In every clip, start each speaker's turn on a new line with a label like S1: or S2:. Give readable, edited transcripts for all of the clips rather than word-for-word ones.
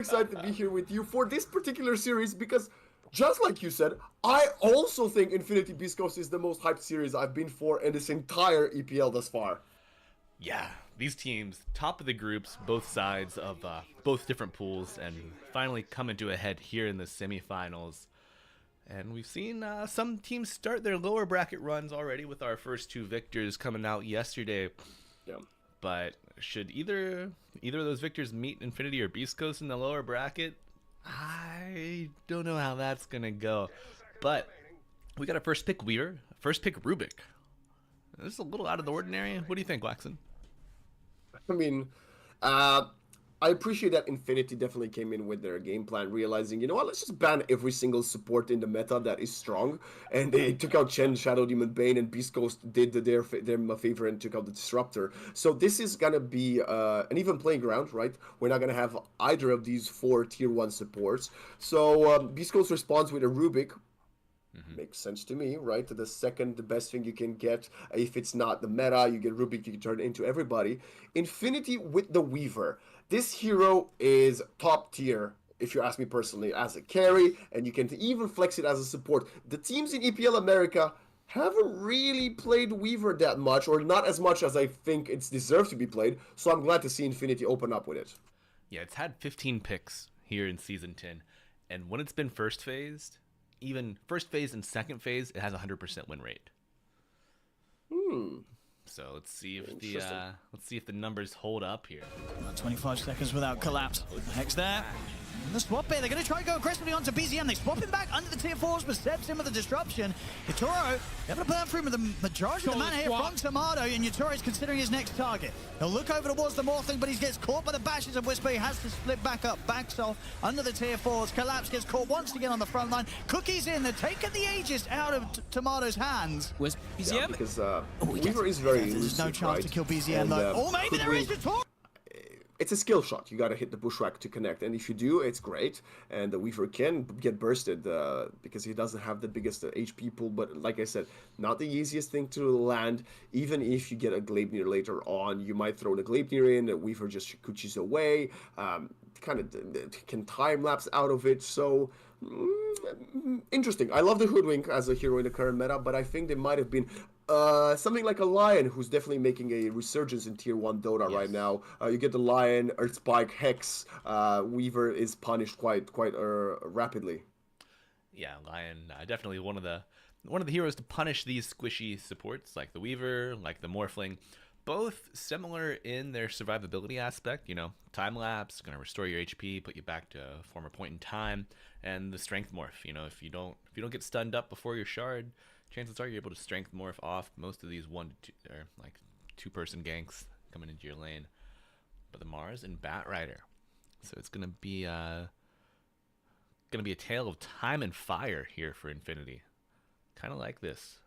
S1: excited to be here with you for this particular series because, just like you said, I also think Infinity Beast Coast is the most hyped series I've been for in this entire EPL thus far.
S2: Yeah, these teams, top of the groups, both sides of both different pools, and finally coming to a head here in the semifinals. And we've seen some teams start their lower bracket runs already with our first two victors coming out yesterday.
S1: Yeah.
S2: But should either of those victors meet Infinity or Beast Coast in the lower bracket? I don't know how that's gonna go. But we got a first pick Weaver, first pick Rubik. This is a little out of the ordinary. What do you think, Waxon?
S1: I mean, uh, I appreciate that Infinity definitely came in with their game plan, realizing, you know what, let's just ban every single support in the meta that is strong. And they took out Chen, Shadow Demon, Bane, and Beast Coast did them a favor and took out the Disruptor. So this is gonna be an even playing ground, right? We're not gonna have either of these four tier 1 supports. So Beast Coast responds with a Rubik. Makes sense to me, right? The second, the best thing you can get, if it's not the meta, you get Rubik, you can turn it into everybody. Infinity with the Weaver. This hero is top tier, if you ask me personally, as a carry, and you can even flex it as a support. The teams in EPL America haven't really played Weaver that much, or not as much as I think it's deserved to be played, so I'm glad to see Infinity open up with it.
S2: Yeah, it's had 15 picks here in Season 10, and when it's been first phased, even first phase and second phase, it has a 100% win rate. So let's see if the numbers hold up here.
S3: 25 seconds without collapse. Hex there. And the swap here, they're going to try and go aggressively onto BZM. They swap him back under the tier 4s, but steps in with the disruption. Yatoro, they're going to burn through with the majority of the mana here from Tomato, and Yatoro is considering his next target. He'll look over towards the Morphling, but he gets caught by the bashes of Whisper. He has to split back up, backs off under the tier 4s. Collapse gets caught once again on the front line. Cookie's in, they're taking the Aegis out of Tomato's hands.
S4: Was BZM?
S1: Yeah, because Weaver is very elusive,
S3: There's no chance
S1: right?
S3: to kill BZM though. Oh, maybe there is Yatoro!
S1: It's a skill shot. You gotta hit the bushwhack to connect, and if you do, it's great. And the Weaver can get bursted because he doesn't have the biggest HP pool. But like I said, not the easiest thing to land. Even if you get a Gleipnir later on, you might throw the Gleipnir in. The Weaver just shikuchis away. Kind of can time lapse out of it. So interesting. I love the Hoodwink as a hero in the current meta, but I think there might have been something like a Lion, who's definitely making a resurgence in Tier 1 Dota right now. You get the Lion, Earthspike, Hex. Weaver is punished quite rapidly.
S2: Yeah, Lion, definitely one of the heroes to punish these squishy supports, like the Weaver, like the Morphling. Both similar in their survivability aspect, you know, time lapse, gonna restore your HP, put you back to a former point in time, and the strength morph. You know, if you don't get stunned up before your shard, chances are you're able to strength morph off most of these 1 to 2 or like 2-person ganks coming into your lane. But the Mars and Bat Rider, so it's gonna be a tale of time and fire here for Infinity. Kind of like this.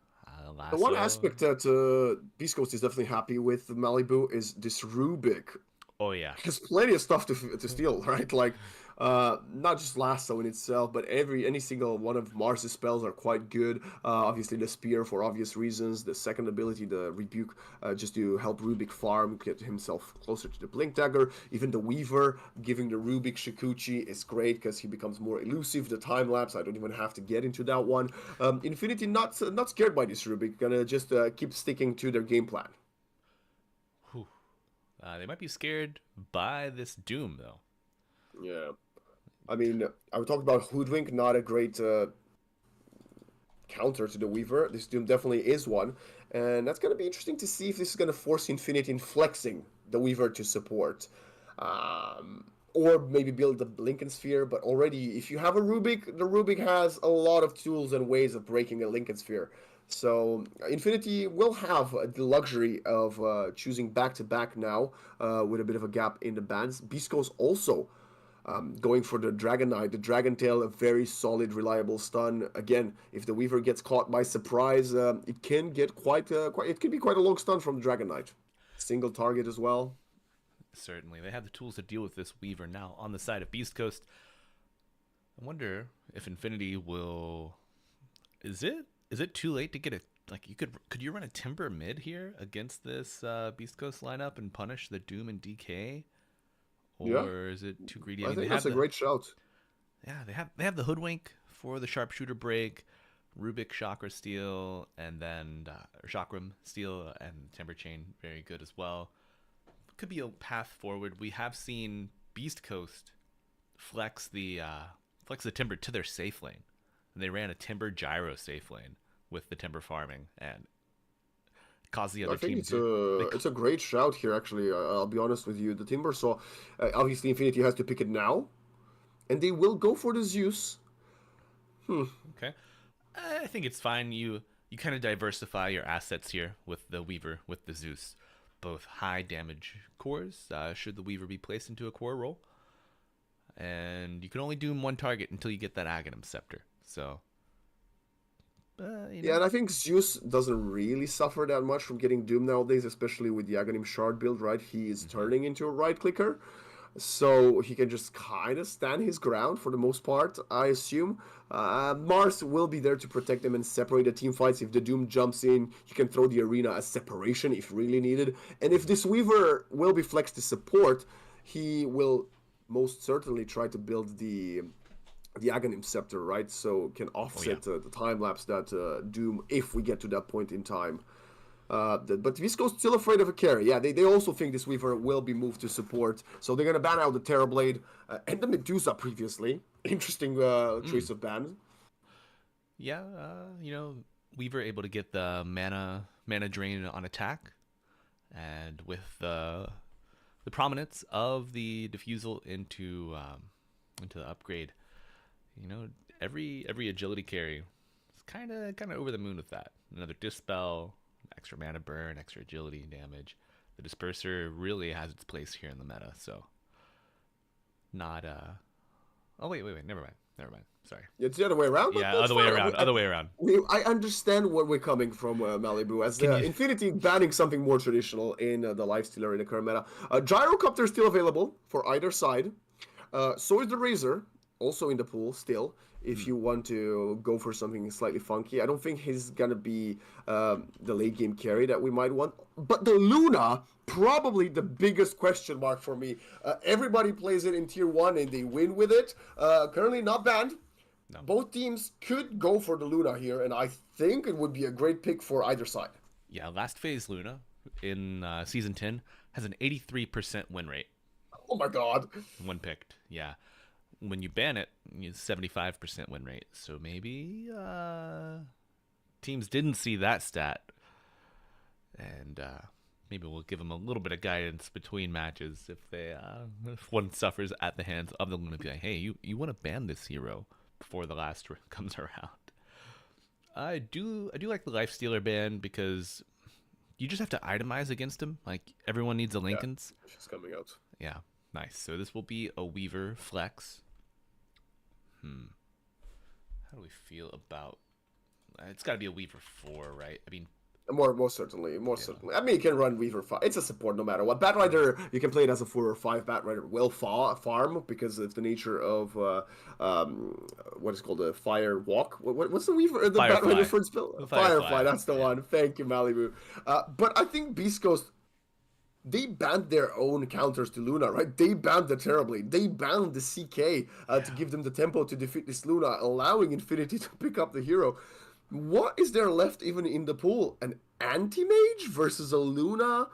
S1: The one aspect that Beast Coast is definitely happy with Malibu is this Rubik.
S2: Oh yeah,
S1: there's plenty of stuff to steal, right? Like, not just Lasso in itself, but any single one of Mars's spells are quite good. Obviously, the Spear for obvious reasons. The second ability, the Rebuke, just to help Rubik farm, get himself closer to the Blink Dagger. Even the Weaver, giving the Rubik Shikuchi is great because he becomes more elusive. The time lapse, I don't even have to get into that one. Infinity not scared by this Rubik, gonna just keep sticking to their game plan.
S2: They might be scared by this Doom, though.
S1: Yeah. I mean, I would talk about Hoodwink, not a great counter to the Weaver. This Doom definitely is one. And that's going to be interesting to see if this is going to force Infinity in flexing the Weaver to support. Or maybe build the Lincoln Sphere. But already, if you have a Rubik, the Rubik has a lot of tools and ways of breaking a Lincoln Sphere. So Infinity will have the luxury of choosing back-to-back now with a bit of a gap in the bans. Beast Coast also going for the Dragon Knight, the Dragon Tail, a very solid, reliable stun. Again, if the Weaver gets caught by surprise, it can get it can be quite a long stun from the Dragon Knight. Single target as well.
S2: Certainly, they have the tools to deal with this Weaver now on the side of Beast Coast. I wonder if Infinity will. Is it too late to get a could you run a Timber mid here against this Beast Coast lineup and punish the Doom and DK?
S1: Yeah,
S2: or is it too greedy? I
S1: I
S2: mean, they
S1: think that's
S2: have
S1: a
S2: the
S1: great shout.
S2: they have the hoodwink for the sharpshooter break, Rubik chakra steel, and then or chakram steel and timber chain very good as well. Could be a path forward. We have seen Beast Coast flex the timber to their safe lane, and they ran a timber gyro safe lane with the timber farming and caused the
S1: I
S2: other
S1: think
S2: team
S1: it's
S2: to
S1: a it's a great shout here. Actually, I'll be honest with you. The Timber saw obviously Infinity has to pick it now, and they will go for the Zeus.
S2: okay. I think it's fine. You kind of diversify your assets here with the Weaver, with the Zeus, both high damage cores. Should the Weaver be placed into a core role, and you can only doom one target until you get that Aghanim Scepter. So, you
S1: Yeah,
S2: know,
S1: and I think Zeus doesn't really suffer that much from getting doomed nowadays, especially with the Aghanim Shard build, right? He is turning into a right clicker, so he can just kind of stand his ground for the most part, I assume. Mars will be there to protect them and separate the team fights. If the Doom jumps in, he can throw the arena as separation if really needed. And if this Weaver will be flexed to support, he will most certainly try to build the Aghanim Scepter, right? So can
S2: oh yeah,
S1: offset the time lapse that Doom if we get to that point in time. But Visco's still afraid of a carry. Yeah, they also think this Weaver will be moved to support. So they're going to ban out the Terrorblade and the Medusa previously. Interesting choice of ban.
S2: yeah. Weaver able to get the mana drain on attack, and with the prominence of the diffusal into the upgrade, you know, every agility carry is kind of over the moon with that. Another dispel, extra mana burn, extra agility damage. The disperser really has its place here in the meta. So not oh wait, never mind. Sorry.
S1: It's the other way around, but
S2: Yeah,
S1: that's
S2: other way
S1: fine.
S2: around. Other way around.
S1: I understand where we're coming from, Malibu, as
S2: Can you?
S1: Infinity banning something more traditional in the Lifestealer in the current meta. Gyrocopter is still available for either side. So is the Razor, also in the pool still, if you want to go for something slightly funky. I don't think he's gonna be the late game carry that we might want. But the Luna, probably the biggest question mark for me. Everybody plays it in tier 1 and they win with it. Currently not banned.
S2: No.
S1: Both teams could go for the Luna here, and I think it would be a great pick for either side.
S2: Yeah, last phase Luna in season 10 has an 83% win rate
S1: Oh my god.
S2: when picked. Yeah. When you ban it, it's 75% win rate. So maybe teams didn't see that stat, and maybe we'll give them a little bit of guidance between matches if one suffers at the hands of the Luna. Be like, hey, you want to ban this hero before the last comes around. I do like the Lifestealer ban because you just have to itemize against him. Like everyone needs a Lincoln's.
S1: She's coming out.
S2: Yeah, nice. So this will be a Weaver flex. How do we feel about? It's got to be a Weaver 4, right? I mean,
S1: More certainly. I mean, you can run Weaver 5. It's a support no matter what. Batrider, you can play it as a 4 or 5. Batrider will farm because of the nature of what is called a Fire Walk. What's the Weaver? The
S2: Firefly.
S1: Batrider first spell? Firefly, that's the one. Thank you, Malibu. But I think Beast Coast, they banned their own counters to Luna, right? They banned the Terrorblade. They banned the CK to give them the tempo to defeat this Luna, allowing Infinity to pick up the hero. What is there left even in the pool? An anti-mage versus a Luna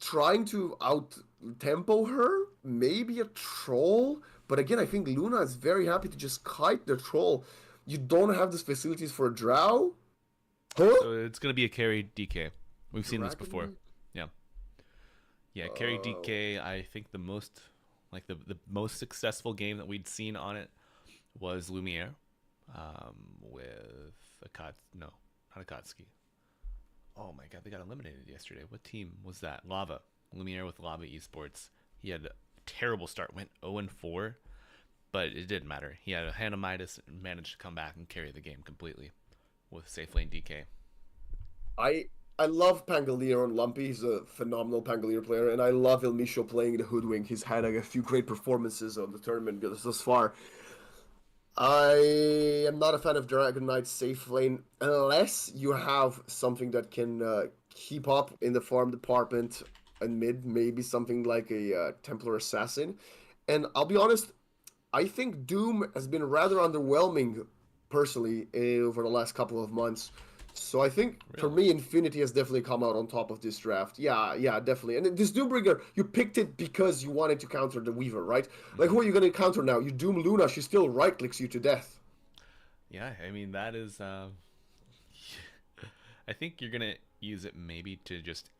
S1: trying to out-tempo her? Maybe a troll? But again, I think Luna is very happy to just kite the troll. You don't have the facilities for a drow? Huh?
S2: so it's gonna be a carry DK. We've seen this before. Yeah, carry DK. I think the most most successful game that we'd seen on it was Lumiere, with not Akatsuki. Oh my god, they got eliminated yesterday. What team was that? Lava. Lumiere with Lava Esports. He had a terrible start, went 0-4, but it didn't matter. He had a Hanamitis and managed to come back and carry the game completely with safe lane DK.
S1: I love Pangolier on Lumpy. He's a phenomenal Pangolier player, and I love Ilmisho playing the Hoodwink. He's had a few great performances on the tournament thus far. I am not a fan of Dragon Knight's safe lane unless you have something that can keep up in the farm department and mid, maybe something like a Templar Assassin. And I'll be honest, I think Doom has been rather underwhelming, personally, over the last couple of months. So I think for
S2: Really?
S1: me, Infinity has definitely come out on top of this draft. Yeah, yeah, definitely. And this Doombringer, you picked it because you wanted to counter the Weaver, right? Like, who are you going to counter now? You Doom Luna, she still right clicks you to death.
S2: Yeah, I mean that is. I think you're gonna use it maybe to just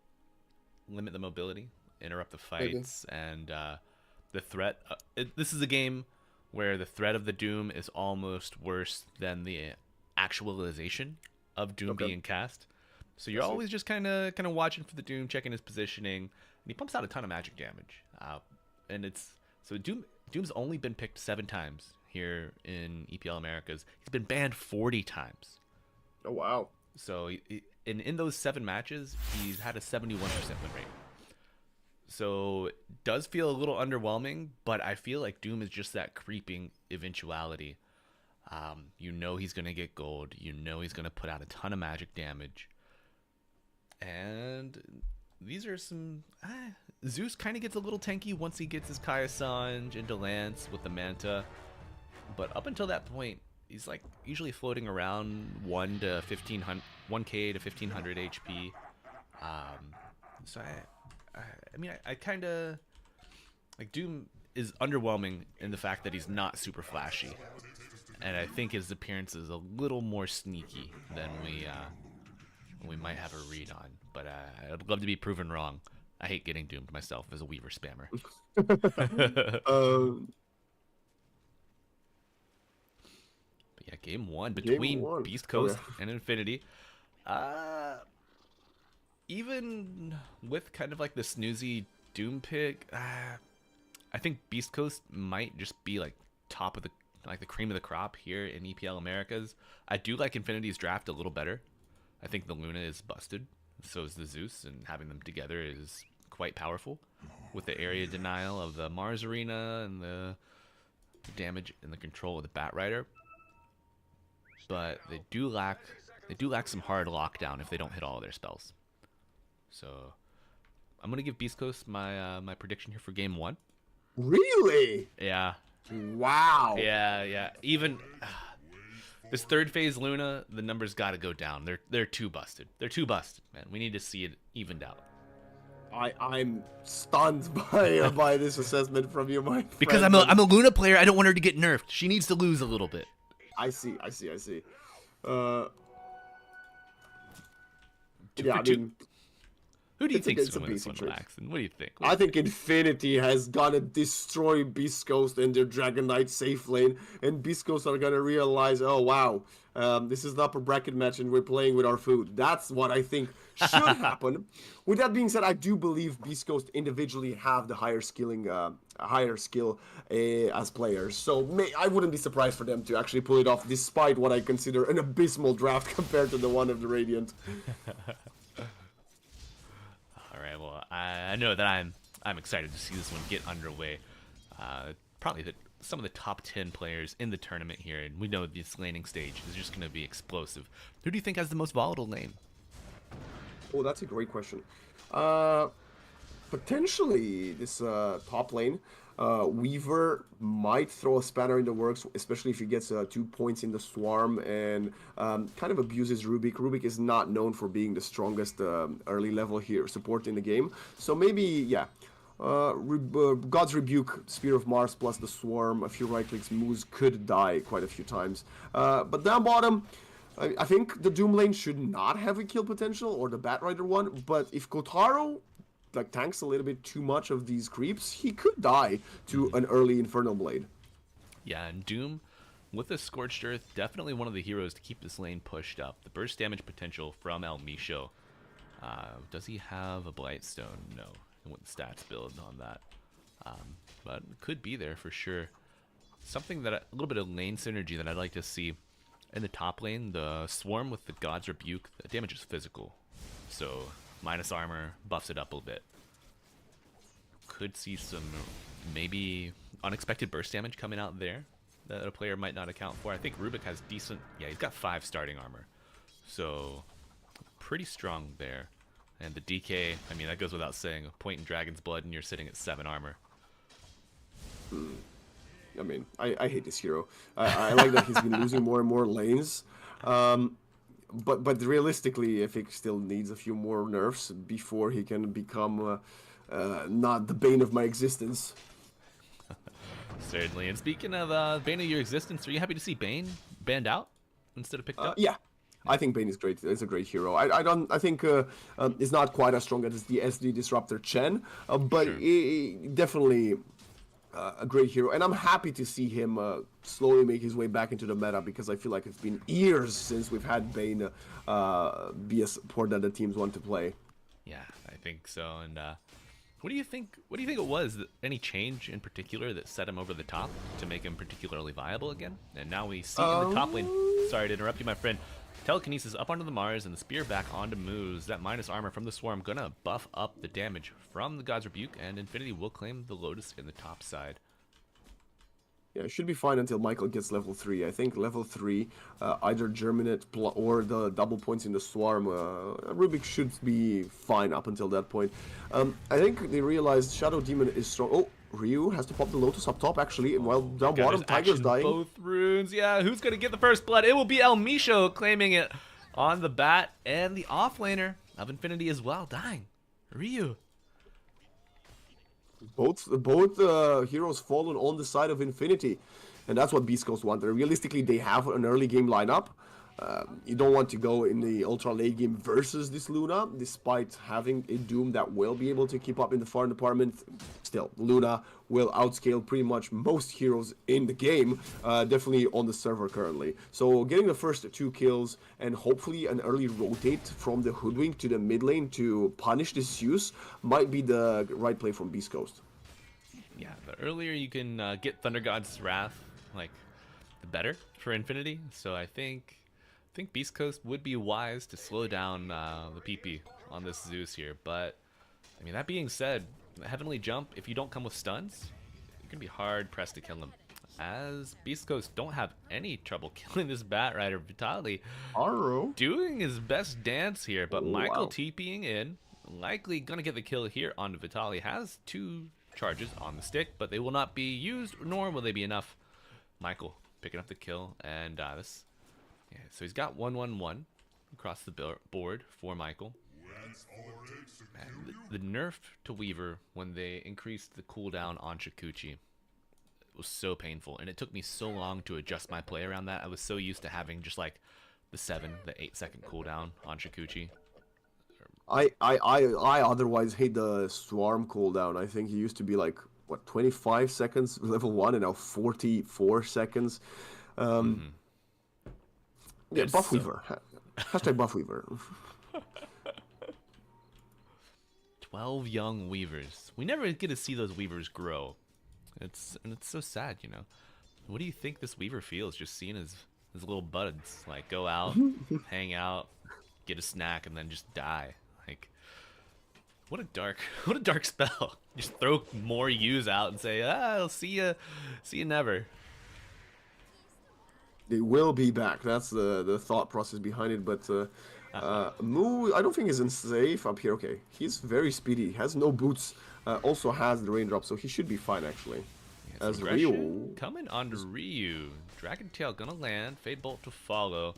S2: limit the mobility, interrupt the
S1: Maybe.
S2: fights, and the threat. This is a game where the threat of the Doom is almost worse than the actualization of Doom
S1: Okay,
S2: being cast. So
S1: I
S2: you're
S1: see.
S2: always just kind of watching for the Doom, checking his positioning, and he pumps out a ton of magic damage. And it's so Doom's only been picked 7 times here in EPL Americas. He's been banned 40 times.
S1: Oh, wow.
S2: So in those 7 matches, he's had a 71% win rate. So it does feel a little underwhelming, but I feel like Doom is just that creeping eventuality. You know he's gonna get gold. You know he's gonna put out a ton of magic damage, and these are some. Zeus kind of gets a little tanky once he gets his Kaya Sanj into Lance with the Manta, but up until that point, he's like usually floating around 1K to 1500 HP. So I mean, I kind of like Doom is underwhelming in the fact that he's not super flashy, and I think his appearance is a little more sneaky than we might have a read on. But I'd love to be proven wrong. I hate getting doomed myself as a Weaver spammer. But
S1: um,
S2: yeah, game one
S1: Game
S2: between
S1: one.
S2: Beast
S1: Okay.
S2: Coast and Infinity. Uh, Even with kind of like the snoozy Doom pick, I think Beast Coast might just be like top of the like the cream of the crop here in EPL Americas. I do like Infinity's draft a little better. I think the Luna is busted, so is the Zeus, and having them together is quite powerful. With the area denial of the Mars Arena and the damage and the control of the Bat Rider, but they do lack some hard lockdown if they don't hit all of their spells. So I'm gonna give Beast Coast my prediction here for game one.
S1: Really?
S2: Yeah,
S1: Wow.
S2: yeah. Even this third phase Luna, the numbers got to go down. They're too busted. They're too busted, man. We need to see it evened out.
S1: I'm stunned by this assessment from you, my
S2: Because
S1: friend.
S2: I'm a
S1: But
S2: I'm a Luna player. I don't want her to get nerfed. She needs to lose a little bit.
S1: I see. Uh,
S2: Two
S1: yeah,
S2: for
S1: I
S2: two.
S1: mean,
S2: Who do you think's
S1: it's a
S2: gonna win this
S1: basic
S2: one,
S1: trade.
S2: Max? And what do you think?
S1: I think Infinity has gonna destroy Beast Coast and their Dragon Knight safe lane, and Beast Coast are gonna realize, oh wow, this is an upper bracket match, and we're playing with our food. That's what I think should happen. With that being said, I do believe Beast Coast individually have the higher skill as players. So I wouldn't be surprised for them to actually pull it off, despite what I consider an abysmal draft compared to the one of the Radiant.
S2: All right. Well, I know that I'm excited to see this one get underway. Probably some of the top 10 players in the tournament here, and we know this laning stage is just going to be explosive. Who do you think has the most volatile lane?
S1: Oh, that's a great question. Uh, Potentially this top lane. Weaver might throw a spanner in the works, especially if he gets 2 points in the swarm and kind of abuses Rubik. Rubik is not known for being the strongest early level here support in the game. So maybe, yeah. God's Rebuke, Spear of Mars plus the Swarm, a few right clicks, Moose could die quite a few times. But down bottom, I think the Doom lane should not have a kill potential, or the Bat Rider one, but if Kotaro like tanks a little bit too much of these creeps, he could die to an early Infernal Blade.
S2: Yeah, and Doom, with the Scorched Earth, definitely one of the heroes to keep this lane pushed up. The burst damage potential from El Misho. Does he have a Blightstone? No. And what stats build on that? But it could be there for sure. Something that a little bit of lane synergy that I'd like to see in the top lane. The Swarm with the God's Rebuke, the damage is physical, so minus armor buffs it up a bit. Could see some maybe unexpected burst damage coming out there that a player might not account for. I think Rubik has decent. Yeah, he's got 5 starting armor, so pretty strong there. And the DK, I mean, that goes without saying. A point in Dragon's Blood and you're sitting at 7 armor.
S1: I mean, I hate this hero. I like that he's been losing more and more lanes. Um, but realistically, I think still needs a few more nerfs before he can become not the bane of my existence.
S2: Certainly. And speaking of Bane of your existence, are you happy to see Bane banned out instead of picked up?
S1: Yeah, I think Bane is great. It's a great hero. I don't. I think it's not quite as strong as the SD Disruptor Chen, but
S2: Sure.
S1: definitely a great hero. And I'm happy to see him slowly make his way back into the meta because I feel like it's been years since we've had Bane be a support that the teams want to play.
S2: Yeah, I think so. And what do you think? What do you think it was? Any change in particular that set him over the top to make him particularly viable again? And now we see in the top lane. Sorry to interrupt you, my friend. Telekinesis up onto the Mars and the spear back onto Moose. That minus armor from the Swarm gonna buff up the damage from the God's Rebuke, and Infinity will claim the Lotus in the top side.
S1: Yeah, it should be fine until Michael gets level 3. I think level 3, either Germinate or the double points in the Swarm, Rubik should be fine up until that point. I think they realized Shadow Demon is strong. Oh, Ryu has to pop the Lotus up top, actually. While down
S2: Got
S1: bottom,
S2: his
S1: Tiger's
S2: action,
S1: dying.
S2: both runes. Yeah, who's gonna get the first blood? It will be El Misho claiming it on the bat, and the offlaner of Infinity as well, dying. Ryu.
S1: Both heroes fallen on the side of Infinity, and that's what beastcoast want. Realistically, they have an early game lineup. You don't want to go in the ultra late game versus this Luna, despite having a Doom that will be able to keep up in the farm department. Still, Luna will outscale pretty much most heroes in the game, definitely on the server currently. So getting the first 2 kills and hopefully an early rotate from the Hoodwink to the mid lane to punish this Zeus might be the right play from Beast Coast.
S2: Yeah, the earlier you can get Thunder God's Wrath, like, the better for Infinity. So I think Beast Coast would be wise to slow down the PP on this Zeus here. But, I mean, that being said, the Heavenly Jump, if you don't come with stuns, you're going to be hard-pressed to kill him. As Beast Coast don't have any trouble killing this Bat Rider. Vitaly
S1: Aro
S2: doing his best dance here, but Michael
S1: Wow.
S2: TPing in, likely going to get the kill here on Vitaly. Has 2 charges on the stick, but they will not be used, nor will they be enough. Michael picking up the kill, and this... Yeah, so he's got 1-1-1 across the board for Michael. And the nerf to Weaver when they increased the cooldown on Shikuchi was so painful, and it took me so long to adjust my play around that. I was so used to having just like the 8-second cooldown on Shikuchi.
S1: I otherwise hate the Swarm cooldown. I think he used to be like, what, 25 seconds level 1 and now 44 seconds. Yeah,
S2: It's
S1: Buff
S2: so-
S1: Weaver. Hashtag Buff Weaver.
S2: 12 young Weavers. We never get to see those Weavers grow. It's so sad, you know. What do you think this Weaver feels just seeing his little buds like go out, hang out, get a snack, and then just die? Like, what a dark spell. Just throw more U's out and say, I'll see you never.
S1: They will be back. That's the thought process behind it. But Moo, I don't think is unsafe up here. Okay, he's very speedy. Has no boots. Also has the raindrop, so he should be fine actually.
S2: Yeah,
S1: As
S2: some aggression
S1: Ryu,
S2: coming onto Ryu. Dragon Tail gonna land. Fade Bolt to follow.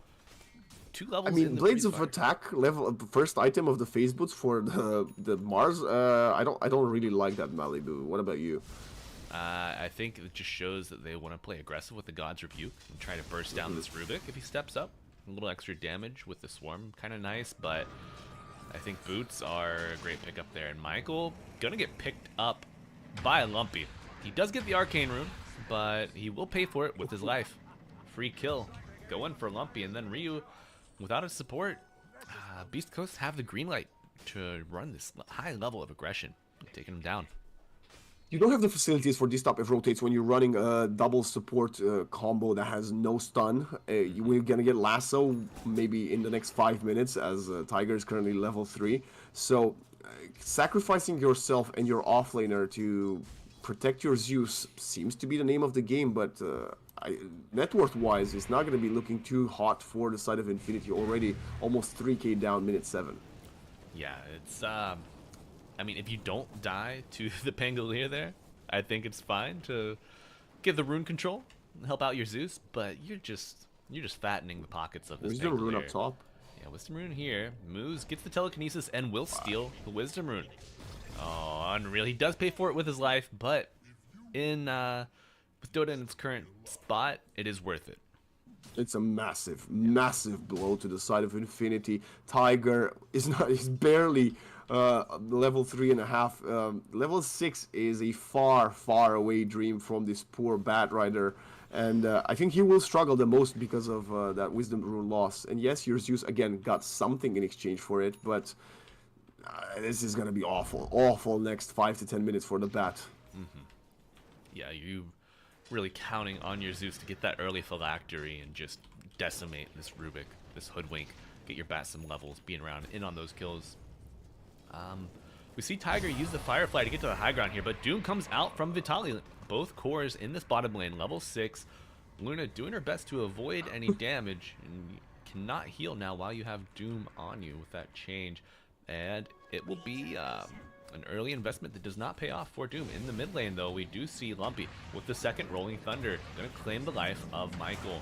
S2: 2 levels.
S1: I mean,
S2: in the
S1: Blades
S2: pretty
S1: of
S2: far.
S1: Attack level, first item of the phase boots for the Mars. I don't really like that Malibu. What about you?
S2: I think it just shows that they want to play aggressive with the God's Rebuke and try to burst down this Rubik if he steps up. A little extra damage with the Swarm, kind of nice, but I think Boots are a great pickup there. And Michael gonna get picked up by Lumpy. He does get the Arcane Rune, but he will pay for it with his life. Free kill going for Lumpy, and then Ryu, without his support, Beast Coast have the green light to run this high level of aggression, taking him down.
S1: You don't have the facilities for this type of rotates when you're running a double support combo that has no stun. We're gonna get Lasso maybe in the next 5 minutes as Tiger is currently level 3. So sacrificing yourself and your offlaner to protect your Zeus seems to be the name of the game, but net worth wise, it's not gonna be looking too hot for the side of Infinity. Already almost 3k down, minute 7.
S2: Yeah, it's I mean, if you don't die to the Pangolier there, I think it's fine to give the rune control and help out your Zeus, but you're just fattening the pockets of this
S1: Wisdom
S2: tank
S1: rune
S2: player.
S1: up top.
S2: Yeah, Wisdom Rune here. Moves, gets the telekinesis, and will steal the Wisdom Rune. Oh, unreal. He does pay for it with his life, but in with Dota in its current spot, it is worth it.
S1: It's a massive, massive blow to the side of Infinity. Tiger he's barely level 3.5. Level 6 is a far, far away dream from this poor Bat Rider. And I think he will struggle the most because of that Wisdom Rune loss. And yes, your Zeus again got something in exchange for it, but this is going to be awful. Awful next 5 to 10 minutes for the Bat.
S2: Yeah, you really counting on your Zeus to get that early phylactery and just decimate this Rubik, this Hoodwink, get your Bat some levels, being around in on those kills. We see Tiger use the Firefly to get to the high ground here, but Doom comes out from Vitaly. Both cores in this bottom lane, level 6. Luna doing her best to avoid any damage, and you cannot heal now while you have Doom on you with that change. And it will be an early investment that does not pay off for Doom. In the mid lane, though, we do see Lumpy with the second Rolling Thunder going to claim the life of Michael.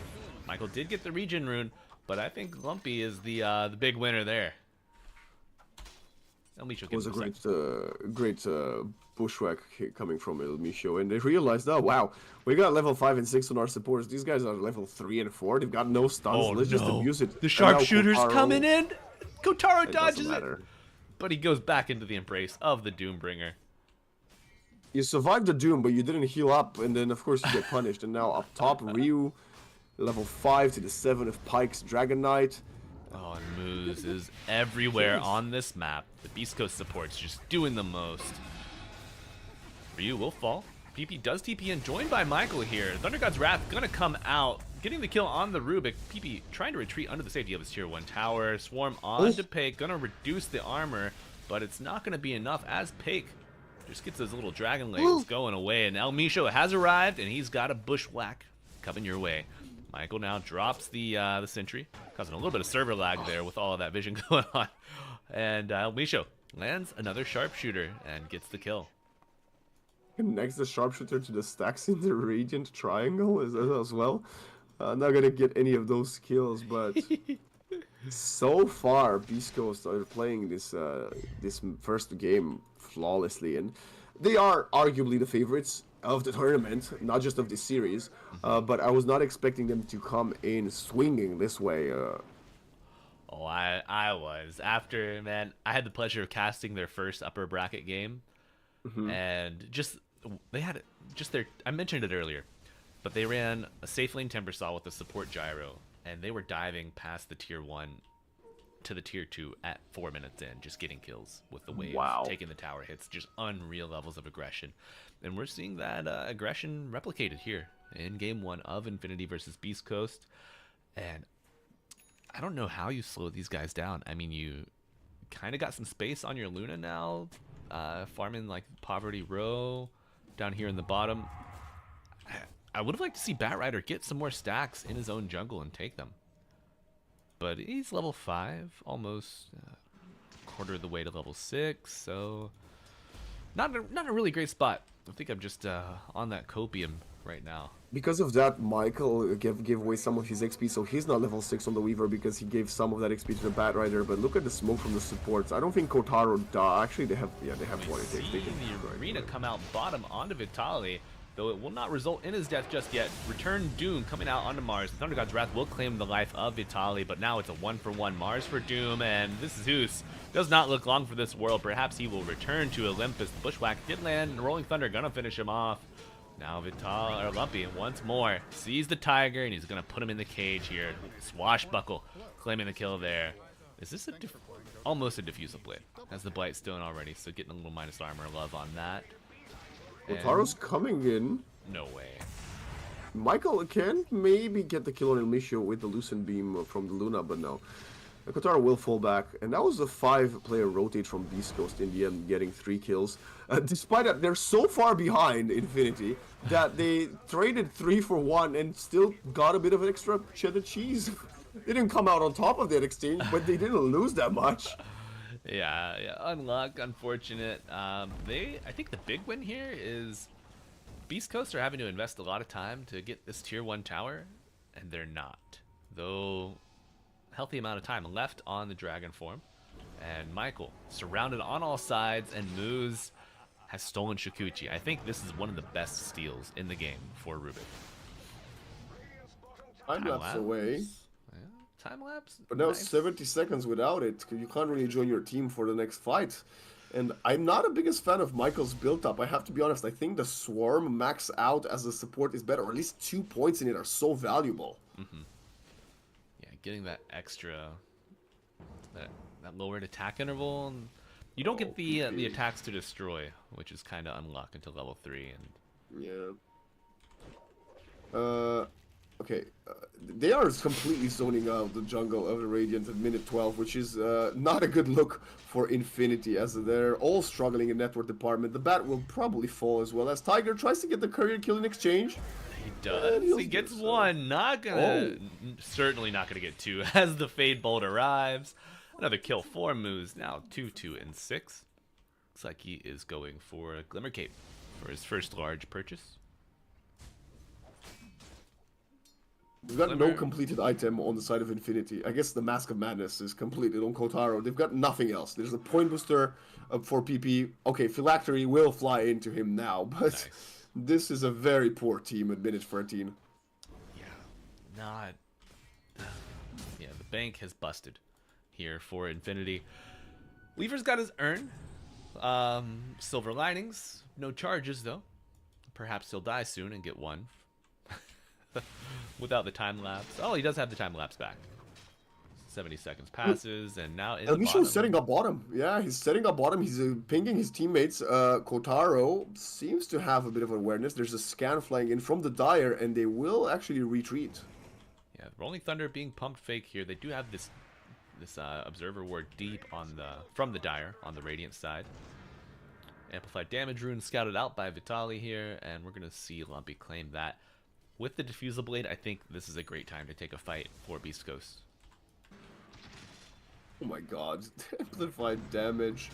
S2: Michael did get the regen rune, but I think Lumpy is the big winner there. El Micho
S1: It was a
S2: gets
S1: great bushwhack coming from El Micho, and they realized, oh wow, we got level 5 and 6 on our supports. These guys are level 3 and 4. They've got no stuns.
S2: Oh,
S1: Let's just
S2: no.
S1: abuse it.
S2: The
S1: And now
S2: sharpshooter's
S1: Kotaro-
S2: coming in. Kotaro
S1: It
S2: dodges
S1: doesn't
S2: it,
S1: matter.
S2: but he goes back into the embrace of the Doombringer.
S1: You survived the Doom, but you didn't heal up, and then of course you get punished. And now up top, Ryu, level 5 to the 7 of Pike's Dragon Knight.
S2: Oh, and Moose is everywhere on this map. The Beast Coast support's just doing the most. Ryu will fall. PP does TP in, joined by Michael here. Thunder God's Wrath gonna come out, getting the kill on the Rubik. PP trying to retreat under the safety of his tier 1 tower. Swarm onto Pake, gonna reduce the armor, but it's not gonna be enough as Pake just gets those little dragon legs going away. And El Micho has arrived, and he's got a bushwhack coming your way. Michael now drops the sentry, causing a little bit of server lag there with all of that vision going on. And El Micho lands another sharpshooter and gets the kill.
S1: Connects the sharpshooter to the stacks in the Radiant Triangle as well. Not gonna get any of those kills, but so far Beast Coast are playing this first game flawlessly, and they are arguably the favorites of the tournament, not just of this series. But I was not expecting them to come in swinging this way.
S2: Oh, I was. After, man, I had the pleasure of casting their first upper bracket game, and they had I mentioned it earlier, but they ran a safe lane Timbersaw with a support gyro, and they were diving past the tier 1 to the tier 2 at 4 minutes in, just getting kills with the waves,
S1: Wow.
S2: taking the tower hits, just unreal levels of aggression. And we're seeing that aggression replicated here in game 1 of Infinity versus Beast Coast. And I don't know how you slow these guys down. I mean, you kind of got some space on your Luna now, farming like Poverty Row down here in the bottom. I would have liked to see Bat Rider get some more stacks in his own jungle and take them. But he's level 5, almost a quarter of the way to level 6, so not a really great spot. I think I'm just on that copium right now.
S1: Because of that, Michael gave away some of his XP, so he's not level 6 on the Weaver because he gave some of that XP to the Bat Rider. But look at the smoke from the supports. I don't think Kotaro actually they have what it takes. They can
S2: The arena come out bottom onto Vitaly, though it will not result in his death just yet. Return Doom coming out onto Mars. The Thunder God's Wrath will claim the life of Vitaly, but now it's a 1-for-1 Mars for Doom, and this Zeus does not look long for this world. Perhaps he will return to Olympus. The Bushwhack did land, and Rolling Thunder gonna finish him off. Now Lumpy once more sees the Tiger, and he's gonna put him in the cage here. Swashbuckle claiming the kill there. Is this almost a diffusal blade? Has the Blight Stone already, so getting a little minus armor love on that.
S1: Kotaro's coming in.
S2: No way.
S1: Michael can maybe get the kill on El Micho with the Lucent Beam from the Luna, but no. Kotaro will fall back, and that was a 5-player rotate from Beast Coast in the end, getting 3 kills. Despite that, they're so far behind Infinity that they traded 3 for 1 and still got a bit of an extra cheddar cheese. They didn't come out on top of that exchange, but they didn't lose that much.
S2: Yeah, unluck, unfortunate. I think the big win here is Beast Coast are having to invest a lot of time to get this tier 1 tower, and they're not. Though, healthy amount of time left on the dragon form. And Michael, surrounded on all sides, and Moose has stolen Shikuchi. I think this is one of the best steals in the game for Rubik.
S1: Time lapse away.
S2: Yeah, time lapse.
S1: But now
S2: nice.
S1: 70 seconds without it. You can't really join your team for the next fight. And I'm not a biggest fan of Michael's build-up. I have to be honest. I think the Swarm max out as a support is better. Or at least 2 points in it are so valuable.
S2: Yeah, getting that extra, that lowered attack interval. And you don't get the attacks to destroy, which is kind of unlocked until level 3. And
S1: yeah. Okay, they are completely zoning out the jungle of the Radiant at minute 12, which is not a good look for Infinity, as they're all struggling in network department. The bat will probably fall as well, as Tiger tries to get the career kill in exchange.
S2: He does. He gets one. Not gonna. Certainly not gonna get 2 as the Fade Bolt arrives. Another kill for Moose. Now 2, 2, and 6. Looks like he is going for a Glimmer Cape for his first large purchase.
S1: We've got no completed item on the side of Infinity. I guess the Mask of Madness is completed on Kotaro. They've got nothing else. There's a point booster for PP. Okay, Phylactery will fly into him now, but
S2: nice.
S1: This is a very poor team at minute 13.
S2: Yeah, not. Yeah, the bank has busted here for Infinity. Weaver's got his urn. Silver linings. No charges, though. Perhaps he'll die soon and get one. Without the time lapse. Oh, he does have the time lapse back. 70 seconds passes, and now in the bottom.
S1: Setting up bottom. Yeah, he's setting up bottom. He's pinging his teammates. Kotaro seems to have a bit of awareness. There's a scan flying in from the Dire, and they will actually retreat.
S2: Yeah, Rolling Thunder being pumped fake here. They do have this Observer Ward deep on from the Dire on the Radiant side. Amplified damage rune scouted out by Vitali here, and we're going to see Lumpy claim that. With the Diffusal Blade, I think this is a great time to take a fight for Beast Coast.
S1: Oh my god, amplified damage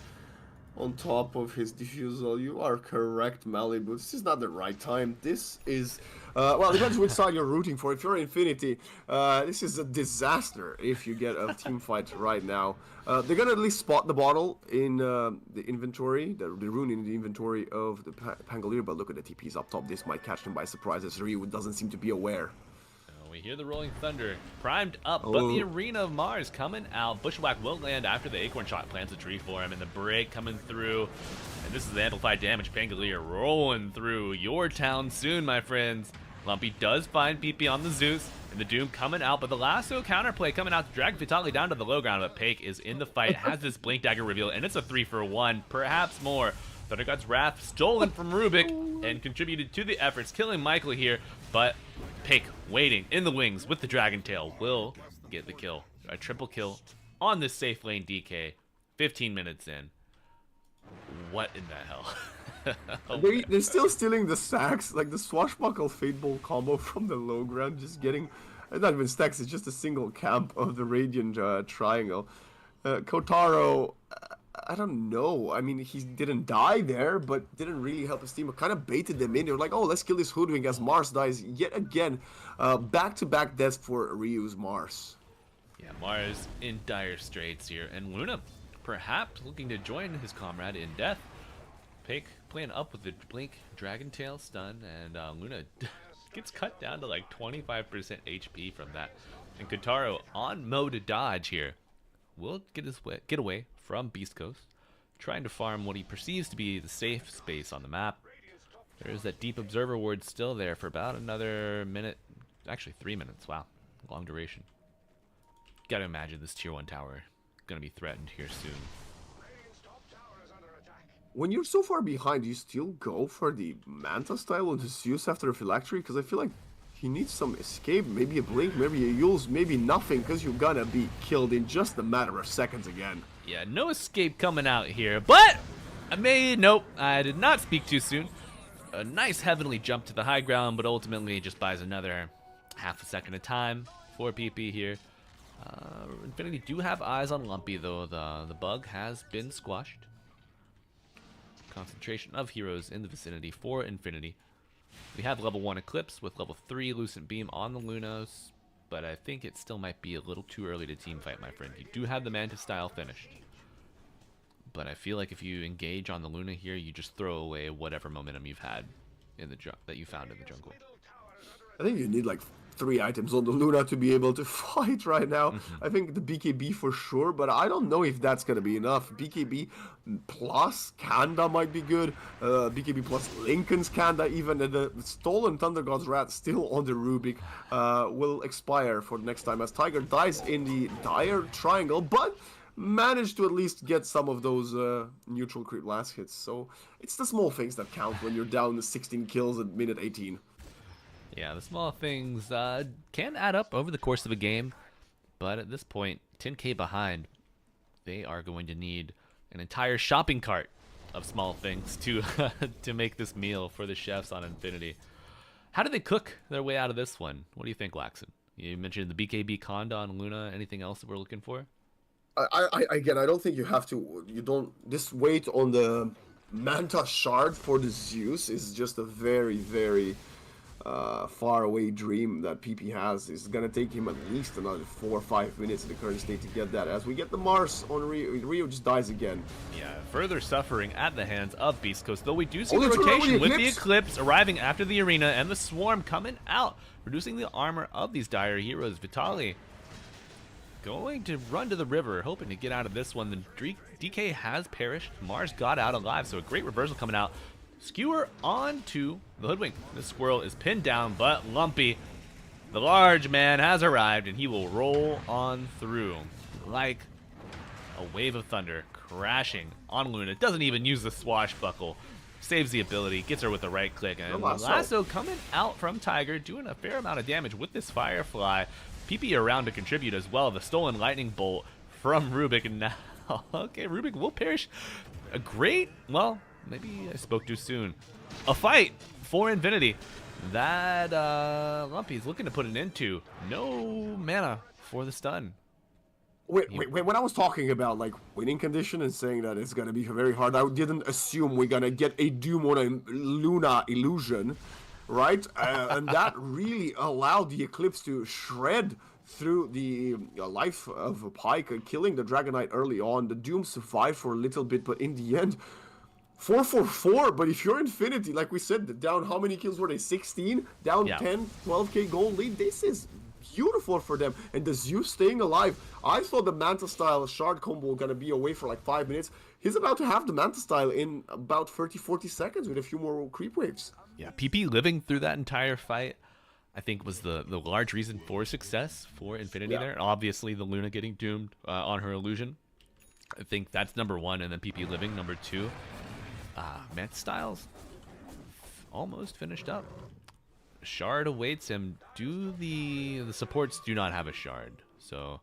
S1: on top of his Diffusal. You are correct, Malibu. This is not the right time. This is, well, it depends which side you're rooting for. If you're Infinity, this is a disaster if you get a team fight right now. They're gonna at least spot the bottle in the inventory, the rune in the inventory of the Pangolier, but look at the TPs up top. This might catch them by surprise, as Ryu doesn't seem to be aware.
S2: We hear the Rolling Thunder primed up, but the Arena of Mars coming out. Bushwhack will land after the Acorn Shot plants a tree for him, and the break coming through. And this is the amplified damage. Pangolier rolling through your town soon, my friends. Lumpy does find PP on the Zeus, and the Doom coming out, but the lasso counterplay coming out to drag Vitali down to the low ground, but Pake is in the fight, has this Blink Dagger reveal, and it's a 3-for-1, perhaps more. Thundergod's Wrath stolen from Rubik and contributed to the efforts, killing Michael here, but Pake waiting in the wings with the Dragon Tail will get the kill. A triple kill on this safe lane DK, 15 minutes in. What in the hell?
S1: They're still stealing the stacks, like the swashbuckle Fatebolt combo from the low ground, just getting, not even stacks, it's just a single camp of the Radiant triangle. Kotaro, I don't know. I mean, he didn't die there, but didn't really help his team. It kind of baited them in. They were like, oh, let's kill this Hoodwink as Mars dies yet again. Back-to-back deaths for Ryu's Mars.
S2: Yeah, Mars in dire straits here. And Luna, perhaps looking to join his comrade in death. Pake playing up with the Blink Dragon Tail stun, and Luna gets cut down to like 25% HP from that. And Kotaro on mode to dodge here. Will get away from Beast Coast, trying to farm what he perceives to be the safe space on the map. There is that deep observer ward still there for about another minute, actually 3 minutes. Wow, long duration. Gotta imagine this tier 1 tower gonna be threatened here soon.
S1: When you're so far behind, do you still go for the Manta style on the Zeus after a Phylactery? Because I feel like he needs some escape, maybe a blink, maybe a Yules, maybe nothing, because you're gonna be killed in just a matter of seconds again.
S2: Yeah, no escape coming out here, but nope, I did not speak too soon. A nice heavenly jump to the high ground, but ultimately just buys another half a second of time for PP here. Infinity do have eyes on Lumpy, though. The bug has been squashed. Concentration of heroes in the vicinity for Infinity. We have level 1 Eclipse with level 3 Lucent Beam on the Lunos, but I think it still might be a little too early to team fight, my friend. You do have the Manta style finished, but I feel like if you engage on the Luna here, you just throw away whatever momentum you've had in the that you found in the jungle.
S1: I think you need like 3 items on the Luna to be able to fight right now. I think the BKB for sure, but I don't know if that's going to be enough. BKB plus Kanda might be good. BKB plus Lincoln's Kanda even. And the stolen Thunder God's Wrath still on the Rubik will expire for the next time as Tiger dies in the dire triangle, but managed to at least get some of those neutral creep last hits. So it's the small things that count when you're down to 16 kills at minute 18.
S2: Yeah, the small things can add up over the course of a game, but at this point, 10k behind, they are going to need an entire shopping cart of small things to to make this meal for the chefs on Infinity. How do they cook their way out of this one? What do you think, Laxon? You mentioned the BKB Conda on Luna. Anything else that we're looking for?
S1: Again, I don't think you have to. You don't. This weight on the Manta Shard for the Zeus is just a very, very far away dream that PP has. It's gonna take him at least another 4 or 5 minutes in the current state to get that. As we get the Mars on Rio, Rio just dies again.
S2: Yeah, further suffering at the hands of Beast Coast, though we do see
S1: Oh,
S2: the
S1: it's around
S2: rotation
S1: the
S2: with the
S1: Eclipse.
S2: Eclipse arriving after the arena and the Swarm coming out, reducing the armor of these dire heroes. Vitali going to run to the river, hoping to get out of this one. The DK has perished. Mars got out alive, so a great reversal coming out. Skewer onto the Hoodwink. This squirrel is pinned down, but Lumpy, the large man, has arrived, and he will roll on through like a wave of thunder, crashing on Luna. Doesn't even use the swashbuckle. Saves the ability, gets her with the right click, and Lasso coming out from Tiger, doing a fair amount of damage with this Firefly. PP around to contribute as well. The stolen lightning bolt from Rubik, and now, okay, Rubik will perish. A great, well, maybe I spoke too soon. A fight for Infinity that Lumpy is looking to put an end to. No mana for the stun.
S1: Wait, when I was talking about like winning condition and saying that it's gonna be very hard, I didn't assume we're gonna get a Doom on a Luna illusion, right? And that really allowed the Eclipse to shred through the life of Pike, killing the Dragon Knight early on. The Doom survived for a little bit, but in the end, 4-4-4, but if you're Infinity, like we said, down how many kills were they? 16? Down 10, 12k gold lead. This is beautiful for them. And the Zeus staying alive. I thought the Manta style shard combo was gonna be away for like 5 minutes. He's about to have the Manta style in about 30-40 seconds with a few more creep waves.
S2: Yeah, PP living through that entire fight, I think, was the large reason for success for Infinity there. Obviously, the Luna getting doomed on her illusion. I think that's number one, and then PP living number two. Manta Styles almost finished up. Shard awaits him. The supports do not have a shard, so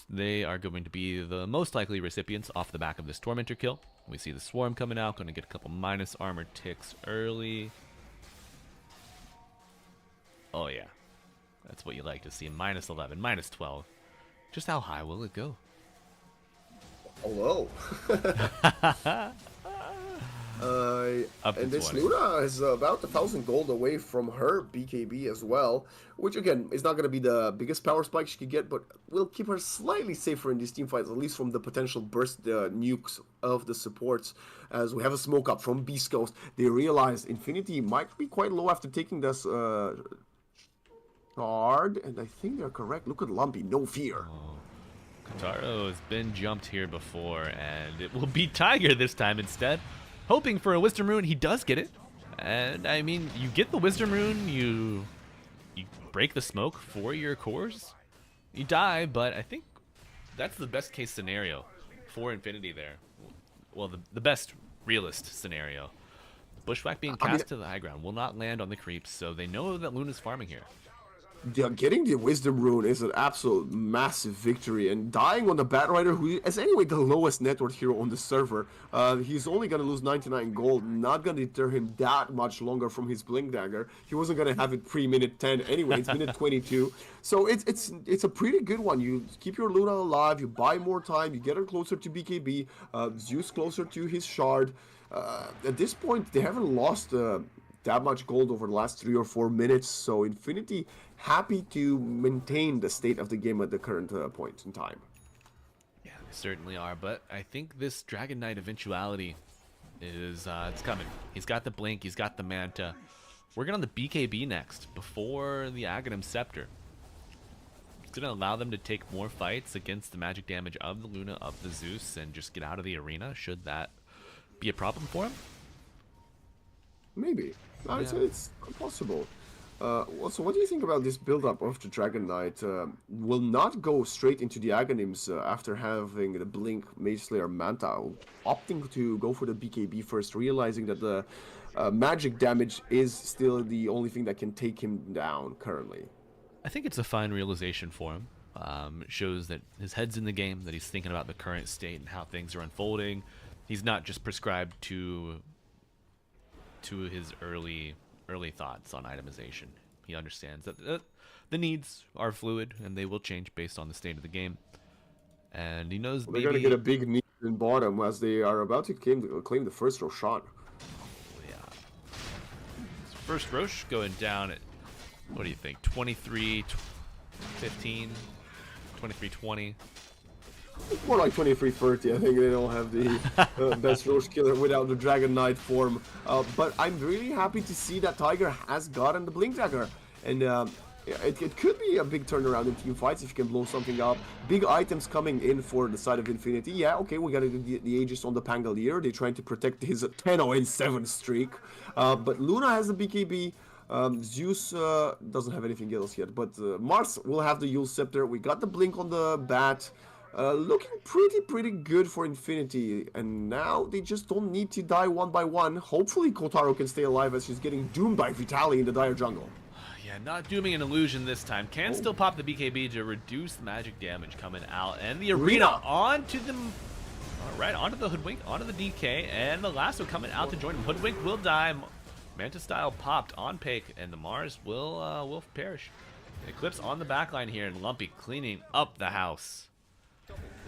S2: they are going to be the most likely recipients off the back of this Tormentor kill. We see the Swarm coming out, going to get a couple minus armor ticks early. Oh yeah, that's what you like to see. Minus 11, minus 12. Just how high will it go?
S1: Hello. And this
S2: 20.
S1: Luna is about 1,000 gold away from her BKB as well, which again is not going to be the biggest power spike she could get, but will keep her slightly safer in these team fights, at least from the potential burst nukes of the supports. As we have a smoke up from Beast Coast, they realize Infinity might be quite low after taking this shard, and I think they're correct. Look at Lumpy, no fear.
S2: Kataro has been jumped here before, and it will be Tiger this time instead. Hoping for a Wisdom Rune, he does get it. And I mean, you get the Wisdom Rune, you break the smoke for your cores, you die, but I think that's the best case scenario for Infinity there. Well, the best realist scenario. Bushwhack being cast to the high ground will not land on the creeps, so they know that Luna's farming here.
S1: Yeah, getting the Wisdom Rune is an absolute massive victory, and dying on the Batrider, who is anyway the lowest net worth hero on the server, he's only going to lose 99 gold, not going to deter him that much longer from his Blink Dagger. He wasn't going to have it pre-minute 10 anyway, it's minute 22, so it's a pretty good one. You keep your Luna alive, you buy more time, you get her closer to BKB, Zeus closer to his shard. At this point, they haven't lost that much gold over the last 3 or 4 minutes. So Infinity happy to maintain the state of the game at the current point in time.
S2: Yeah, they certainly are. But I think this Dragon Knight eventuality is it's coming. He's got the Blink. He's got the Manta. Working on the BKB next before the Aghanim Scepter. It's going to allow them to take more fights against the magic damage of the Luna, of the Zeus, and just get out of the arena, should that be a problem for him.
S1: Maybe. I'd say it's possible. Also, what do you think about this build-up of the Dragon Knight? Will not go straight into the Aghanims after having the Blink, Mage Slayer, Manta, opting to go for the BKB first, realizing that the magic damage is still the only thing that can take him down currently.
S2: I think it's a fine realization for him. It shows that his head's in the game, that he's thinking about the current state and how things are unfolding. He's not just prescribed to his early thoughts on itemization. He understands that the needs are fluid and they will change based on the state of the game. And he knows
S1: they're going to get a big need in bottom as they are about to claim the first Roshan.
S2: Yeah. First Rosh going down at, what do you think, 23-15, 23-20?
S1: More like 23-30. I think they don't have the best Rosh killer without the Dragon Knight form. But I'm really happy to see that Tiger has gotten the Blink Dagger. And it could be a big turnaround in team fights if you can blow something up. Big items coming in for the side of Infinity. Yeah, okay, we got the Aegis on the Pangolier. They're trying to protect his 10-0-7 streak. But Luna has the BKB. Zeus doesn't have anything else yet, but Mars will have the Yule Scepter. We got the Blink on the bat. Looking pretty good for Infinity, and now they just don't need to die one by one. Hopefully Kotaro can stay alive as she's getting doomed by Vitaly in the dire jungle.
S2: Yeah, not dooming an illusion this time. Can still pop the BKB to reduce the magic damage coming out, and the arena onto the... Alright, onto the Hoodwink, onto the DK, and the Lasso coming out to join him. Hoodwink will die. Manta style popped on Pake, and the Mars will perish. Eclipse on the backline here, and Lumpy cleaning up the house.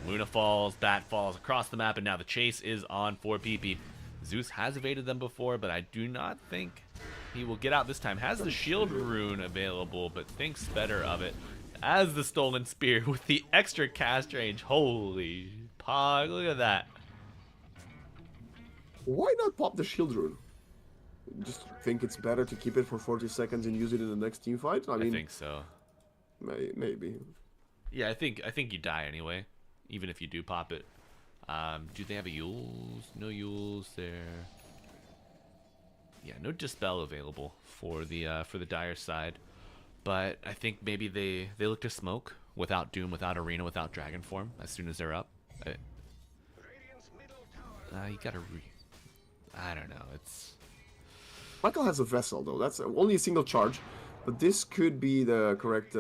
S2: Luna falls, Bat falls across the map, and now the chase is on for PP. Zeus has evaded them before, but I do not think he will get out this time. Has the shield rune available, but thinks better of it. As the stolen spear with the extra cast range. Holy pog, look at that.
S1: Why not pop the shield rune? Just think it's better to keep it for 40 seconds and use it in the next team fight? I
S2: think so.
S1: Maybe.
S2: Yeah, I think you die anyway, even if you do pop it. Do they have a Yules? No Yules there. Yeah, no Dispel available for the Dire side. But I think maybe they look to smoke without Doom, without Arena, without Dragon form as soon as they're up. You gotta I don't know. It's...
S1: Michael has a Vessel though. That's only a single charge, but this could be the correct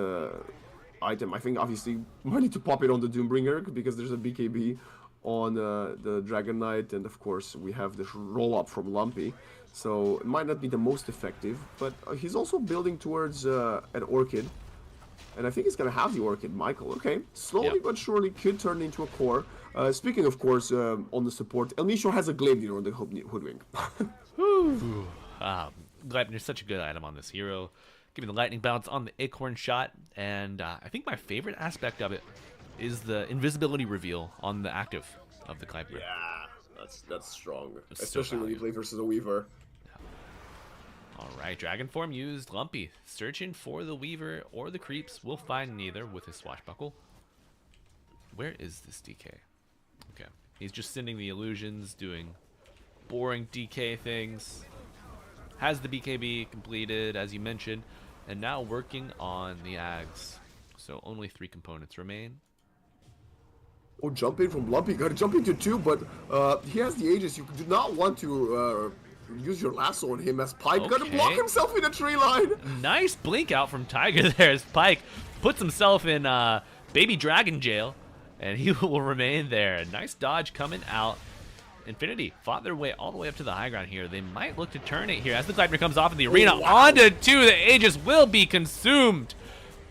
S1: item. I think obviously we need to pop it on the Doombringer because there's a BKB on the Dragon Knight, and of course we have this roll up from Lumpy. So it might not be the most effective, but he's also building towards an Orchid. And I think he's going to have the Orchid, Michael. Okay, slowly but surely could turn into a core. Speaking of course, on the support, El Misho has a Gleipnir on the Hoodwink.
S2: Gleipnir's such a good item on this hero. Giving the lightning bounce on the Acorn shot. And I think my favorite aspect of it is the invisibility reveal on the active of the Gleipnir.
S1: Yeah, that's strong.
S2: It's
S1: especially when you play versus a Weaver.
S2: Alright, Dragon form used. Lumpy searching for the Weaver or the creeps. We'll find neither with his Swashbuckle. Where is this DK? Okay. He's just sending the illusions, doing boring DK things. Has the BKB completed, as you mentioned, and now working on the Ags. So only 3 components remain.
S1: Oh, jump in from Lumpy. Gotta jump into 2, but he has the Aegis. You do not want to use your lasso on him as Pike gonna block himself in the tree line.
S2: Nice blink out from Tiger there as Pike puts himself in baby dragon jail, and he will remain there. Nice dodge coming out. Infinity fought their way all the way up to the high ground here. They might look to turn it here as the Gleipnir comes off in the arena. Onto 2, the Aegis will be consumed.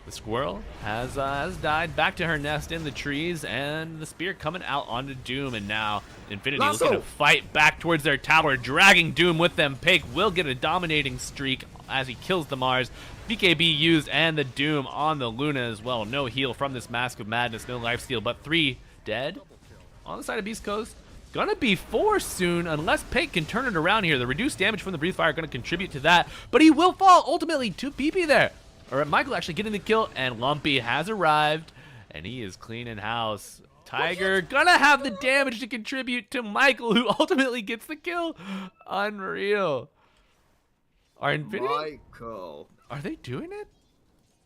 S2: The squirrel has died back to her nest in the trees, and the spear coming out onto Doom, and now Infinity looking to fight back towards their tower, dragging Doom with them. Pake will get a dominating streak as he kills the Mars. BKB used, and the Doom on the Luna as well. No heal from this Mask of Madness, no lifesteal, but 3 dead on the side of Beast Coast. Gonna be 4 soon, unless Pake can turn it around here. The reduced damage from the Breathe Fire gonna contribute to that, but he will fall ultimately to PP there. Or Michael actually getting the kill, and Lumpy has arrived, and he is cleaning house. Tiger gonna have the damage to contribute to Michael, who ultimately gets the kill. Unreal. Are Infinity?
S1: Michael.
S2: Are they doing it?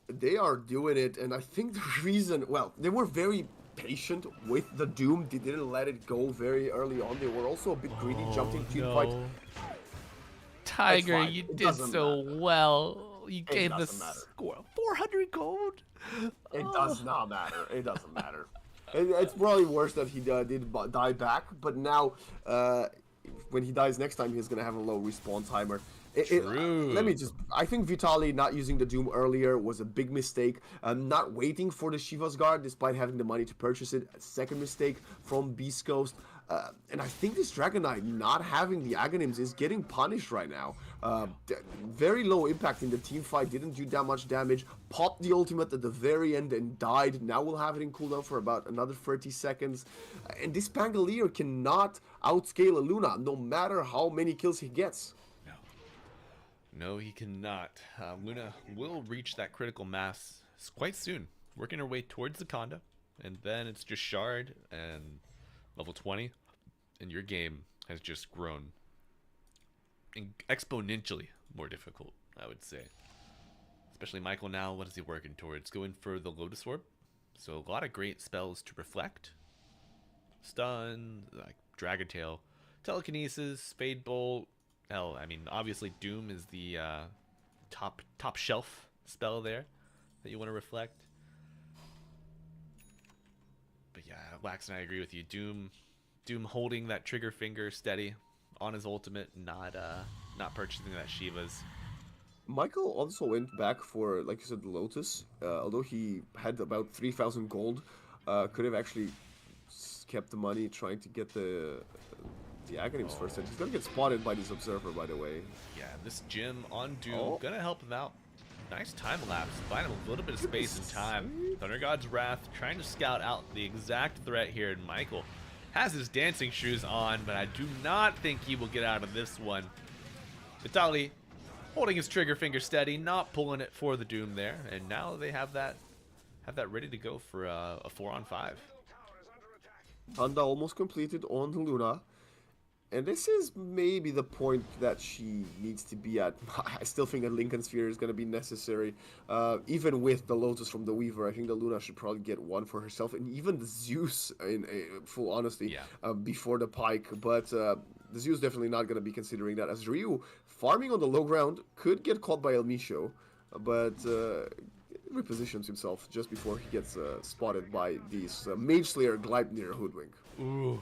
S1: They are doing it, and I think the reason, well, they were very patient with the Doom. They didn't let it go very early on. They were also a bit greedy, jumping team fight.
S2: Tiger, you did so well. You gave the score 400 gold.
S1: It does not matter. It doesn't matter. It's probably worse that he did die back, but now when he dies next time, he's gonna have a low respawn timer. Let me just, I think Vitaly not using the Doom earlier was a big mistake. Not waiting for the Shiva's Guard despite having the money to purchase it, a second mistake from Beast Coast. And I think this Dragon Knight not having the Aghanims is getting punished right now. Very low impact in the team fight, didn't do that much damage, popped the ultimate at the very end and died. Now we'll have it in cooldown for about another 30 seconds. And this Pangolier cannot outscale a Luna, no matter how many kills he gets.
S2: No, he cannot. Luna will reach that critical mass quite soon, working her way towards the Conda, and then it's just Shard and level 20, and your game has just grown exponentially more difficult, I would say. Especially Michael now, what is he working towards? Going for the Lotus Orb, so a lot of great spells to reflect, stun, like Dragon Tail, Telekinesis, Fade Bolt. Hell, I mean, obviously Doom is the top shelf spell there that you want to reflect. But yeah, Wax and I agree with you. Doom holding that trigger finger steady on his ultimate, not purchasing that Shiva's.
S1: Michael also went back for, like you said, the Lotus. Although he had about 3,000 gold, could have actually kept the money trying to get the Aghanims first. And he's gonna get spotted by this Observer, by the way.
S2: Yeah, this gym on Doom gonna help him out. Nice time lapse, find him a little bit of space and time. Thunder God's Wrath trying to scout out the exact threat here, and Michael has his dancing shoes on, but I do not think he will get out of this one. Vitaly holding his trigger finger steady, not pulling it for the Doom there, and now they have that ready to go for a 4-on-5.
S1: Tanda almost completed on the Luna. And this is maybe the point that she needs to be at. I still think a Lincoln Sphere is going to be necessary. Even with the Lotus from the Weaver, I think the Luna should probably get one for herself. And even the Zeus, in full honesty, before the Pike. But the Zeus definitely not going to be considering that. As Ryu, farming on the low ground, could get caught by El Misho. But repositions himself just before he gets spotted by these Mage Slayer Gleipnir Hoodwink.
S2: Ooh.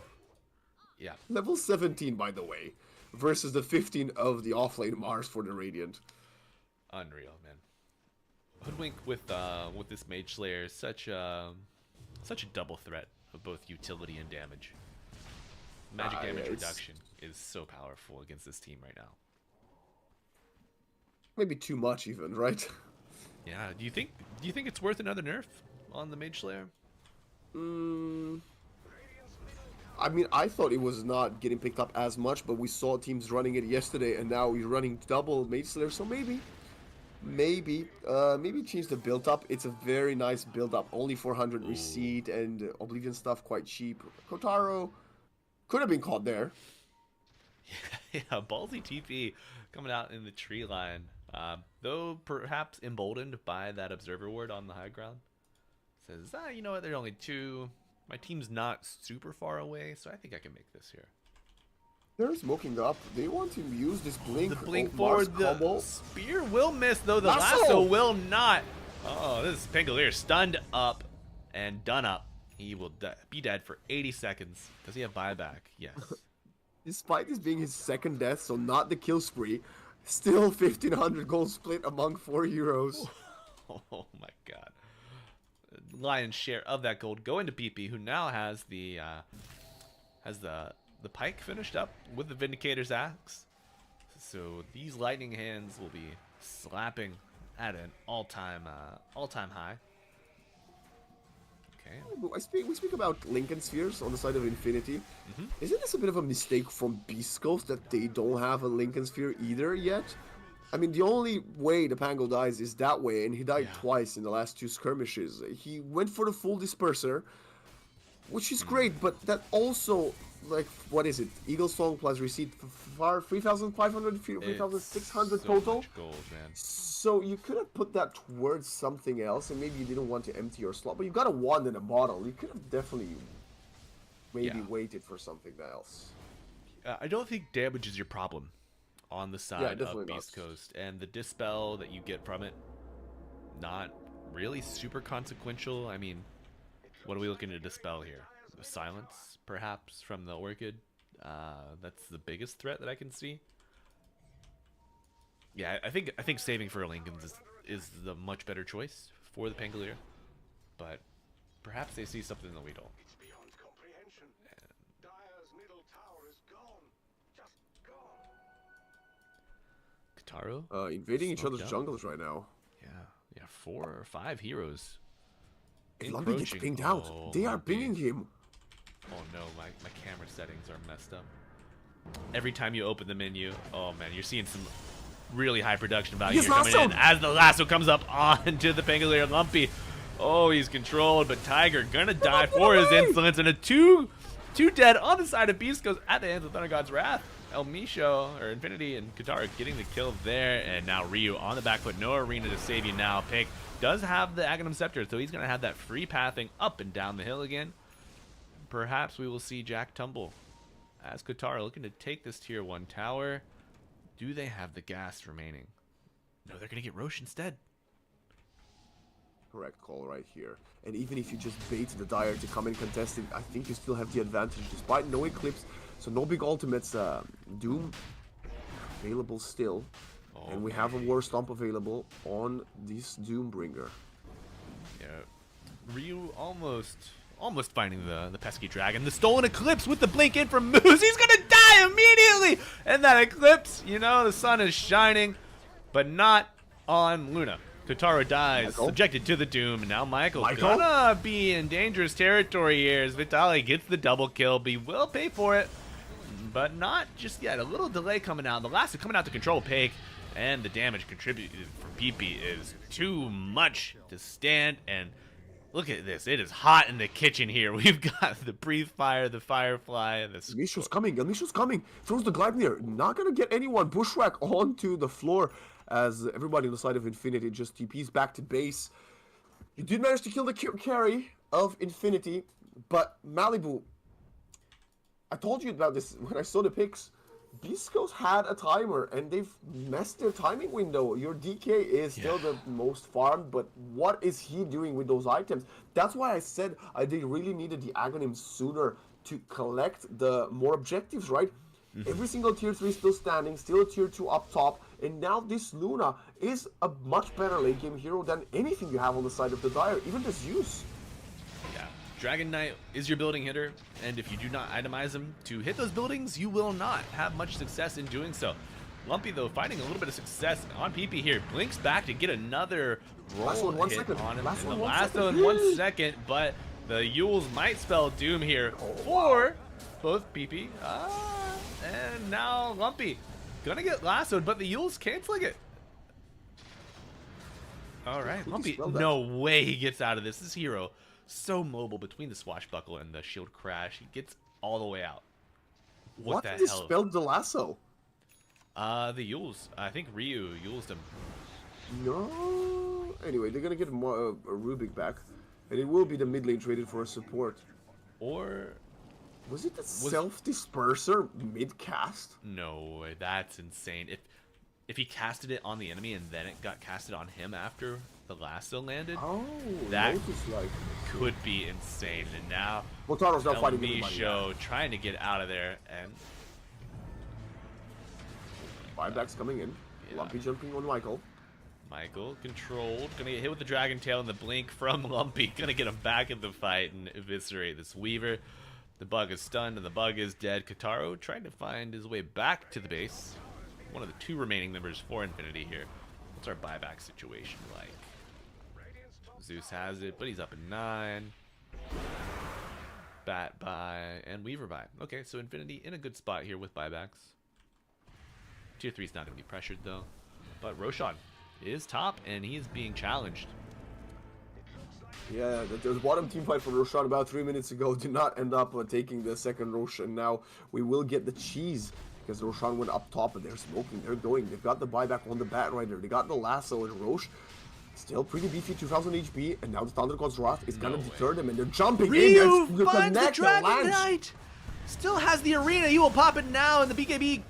S2: Yeah.
S1: Level 17, by the way, versus the 15 of the offlane Mars for the Radiant.
S2: Unreal, man. Hoodwink with this Mage Slayer is such a double threat of both utility and damage. Magic damage reduction is so powerful against this team right now.
S1: Maybe too much, even, right?
S2: Yeah. Do you think it's worth another nerf on the Mage Slayer?
S1: I mean, I thought it was not getting picked up as much, but we saw teams running it yesterday, and now we're running double Mage Slayer, so maybe change the build up. It's a very nice build up, only 400 receipt and Oblivion stuff quite cheap. Kotaro could have been caught there.
S2: Yeah, ballsy TP coming out in the tree line, though perhaps emboldened by that Observer Ward on the high ground. Says, you know what, there are only 2. My team's not super far away, so I think I can make this here.
S1: They're smoking up. They want to use this blink.
S2: The blink forward, the combo. Spear will miss, though the lasso will not. Oh, this is Pangolier stunned up and done up. He will be dead for 80 seconds. Does he have buyback? Yes.
S1: Despite this being his second death, so not the kill spree, still 1,500 gold split among 4 heroes.
S2: Oh my god. lion's share of that gold go into PP, who now has the pike finished up with the Vindicator's axe. So these lightning hands will be slapping at an all-time high. Okay.
S1: We speak about Lincoln Spheres on the side of Infinity. Isn't this a bit of a mistake from beastcoast that they don't have a Lincoln Sphere either yet? I mean, the only way the Pango dies is that way, and he died twice in the last 2 skirmishes. He went for the full disperser, which is great, but that also, like, what is it? Eagle Song plus receipt for 3,500, 3,600
S2: so
S1: total.
S2: much gold, man.
S1: So you could have put that towards something else, and maybe you didn't want to empty your slot, but you got a wand and a bottle. You could have definitely maybe waited for something else.
S2: I don't think damage is your problem on the side of
S1: not.
S2: Beast Coast, and the dispel that you get from it, not really super consequential. I mean, what are we looking to dispel here? Silence, perhaps, from the Orchid. That's the biggest threat that I can see. Yeah, I think saving for Lincoln's is the much better choice for the Pangolier, but perhaps they see something that we don't.
S4: It's beyond comprehension. Dire's middle tower is gone. Just gone.
S2: Kataru?
S1: Invading each other's
S2: Smoked out.
S1: jungles right now.
S2: Yeah, 4 or 5 heroes.
S1: If Lumpy gets
S2: Encroaching.
S1: pinged out,
S2: Oh,
S1: they are
S2: Lumpy.
S1: pinging him.
S2: Oh no, my camera settings are messed up. Every time you open the menu, oh man, you're seeing some really high production value
S1: He's
S2: here coming in
S1: lassoed.
S2: as the lasso comes up onto the Pangolier. Lumpy. Oh, he's controlled, but Tiger gonna die for his insolence, and a two dead on the side of Beast goes at the hands of Thunder God's Wrath. El Misho, or Infinity, and Katara getting the kill there, and now Ryu on the back foot. No arena to save you now. Pick does have the Aghanim Scepter, so he's gonna have that free pathing up and down the hill again. Perhaps we will see Jack tumble as Katara looking to take this tier 1 tower. Do they have the gas remaining? No, they're going to get Roche instead.
S1: Correct call right here. And even if you just bait the Dire to come in contested, I think you still have the advantage despite no Eclipse. So no big ultimates. Doom available still. And we have a War Stomp available on this Doombringer.
S2: Yeah, Ryu almost finding the pesky dragon. The stolen Eclipse with the blink in from Moose. He's going to die immediately. And that Eclipse, you know, the sun is shining, but not on Luna. Kotaro dies, subjected to the Doom, and now Michael's gonna be in dangerous territory here as Vitali gets the double kill. But he will pay for it, but not just yet. A little delay coming out. The last coming out to control Pake, and the damage contributed from PP is too much to stand. And look at this. It is hot in the kitchen here. We've got the Breathe Fire, the Firefly, the...
S1: Misho's coming. Misho's coming. Throws the Gleipnir. Not going to get anyone. Bushwhack onto the floor as everybody on the side of Infinity just TPs back to base. You did manage to kill the carry of Infinity, but Malibu... I told you about this when I saw the picks. Beast Coast had a timer, and they've messed their timing window. Your DK is still the most farmed, but what is he doing with those items? That's why I said they really needed the Aghanim sooner to collect the more objectives, right? Every single tier 3 still standing, still a tier 2 up top, and now this Luna is a much better late game hero than anything you have on the side of the Dire, even the Zeus.
S2: Dragon Knight is your building hitter, and if you do not itemize him to hit those buildings, you will not have much success in doing so. Lumpy, though, finding a little bit of success on PP here. Blinks back to get another roll hit on him. And the lasso in 1 second, but the Yules might spell doom here for both PP and now Lumpy. Gonna get lassoed, but the Yules canceling it. All right, Lumpy, no way he gets out of this. This hero so mobile between the swashbuckle and the shield crash. He gets all the way out. What the hell?
S1: Dispelled the lasso?
S2: The Yules. I think Ryu Yules him.
S1: No. Anyway, they're gonna get more, a Rubik back, and it will be the mid lane traded for a support.
S2: Or
S1: was it the self-disperser mid-cast?
S2: No, that's insane. If he casted it on the enemy and then it got casted on him after the lasso landed, that could be insane. And now
S1: Motaro's now fighting
S2: Show trying to get out of there, and
S1: buybacks coming in. Lumpy jumping on Michael.
S2: Michael controlled. Gonna get hit with the Dragon Tail and the blink from Lumpy. Gonna get him back in the fight and eviscerate this Weaver. The bug is stunned and the bug is dead. Kataro trying to find his way back to the base. One of the 2 remaining members for Infinity here. What's our buyback situation like? Zeus has it, but he's up at 9. Bat buy and Weaver buy. Okay, so Infinity in a good spot here with buybacks. Tier 3 is not going to be pressured though. But Roshan is top and he is being challenged.
S1: Yeah, the bottom team fight for Roshan about 3 minutes ago did not end up taking the second Roshan. Now we will get the cheese because Roshan went up top and they're smoking, they're going. They've got the buyback on the Bat Rider, they got the lasso, and Roche still pretty beefy, 2000 HP, and now the Thunder God's Wrath is gonna deter them, and they're jumping
S2: Ryu
S1: in. They're
S2: finds the
S1: connect
S2: Dragon Knight! Still has the arena, he will pop it now, and the BKB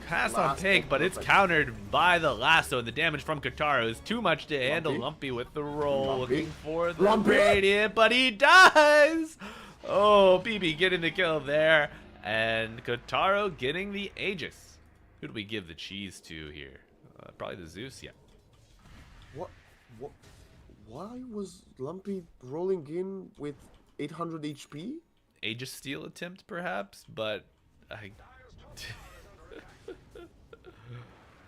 S2: cast on take, but it's countered by the lasso, and the damage from Kataro is too much to handle. Lumpy with the roll, looking for the Radiant, but he does! Oh, BB getting the kill there, and Kataro getting the Aegis. Who do we give the cheese to here? Probably the Zeus, yeah.
S1: Why was Lumpy rolling in with 800 HP?
S2: Aegis steal attempt, perhaps, but I...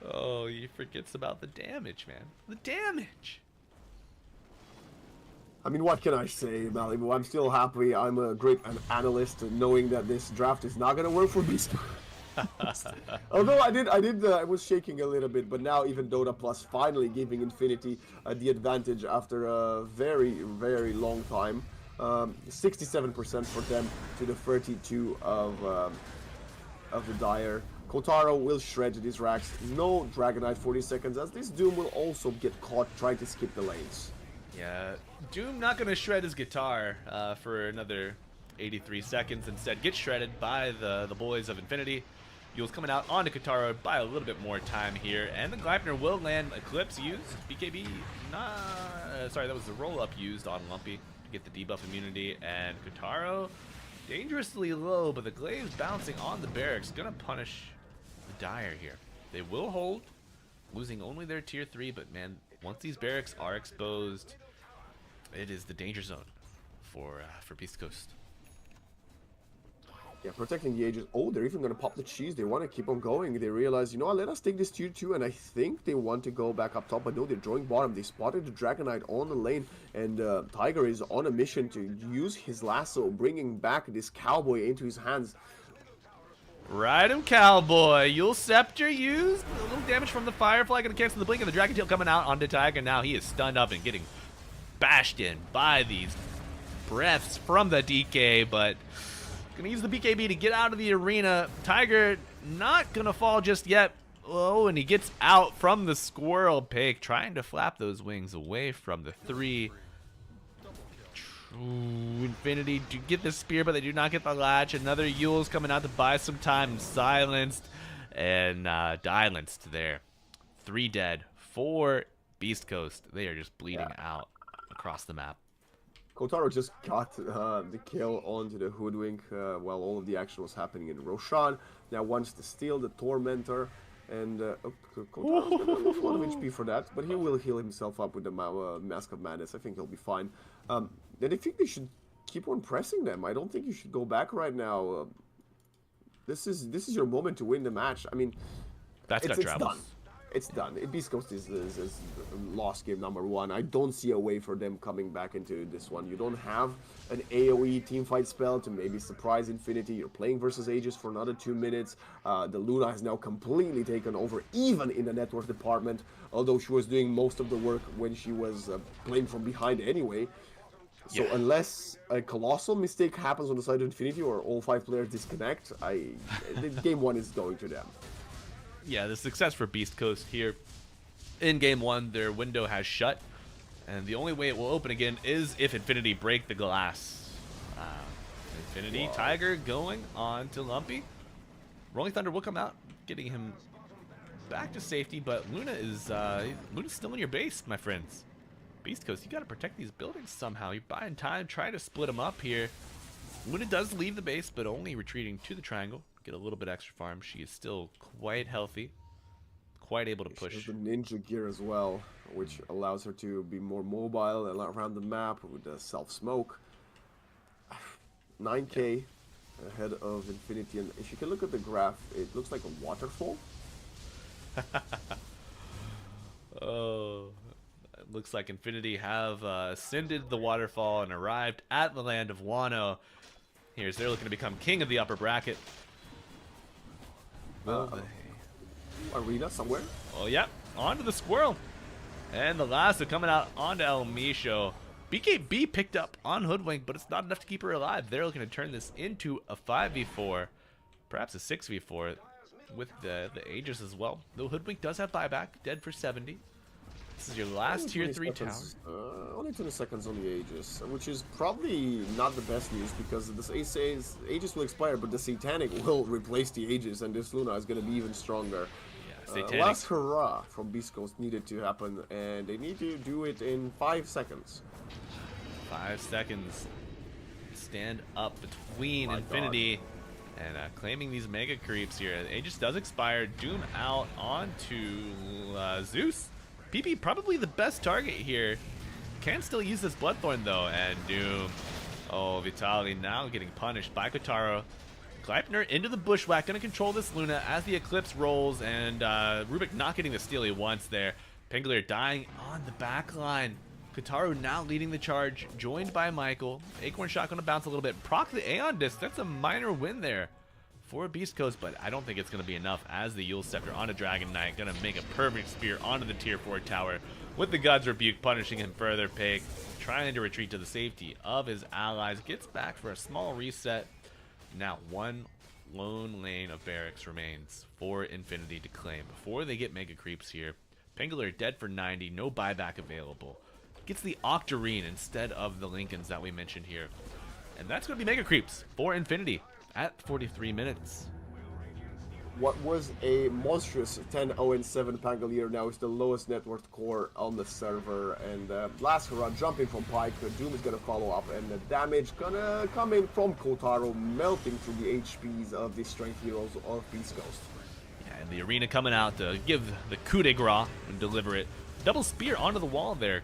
S2: Oh, he forgets about the damage, man. The damage!
S1: I mean, what can I say, Malibu? I'm still happy. I'm a great analyst, knowing that this draft is not gonna work for Beast. Although I was shaking a little bit, but now even Dota Plus finally giving Infinity the advantage after a very, very long time. 67% for them to the 32 of the Dire. Kotaro will shred these racks. No Dragonite 40 seconds, as this Doom will also get caught trying to skip the lanes.
S2: Yeah, Doom not going to shred his guitar for another 83 seconds. Instead, gets shredded by the boys of Infinity. Yule's coming out onto Kataro by a little bit more time here, and the Gleipnir will land. Eclipse used. BKB, sorry, that was the roll-up used on Lumpy to get the debuff immunity, and Kataro dangerously low, but the Glaive bouncing on the barracks, gonna punish the Dire here. They will hold, losing only their tier 3, but man, once these barracks are exposed, it is the danger zone for Beast Coast.
S1: Yeah, protecting the Aegis. Oh, they're even going to pop the cheese. They want to keep on going. They realize, you know what, let us take this tier 2, and I think they want to go back up top, but no, they're drawing bottom. They spotted the Dragonite on the lane, and Tiger is on a mission to use his lasso, bringing back this Cowboy into his hands.
S2: Ride him, Cowboy. Yule Scepter used. A little damage from the Firefly, going to cancel the blink, and the Dragon Tail coming out onto Tiger. Now he is stunned up and getting bashed in by these breaths from the DK, but gonna use the BKB to get out of the arena. Tiger not gonna fall just yet. Oh, and he gets out from the Squirrel Pig, trying to flap those wings away from the 3. True Infinity to get the spear, but they do not get the latch. Another Yule's coming out to buy some time. Silenced and dilanced there. 3 dead. 4 Beast Coast. They are just bleeding out across the map.
S1: Kotaro just got the kill onto the Hoodwink while all of the action was happening in Roshan. Now wants to steal the Tormentor, and Kotaro's gonna lose a lot of HP for that, but he will heal himself up with the Mask of Madness. I think he'll be fine. Then I think they should keep on pressing them. I don't think you should go back right now. This is your moment to win the match. I mean,
S2: That's got travels.
S1: done. It's done. Beast Coast is lost game number 1. I don't see a way for them coming back into this one. You don't have an AoE teamfight spell to maybe surprise Infinity. You're playing versus Aegis for another 2 minutes. The Luna has now completely taken over, even in the network department, although she was doing most of the work when she was playing from behind anyway. So unless a colossal mistake happens on the side of Infinity or all 5 players disconnect, game 1 is going to them.
S2: Yeah, the success for Beast Coast here in game 1, their window has shut, and the only way it will open again is if Infinity break the glass. Infinity, Tiger going on to Lumpy. Rolling Thunder will come out, getting him back to safety, but Luna is Luna's still in your base, my friends. Beast Coast, you got to protect these buildings somehow. You're buying time, trying to split them up here. Luna does leave the base, but only retreating to the triangle. Get a little bit extra farm. She is still quite healthy. quite able to
S1: She
S2: push.
S1: has the ninja gear as well, which allows her to be more mobile and around the map with the self-smoke. 9k ahead of Infinity, and if you can look at the graph, it looks like a waterfall.
S2: Oh, it looks like Infinity have ascended the waterfall and arrived at the land of Wano. Here's they're looking to become king of the upper bracket. Will they?
S1: Arena somewhere.
S2: Oh, yeah, onto the squirrel. And the last are coming out onto El Micho. BKB picked up on Hoodwink, but it's not enough to keep her alive. They're looking to turn this into a 5v4, perhaps a 6v4 with the Aegis as well. Though Hoodwink does have buyback, dead for 70. This is your last tier 3 tower.
S1: Only 20 seconds on the Aegis, which is probably not the best news because this Aegis will expire, but the Satanic will replace the Aegis, and this Luna is going to be even stronger.
S2: Yeah, Satanic.
S1: Last hurrah from Beast Coast needed to happen, and they need to do it in 5 seconds.
S2: 5 seconds. Stand up between Infinity and claiming these mega creeps here. Aegis does expire. Doom out onto Zeus. PP probably the best target here. Can still use this Bloodthorn though, and Doom. Oh, Vitaly now getting punished by Kotaro. Gleipnir into the bushwhack, gonna control this Luna as the Eclipse rolls, and Rubik not getting the steal he wants there. Pengler dying on the back line. Kotaro now leading the charge, joined by Michael. Acorn shot gonna bounce a little bit. Proc the Aeon Disc, that's a minor win there for Beast Coast, but I don't think it's gonna be enough as the Yule Scepter onto Dragon Knight, gonna make a perfect spear onto the tier 4 tower with the God's Rebuke punishing him further. Pig trying to retreat to the safety of his allies, gets back for a small reset. Now one lone lane of barracks remains for Infinity to claim before they get mega creeps here. Pengler dead for 90, no buyback available. Gets the Octarine instead of the Lincolns that we mentioned here. And that's going to be mega creeps for Infinity at 43 minutes.
S1: What was a monstrous 10-0-7 Pangolier now is the lowest net worth core on the server. And last run jumping from Pike, Doom is going to follow up, and the damage gonna come in from Kotaro, melting through the HPs of the strength heroes of Beast Coast.
S2: Yeah, and the arena coming out to give the coup de grace and deliver it. Double spear onto the wall there.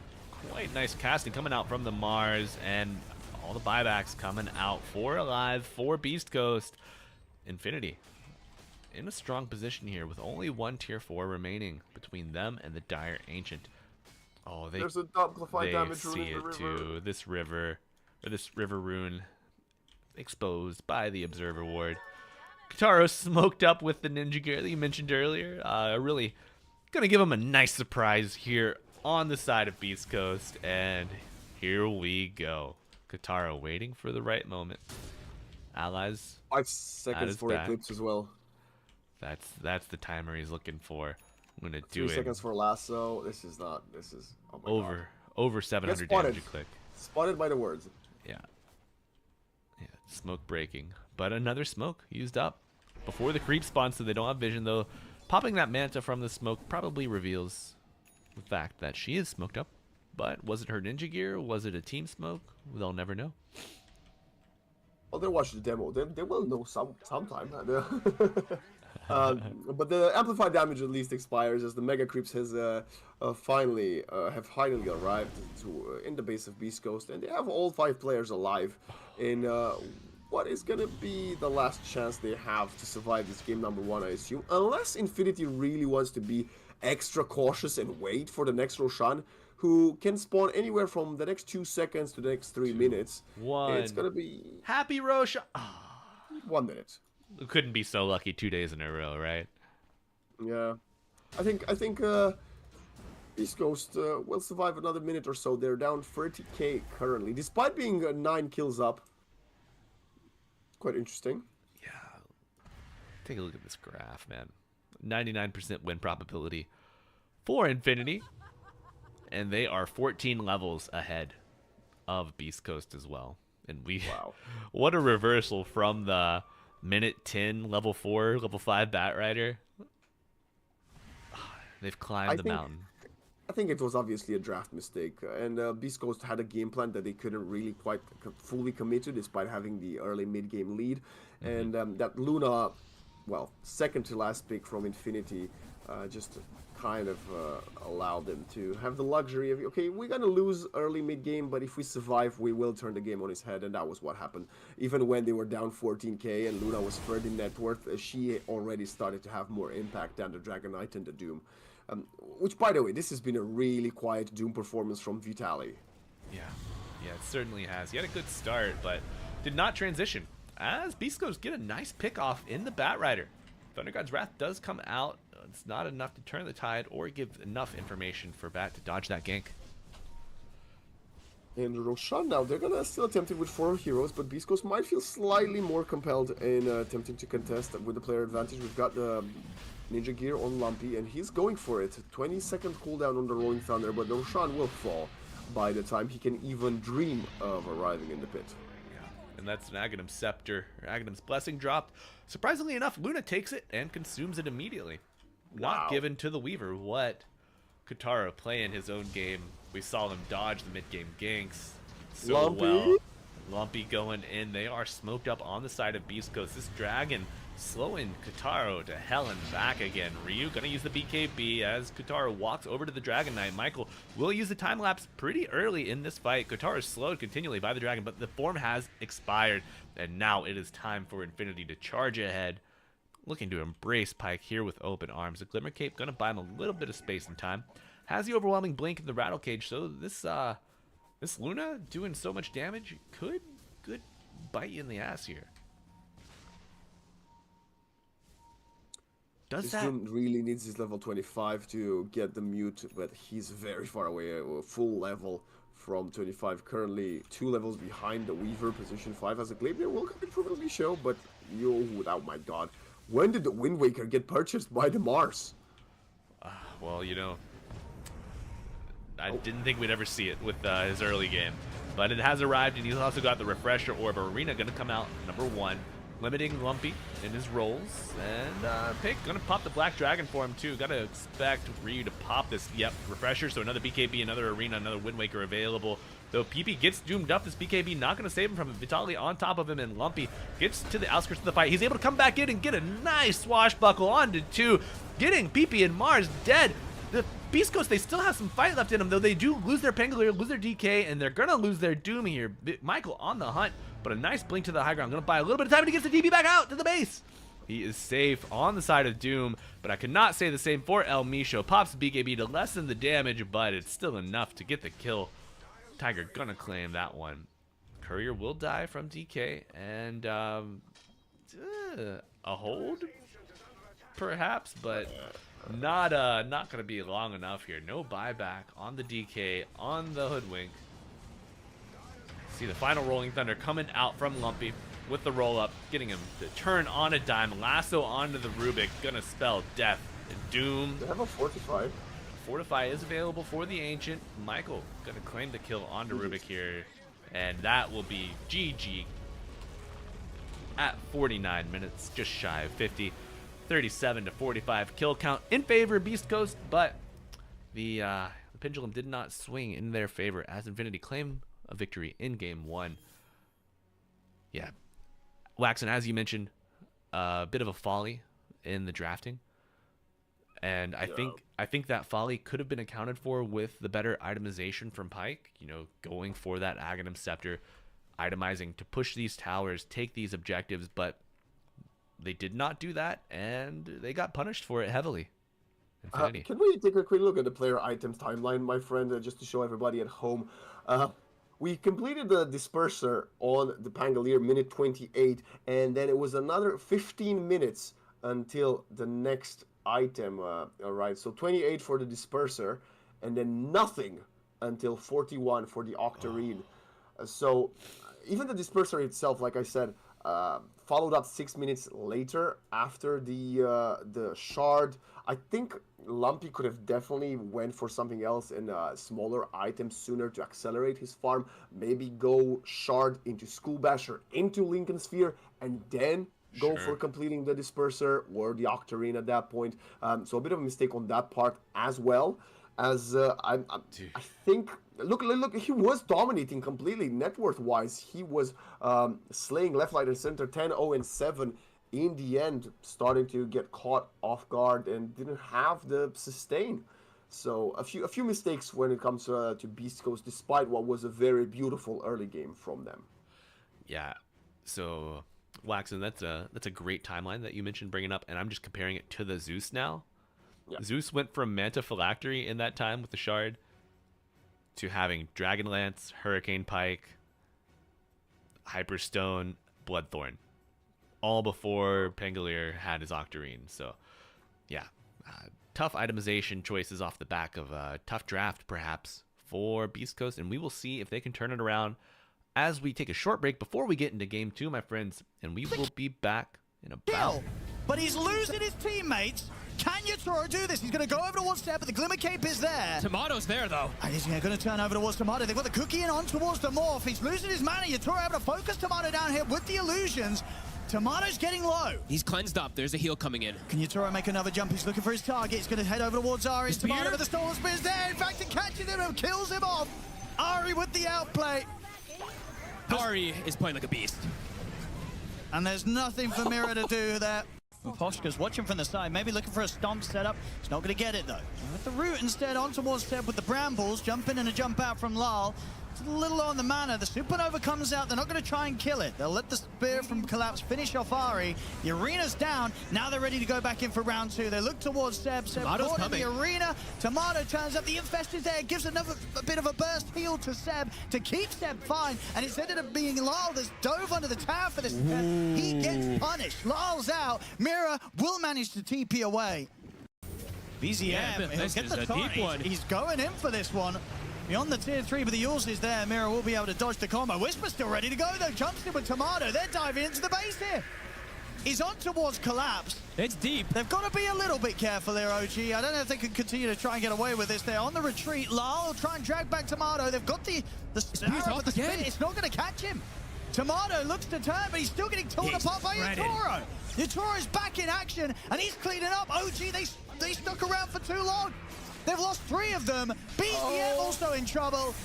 S2: Quite nice casting coming out from the Mars, and all the buybacks coming out for Alive for Beast Coast. Infinity in a strong position here with only one tier 4 remaining between them and the Dire Ancient. Oh,
S1: There's a amplified damage
S2: see it too. This river rune exposed by the Observer Ward. Kotaro smoked up with the ninja gear that you mentioned earlier. Really gonna give him a nice surprise here on the side of Beast Coast, and here we go. Kotaro waiting for the right moment. Allies
S1: 5 seconds for
S2: back.
S1: Eclipse as well.
S2: That's the timer he's looking for. I'm gonna do
S1: 3
S2: it.
S1: seconds for Lasso. This is oh my God.
S2: over 700
S1: Get spotted.
S2: damage a click.
S1: Spotted by the words.
S2: Yeah, smoke breaking, but another smoke used up before the creep spawn, so they don't have vision though. Popping that Manta from the smoke probably reveals the fact that she is smoked up, but was it her ninja gear? Was it a team smoke? They'll never know.
S1: Well, they'll watch the demo. They will know sometime. But the amplified damage at least expires as the mega creeps has finally arrived in the base of Beast Coast, and they have all 5 players alive in what is gonna be the last chance they have to survive this game number 1, I assume, unless Infinity really wants to be extra cautious and wait for the next Roshan, who can spawn anywhere from the next 2 seconds to the next 3 minutes.
S2: 1.
S1: It's gonna be
S2: Happy Roshan.
S1: 1 minute.
S2: Couldn't be so lucky 2 days in a row, right?
S1: Yeah, I think Beast Coast will survive another minute or so. They're down 30k currently, despite being 9 kills up. Quite interesting.
S2: Yeah. Take a look at this graph, man. 99% win probability for Infinity, and they are 14 levels ahead of Beast Coast as well. And
S1: Wow.
S2: What a reversal from the minute 10 level 4 level 5 Batrider. They've climbed the mountain.
S1: I think it was obviously a draft mistake, and Beast Coast had a game plan that they couldn't really quite fully commit to, despite having the early mid-game lead. And that Luna, well, second to last pick from Infinity, just to kind of allow them to have the luxury of, okay, we're gonna lose early mid game, but if we survive, we will turn the game on its head, and that was what happened. Even when they were down 14k and Luna was third in net worth, she already started to have more impact than the Dragon Knight and the Doom. Which, by the way, this has been a really quiet Doom performance from Vitaly.
S2: Yeah, yeah, it certainly has. He had a good start, but did not transition. As beastcoast get a nice pick off in the Batrider. Thunder God's Wrath does come out. It's not enough to turn the tide or give enough information for Bat to dodge that gank.
S1: And Roshan now, they're gonna still attempt it with 4 heroes, but Beast Coast might feel slightly more compelled in attempting to contest with the player advantage. We've got the Ninja Gear on Lumpy, and he's going for it. 20-second cooldown on the Rolling Thunder, but Roshan will fall by the time he can even dream of arriving in the pit.
S2: And that's an Aghanim Scepter, or Aghanim's Blessing dropped. Surprisingly enough, Luna takes it and consumes it immediately. Not given to the Weaver. What Katara playing his own game. We saw him dodge the mid-game ganks so
S1: Lumpy.
S2: well. Lumpy going in. They are smoked up on the side of Beast Coast. This Dragon slowing Kataro to hell and back again. Ryu gonna use the BKB as Kataro walks over to the Dragon Knight. Michael will use the time lapse pretty early in this fight. Kataro is slowed continually by the Dragon, but the form has expired, and now it is time for Infinity to charge ahead. Looking to embrace Pyke here with open arms. The Glimmer Cape gonna buy him a little bit of space and time. Has the overwhelming blink in the Rattle Cage, so this Luna doing so much damage could bite you in the ass here.
S1: This Doom really needs his level 25 to get the mute, but he's very far away, full level from 25. Currently 2 levels behind the Weaver, position 5 as a Glaive will probably show, but oh my god. When did the Wind Waker get purchased by the Mars?
S2: Well, you know, I didn't think we'd ever see it with his early game, but it has arrived, and he's also got the Refresher Orb. Arena gonna come out number 1. Limiting Lumpy in his rolls, and Pyke gonna pop the Black Dragon for him too. Gotta expect Ryu to pop this. Yep, Refresher, so another BKB, another Arena, another Wind Waker available. Though PP gets doomed up, this BKB not gonna save him from it. Vitaly on top of him, and Lumpy gets to the outskirts of the fight. He's able to come back in and get a nice swashbuckle onto 2, getting PP and Mars dead. The Beast Coast, they still have some fight left in them, though they do lose their Pangolier, lose their DK, and they're gonna lose their Doom here. Michael on the hunt, but a nice blink to the high ground. Gonna buy a little bit of time, and he gets the DP back out to the base. He is safe on the side of Doom, but I could not say the same for El Misho. Pops the BKB to lessen the damage, but it's still enough to get the kill. Tiger gonna claim that one. Courier will die from DK, and a hold, perhaps, but not gonna be long enough here. No buyback on the DK, on the Hoodwink. See the final Rolling Thunder coming out from Lumpy with the roll up, getting him to turn on a dime. Lasso onto the Rubik, gonna spell death and doom.
S1: They have a Fortify.
S2: Fortify is available for the Ancient. Michael gonna claim the kill onto Rubik here, and that will be GG at 49 minutes, just shy of 50. 37 to 45 kill count in favor of Beast Coast, but the pendulum did not swing in their favor as Infinity claimed a victory in game 1. Yeah, Waxen, as you mentioned, a bit of a folly in the drafting, and I think that folly could have been accounted for with the better itemization from Pyke. You know, going for that Aghanim Scepter, itemizing to push these towers, take these objectives, but they did not do that, and they got punished for it heavily. Infinity.
S1: Can we take a quick look at the player items timeline, my friend, just to show everybody at home? We completed the Disperser on the Pangolier, minute 28, and then it was another 15 minutes until the next item arrived. So 28 for the Disperser, and then nothing until 41 for the Octarine. So even the Disperser itself, like I said, followed up 6 minutes later after the shard. I think Lumpy could have definitely went for something else and smaller items sooner to accelerate his farm. Maybe go shard into School Basher, into Lincoln Sphere, and then go for completing the Disperser or the Octarine at that point. So a bit of a mistake on that part as well. As I think, look, he was dominating completely net worth wise. He was slaying left, right, and center, 10, 0, and 7 in the end starting to get caught off guard and didn't have the sustain. So a few mistakes when it comes to Beast Coast, despite what was a very beautiful early game from them.
S2: Yeah. So Waxen, that's a great timeline that you mentioned bringing up, and I'm just comparing it to the Zeus now.
S1: Yeah.
S2: Zeus went from Manta Phylactery in that time with the Shard to having Dragonlance, Hurricane Pike, Hyperstone, Bloodthorn, all before Pangolier had his Octarine. So, yeah, tough itemization choices off the back of a tough draft, perhaps, for Beast Coast, and we will see if they can turn it around as we take a short break before we get into Game 2, my friends, and we will be back in about...
S3: But he's losing his teammates. Can Yatoro do this? He's going to go over towards Seb, but the Glimmer Cape is there.
S5: Tomato's there, though.
S3: And he's going to turn over towards Tomato. They've got the cookie in on towards the Morph. He's losing his mana. Yatoro able to focus Tomato down here with the illusions. Tomato's getting low.
S5: He's cleansed up. There's a heal coming in.
S3: Can Yatoro make another jump? He's looking for his target. He's going to head over towards Ari.
S5: Spear?
S3: Tomato with the Storm Spear is there. In fact, it catches him and kills him off. Ari with the outplay.
S5: Ari is playing like a beast.
S3: And there's nothing for Mira to do there. Poshka's watching from the side, maybe looking for a stomp setup. He's not going to get it, though. With the root instead, on towards Seb with the Brambles. Jump in and a jump out from Lal. It's a little low on the mana. The Supernova comes out. They're not going to try and kill it. They'll let the Spear from Collapse finish off Ari. The arena's down. Now they're ready to go back in for round 2. They look towards Seb. Seb caught in the arena. Tomato turns up. The Infest is there. Gives a bit of a burst heal to Seb to keep Seb fine. And it's ended up being Lal that's dove under the tower for this. He gets punished. Lal's out. Mira will manage to TP away. BZM,
S5: Yeah,
S3: he'll
S5: this
S3: get
S5: is
S3: the
S5: a
S3: torrent.
S5: deep one.
S3: He's going in for this one. Beyond the tier 3, but the Yours is there. Mira will be able to dodge the combo. Whisper's still ready to go, though. Jumps in with Tomato. They're diving into the base here. He's on towards Collapse.
S5: It's deep.
S3: They've got to be a little bit careful here, OG. I don't know if they can continue to try and get away with this. They're on the retreat. Lal will try and drag back Tomato. They've got the arrow, but the spin, it's not going to catch him. Tomato looks to turn, but he's still getting torn apart by Yatoro. Yatoro's back in action, and he's cleaning up. OG, they stuck around for too long. They've lost 3 of them. BCM also in trouble.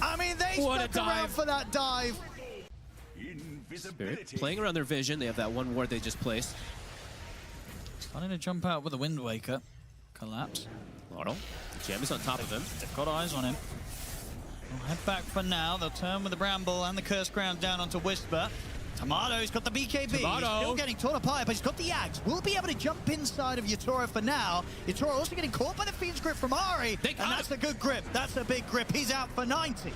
S3: I mean, they stuck around for that dive.
S5: Spirit playing around their vision. They have that one ward they just placed.
S3: Starting to jump out with a Wind Waker. Collapse.
S5: Lotto. Gem is on top of him.
S3: They've got eyes on him. They'll head back for now. They'll turn with the Bramble and the Cursed Ground down onto Whisper. Tomato's got the BKB.
S5: Tomato.
S3: He's still getting torn apart, but he's got the Axe. We'll be able to jump inside of Yatoro for now. Yatoro also getting caught by the Fiend's grip from Ari. And that's a good grip. That's a big grip. He's out for 90.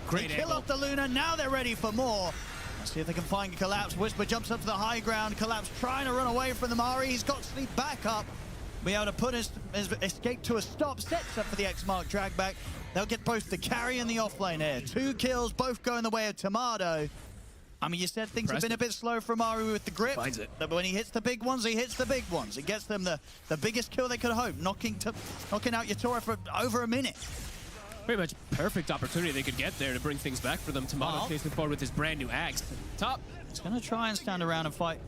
S5: Great
S3: they kill off the Luna. Now they're ready for more. Let's see if they can find Collapse. Whisper jumps up to the high ground. Collapse trying to run away from them. Ari, he's got Sleep back up. Be able to put his escape to a stop. Sets up for the X-Mark drag back. They'll get both the carry and the offlane here. 2 kills, both going the way of Tomato. I mean, you said things have been a bit slow from Ari with the grip.
S5: Finds it.
S3: But when he hits the big ones, he hits the big ones. It gets them the biggest kill they could hope, knocking out Yatoro for over a minute.
S5: Pretty much perfect opportunity they could get there to bring things back for them. Tomato chasing forward with his brand new axe. Top.
S3: He's going to try and stand around and fight.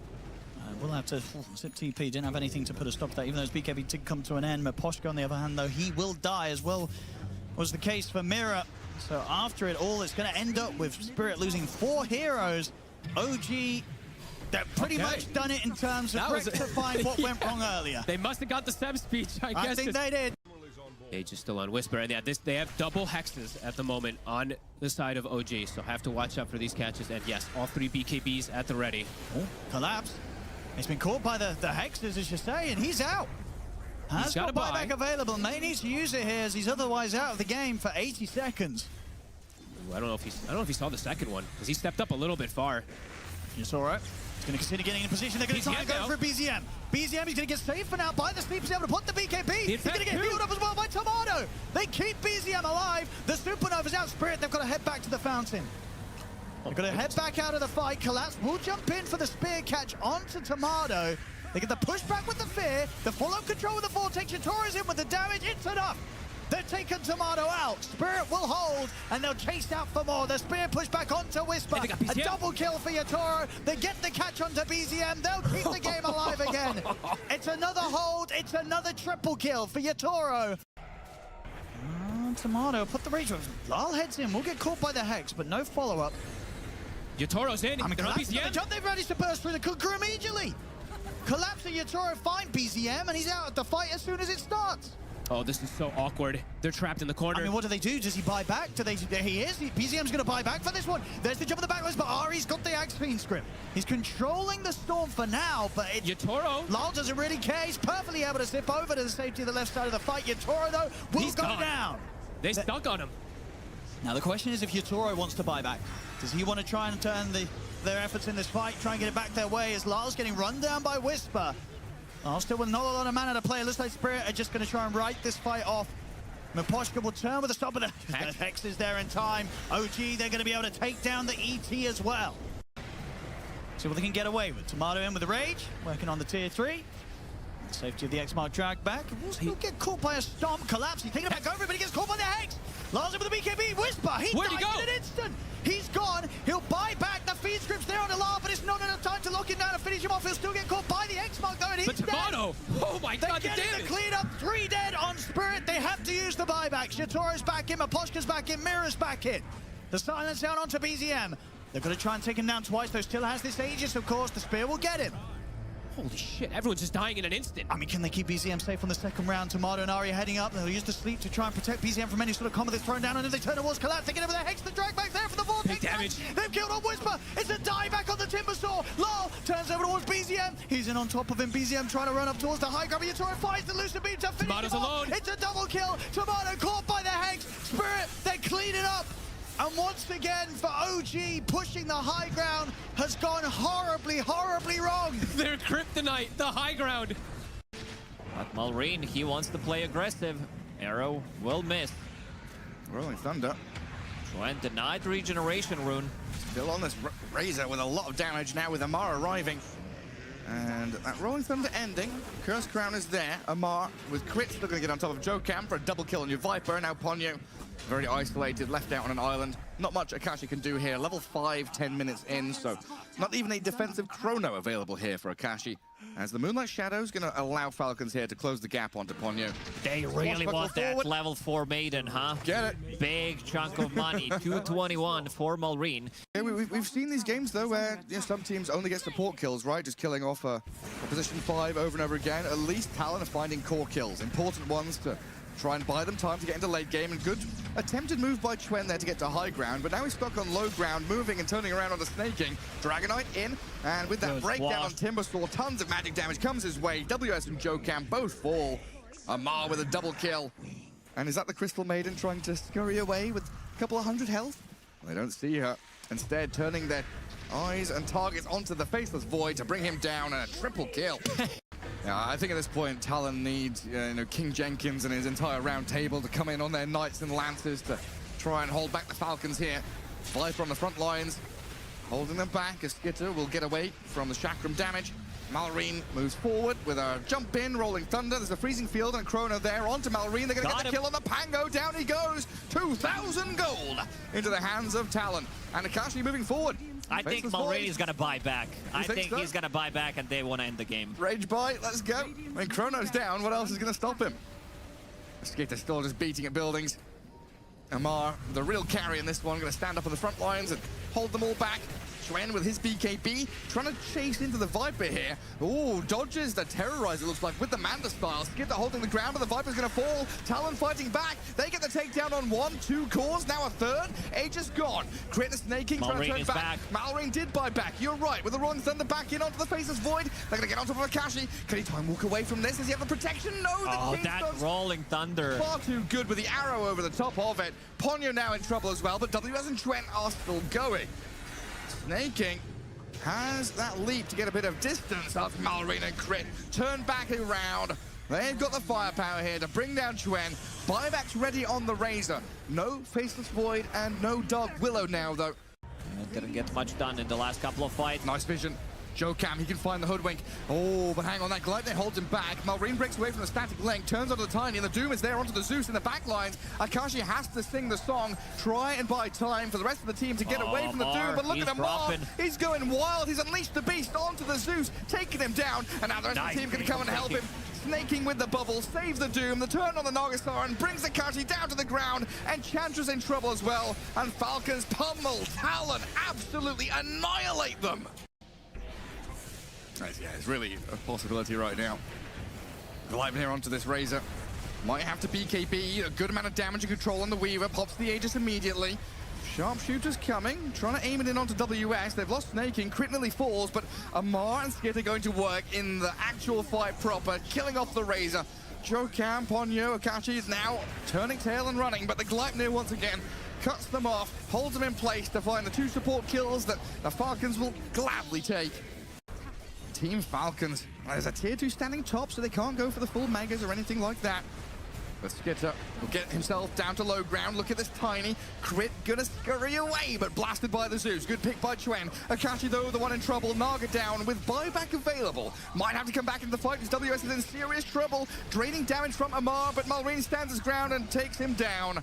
S3: We'll have to zip TP. Didn't have anything to put a stop to that, even though his BKB did come to an end. Maposhka, on the other hand, though, he will die as well, was the case for Mira. So after it all, it's going to end up with Spirit losing 4 heroes. OG, they've pretty much done it in terms of rectifying what went wrong earlier.
S5: They must have got the Seb speech, I guess.
S3: I think they did.
S5: Age is still on Whisper, and yeah, they have double hexes at the moment on the side of OG, so have to watch out for these catches. And yes, all 3 BKBs at the ready.
S3: Oh, Collapse. He's been caught by the hexes, as you say, and he's out. Has got buyback available. May need to use it here, as he's otherwise out of the game for 80 seconds.
S5: Ooh, I don't know if he saw the second one, because he stepped up a little bit far.
S3: It's all right. He's going to consider getting in position. They're going to try and go for BZM. BZM, he's going to get safe for now by the sleep. He's able to put the BKB. He's going to get healed up as well by Tomato. They keep BZM alive. The Supernova's out. Spirit, they've got to head back to the fountain. They've got to head back out of the fight. Collapse will jump in for the spear catch onto Tomato. They get the pushback with the fear. The full-on control with the vortex. Yatoro's in with the damage. It's enough. They're taking Tomato out. Spirit will hold, and they'll chase out for more. The spear push back onto Whisper. A double kill for Yatoro. They get the catch onto BZM. They'll keep the game alive again. It's another hold. It's another triple kill for Yatoro. Tomato, put the rage. Lal heads in. We'll get caught by the Hex, but no follow-up.
S5: Yatoro's in.
S3: I mean, the jump, they've managed to burst through the cooker immediately. Collapse and Yatoro find BZM, and he's out of the fight as soon as it starts.
S5: Oh, this is so awkward. They're trapped in the corner.
S3: I mean, what do? Does he buy back? There he is. BZM's going to buy back for this one. There's the jump on the backlines, but Ari's got the Axe Fiend script. He's controlling the Storm for now, but
S5: Yatoro.
S3: Lyle doesn't really care. He's perfectly able to zip over to the safety of the left side of the fight. Yatoro, though, will go down.
S5: They stuck on him.
S3: Now, the question is if Yatoro wants to buy back. Does he want to try and turn their efforts in this fight, try and get it back their way as Lyle's getting run down by Whisper? Still with not a lot of mana to play. It looks like Spirit are just going to try and write this fight off. Miposhka will turn with a stop, but the Hex is there in time. OG, they're going to be able to take down the ET as well. See what they can get away with. Tomato in with the Rage, working on the tier 3. Safety of the X-Mark drag back. He'll get caught by a Stomp. Collapse. He's taking it back over, but he gets caught by the Hex. Lars with the BKB. Whisper.
S5: Where'd he go?
S3: In an instant. He's gone. He'll buy back. The feed script's there on the Lar, but it's not enough time to lock him down and finish him off. He'll still get caught by the X-Mark, though, and he's
S5: But Tomato.
S3: dead.
S5: Oh my God, the
S3: They're getting
S5: damage.
S3: the clean up. 3 dead on Spirit. They have to use the buyback. Shatoro's back in. Maposhka's back in. Mirror's back in. The silence down onto BZM. They're going to try and take him down twice, though. Still has this Aegis, of course. The Spear will get him.
S5: Holy shit, everyone's just dying in an instant.
S3: I mean, can they keep BZM safe on the second round? Tomato and Ari heading up. They'll use the sleep to try and protect BZM from any sort of combo that's thrown down, and then they turn towards Collapse. They get over the Hex, the drag back there for the Vortex.
S5: Big damage.
S3: They've killed on Whisper. It's a die back on the Timbersaw. Lol turns over towards BZM. He's in on top of him. BZM trying to run up towards the high grab. Yatoro finds the Lucid Beam to finish
S5: Tomato's
S3: him off.
S5: alone.
S3: It's a double kill. Tomato caught by the Hex. Spirit, they clean it up. And once again, for OG, pushing the high ground has gone horribly, horribly wrong.
S5: They're kryptonite, the high ground.
S6: But Malrine, he wants to play aggressive. Arrow will miss.
S7: Rolling Thunder.
S6: Chuen denied regeneration rune.
S7: Still on this Razor with a lot of damage now with Amar arriving. And that Rolling Thunder ending. Curse Crown is there. Amar with crit still going to get on top of Jokam for a double kill on your Viper. Now Ponyo very isolated, left out on an island. Not much Akashi can do here. Level 5, 10 minutes in, so not even a defensive chrono available here for Akashi. As the Moonlight Shadow is going to allow Falcons here to close the gap onto Ponyo.
S6: They really want that level 4 maiden, huh?
S7: Get it.
S6: Big chunk of money. 221 for Malrine.
S7: Yeah, we've seen these games, though, where some teams only get support kills, right? Just killing off a position 5 over and over again. At least Talon are finding core kills. Important ones to try and buy them time to get into late game. And good attempted move by Chuen there to get to high ground, but now he's stuck on low ground, moving and turning around onto Snaking. Dragonite in, and with that breakdown on Timbersaw, tons of magic damage comes his way. WS and Jokam both fall. Amar with a double kill. And is that the Crystal Maiden trying to scurry away with a couple of hundred health? They don't see her. Instead, turning their eyes and targets onto the Faceless Void to bring him down, and a triple kill. Yeah, I think at this point, Talon needs King Jenkins and his entire round table to come in on their Knights and Lancers to try and hold back the Falcons here. Viper on the front lines, holding them back as Skitter will get away from the Chakram damage. Malrine moves forward with a jump in, Rolling Thunder. There's a Freezing Field and Chrono there onto Malrine. They're going to get the kill on the Pango. Down he goes. 2,000 gold into the hands of Talon. And Akashi moving forward.
S6: I think Malrine is going to buy back. I think he's going to buy back, and they want to end the game.
S7: Rage bite, let's go. I mean, Chrono's down. What else is going to stop him? Skitter still just beating at buildings. Amar, the real carry in this one, going to stand up on the front lines and hold them all back. Chuen with his BKB, trying to chase into the Viper here. Oh, dodges the Terrorizer, looks like, with the Manda style. Skitter holding the ground, but the Viper's going to fall. Talon fighting back. They get the takedown on 1, 2 cores, now a third. Aegis gone. Crit the Snaking, trying to turn back. Malrine did buy back, you're right. With the Rolling Thunder back in onto the Faceless Void. They're going to get on top of Akashi. Can he try and walk away from this? Does he have the protection? No, the
S6: that Rolling Thunder.
S7: Far too good with the arrow over the top of it. Ponyo now in trouble as well, but WS and Chuen are still going. Snaking has that leap to get a bit of distance off Malrine and Crit. Turn back around. They've got the firepower here to bring down Chuen. Buybacks ready on the Razor. No Faceless Void and no Dark Willow now, though.
S6: Didn't get much done in the last couple of fights.
S7: Nice vision. Jokam, he can find the Hoodwink. Oh, but hang on, that Gleipnir holds him back. Malrine breaks away from the static link, turns onto the Tiny, and the Doom is there onto the Zeus in the back lines. Akashi has to sing the song, try and buy time for the rest of the team to get away from the Doom, but look at Amar. He's going wild. He's unleashed the beast onto the Zeus, taking him down, and now the rest of the team can come and help him. Snaking with the bubble, saves the Doom, the turn on the Nagasar, and brings Akashi down to the ground, and Chantra's in trouble as well, and Falcons pummel Talon, absolutely annihilate them. Yeah, it's really a possibility right now. Gleipnir here onto this Razor. Might have to BKB, a good amount of damage and control on the Weaver. Pops the Aegis immediately. Sharpshooter's coming, trying to aim it in onto WS. They've lost Snaking, crit nearly falls, but Amar and Skit are going to work in the actual fight proper, killing off the Razor. Jokan, Ponyo, Akashi is now turning tail and running, but the Gleipnir once again cuts them off, holds them in place to find the 2 support kills that the Falcons will gladly take. Team Falcons, there's a tier 2 standing top, so they can't go for the full megas or anything like that. But Skitter will get himself down to low ground. Look at this tiny crit, gonna scurry away, but blasted by the Zeus. Good pick by Chuen. Akashi, though, the one in trouble. Naga down with buyback available. Might have to come back into the fight because WS is in serious trouble. Draining damage from Amar, but Malrine stands his ground and takes him down.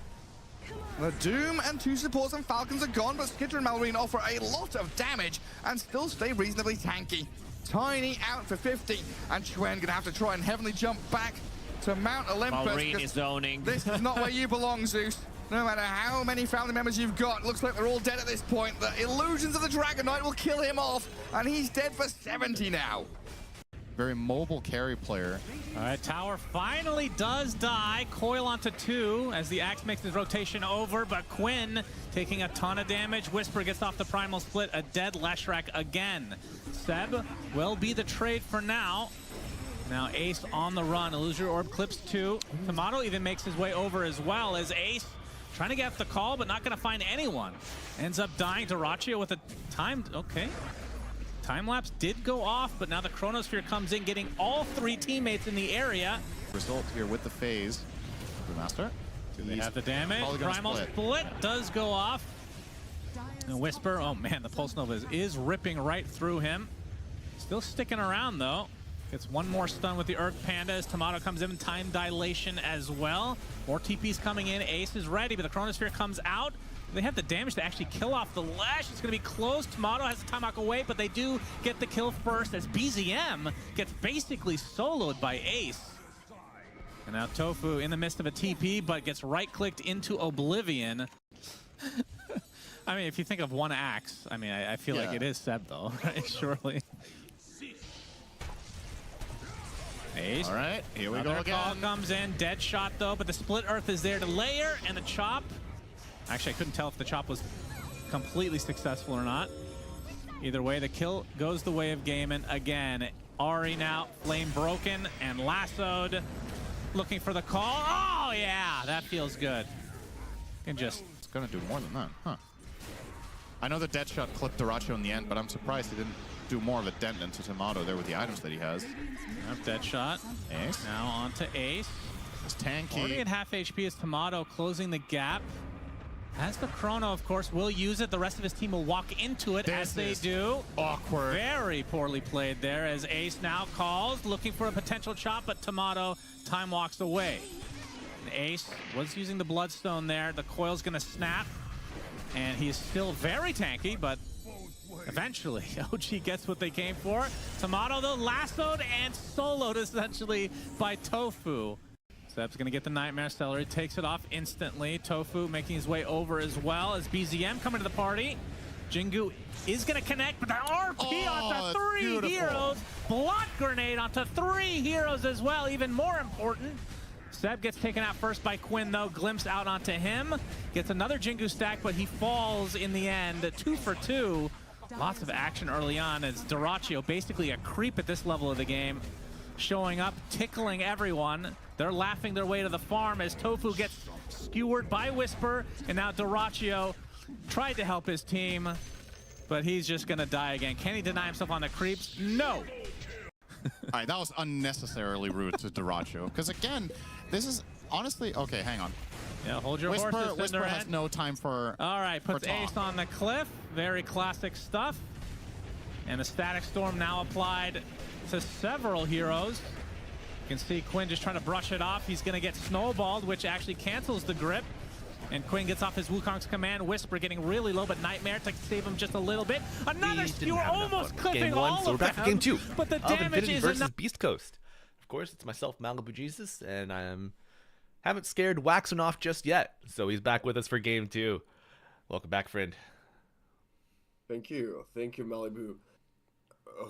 S7: The Doom and 2 supports and Falcons are gone, but Skitter and Malrine offer a lot of damage and still stay reasonably tanky. Tiny out for 50, and Chuen gonna have to try and heavenly jump back to Mount Olympus.
S6: Malrine is zoning.
S7: This is not where you belong, Zeus. No matter how many family members you've got, looks like they're all dead at this point. The illusions of the Dragon Knight will kill him off, and he's dead for 70 now.
S8: Very mobile carry player.
S9: All right, Tower finally does die. Coil onto 2 as the Axe makes his rotation over, but Quinn taking a ton of damage. Whisper gets off the Primal Split, a dead Leshrac again. Seb will be the trade for now. Now Ace on the run. Illusory Orb clips 2. Tomato even makes his way over as well as Ace trying to get the call, but not going to find anyone. Ends up dying. Doraccio with a timed... Okay. Time-lapse did go off, but now the Chronosphere comes in, getting all 3 teammates in the area.
S8: Result here with the phase. Master.
S9: Do they have the damage? Primal split does go off. And Whisper, oh man, the Pulse Nova is ripping right through him. Still sticking around though. Gets one more stun with the Urk Panda as Tomato comes in, time dilation as well. More TPs coming in, Ace is ready, but the Chronosphere comes out. They have the damage to actually kill off the Lash. It's going to be close. Tomato has the Tomahawk away, but they do get the kill first as BZM gets basically soloed by Ace. And now Tofu in the midst of a TP, but gets right-clicked into Oblivion. I mean, if you think of one Axe, I mean, I feel like it is Seb, though, right? Surely. Ace.
S8: All right, here we
S9: Another
S8: go again.
S9: Call comes in, dead shot, though, but the Split Earth is there to layer, and the Chop. Actually, I couldn't tell if the Chop was completely successful or not. Either way, the kill goes the way of Gaiman again. Ari now flame broken and lassoed. Looking for the call. Oh, yeah, that feels good. Can just...
S8: It's going to do more than that, huh? I know the dead shot clipped Doraccio in the end, but I'm surprised he didn't do more of a dent into Tomato there with the items that he has.
S9: Yep, dead shot.
S8: Ace.
S9: Now onto Ace.
S8: It's tanky.
S9: Already at half HP is Tomato closing the gap. As the Chrono, of course, will use it. The rest of his team will walk into it as they do.
S8: Awkward.
S9: Very poorly played there as Ace now calls, looking for a potential chop, but Tomato time walks away. And Ace was using the Bloodstone there. The coil's going to snap, and he's still very tanky, but eventually OG gets what they came for. Tomato, though, lassoed and soloed essentially by Tofu. Seb's going to get the Nightmare Celery, takes it off instantly. Tofu making his way over as well as BZM coming to the party. Jingu is going to connect, but the RP onto 3
S8: beautiful.
S9: heroes. Block grenade onto 3 heroes as well, even more important. Seb gets taken out first by Quinn, though. Glimpse out onto him. Gets another Jingu stack, but he falls in the end. 2 for 2. Lots of action early on as Doraccio, basically a creep at this level of the game, showing up, tickling everyone. They're laughing their way to the farm as Tofu gets skewered by Whisper, and now Doraccio tried to help his team, but he's just gonna die again. Can he deny himself on the creeps? No!
S8: All right, that was unnecessarily rude to Doraccio, because again, this is honestly, okay, hang on.
S9: Yeah, hold your
S8: Whisper
S9: horses,
S8: has no time for
S9: all right, puts
S8: for
S9: Ace on the cliff. Very classic stuff. And the Static Storm now applied to several heroes. You can see Quinn just trying to brush it off. He's going to get snowballed, which actually cancels the grip. And Quinn gets off his Wukong's command. Whisper getting really low, but Nightmare to save him just a little bit. Another skewer, almost clipping
S2: game one,
S9: all
S2: so we're
S9: of
S2: back
S9: them.
S2: for game 2
S9: But the
S2: of
S9: damage
S2: Infinity
S9: is
S2: versus
S9: enough.
S2: Beast Coast. Of course, it's myself, Malibu Jesus, and haven't scared Waxen off just yet. So he's back with us for game 2. Welcome back, friend.
S1: Thank you, Malibu.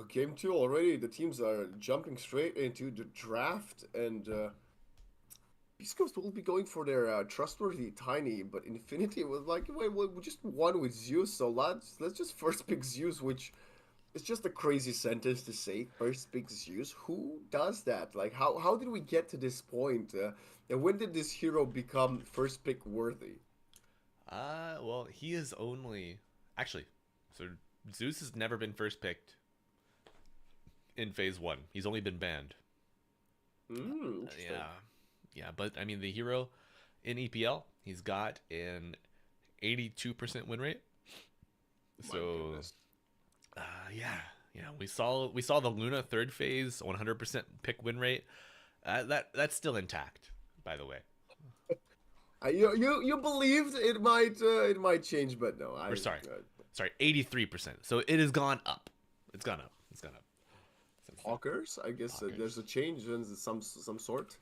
S1: Game 2 already. The teams are jumping straight into the draft, and Beast Coast will be going for their trustworthy Tiny, but Infinity was like, wait, we just won with Zeus, so let's just first pick Zeus, which is just a crazy sentence to say. First pick Zeus. Who does that? Like, how did we get to this point? And when did this hero become first pick worthy?
S2: Well, he is only actually. So Zeus has never been first picked in phase 1. He's only been banned.
S1: Interesting.
S2: Yeah, but I mean the hero in EPL, he's got an 82% win rate. So, yeah, we saw the Luna third phase 100% pick win rate. That's still intact, by the way.
S1: You believed it might change, but no.
S2: Or sorry, 83%. So it has gone up. It's gone up.
S1: Hawkers, I guess there's a change in some sort,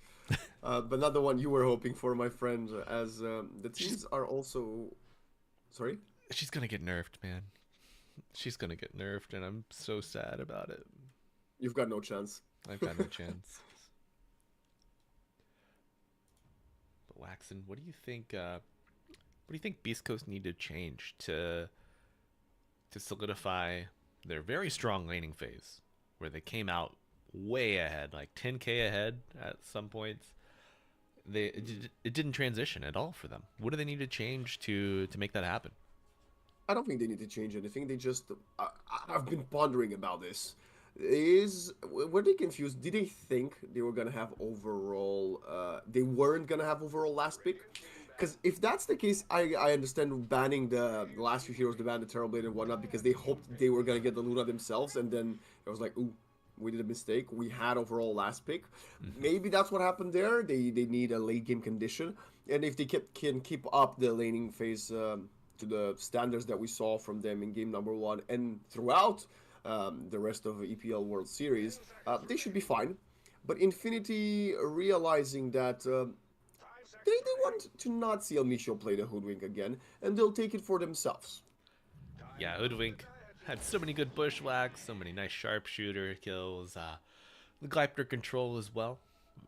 S1: but not the one you were hoping for, my friend. As the teams are also, sorry.
S2: She's gonna get nerfed, man. She's gonna get nerfed, and I'm so sad about it.
S1: You've got no chance.
S2: I've got no chance. But Waxen, what do you think? What do you think Beast Coast need to change to solidify their very strong laning phase, where they came out way ahead, like 10k ahead at some points? It didn't transition at all for them. What do they need to change to make that happen?
S1: I don't think they need to change anything. They just I've been pondering about this. Were they confused? Did they think they were gonna have overall? They weren't gonna have overall last pick. Because if that's the case, I understand banning the last few heroes, to ban the Terrorblade and whatnot, because they hoped they were going to get the Luna themselves, and then it was like, ooh, we did a mistake. We had overall last pick. Maybe that's what happened there. They need a late game condition. And if they can keep up the laning phase to the standards that we saw from them in game number 1 and throughout the rest of EPL World Series, they should be fine. But Infinity realizing that... They want to not see Elmicio play the Hoodwink again, and they'll take it for themselves.
S2: Yeah, Hoodwink had so many good bushwhacks, so many nice sharpshooter kills. The Gleipnir control as well,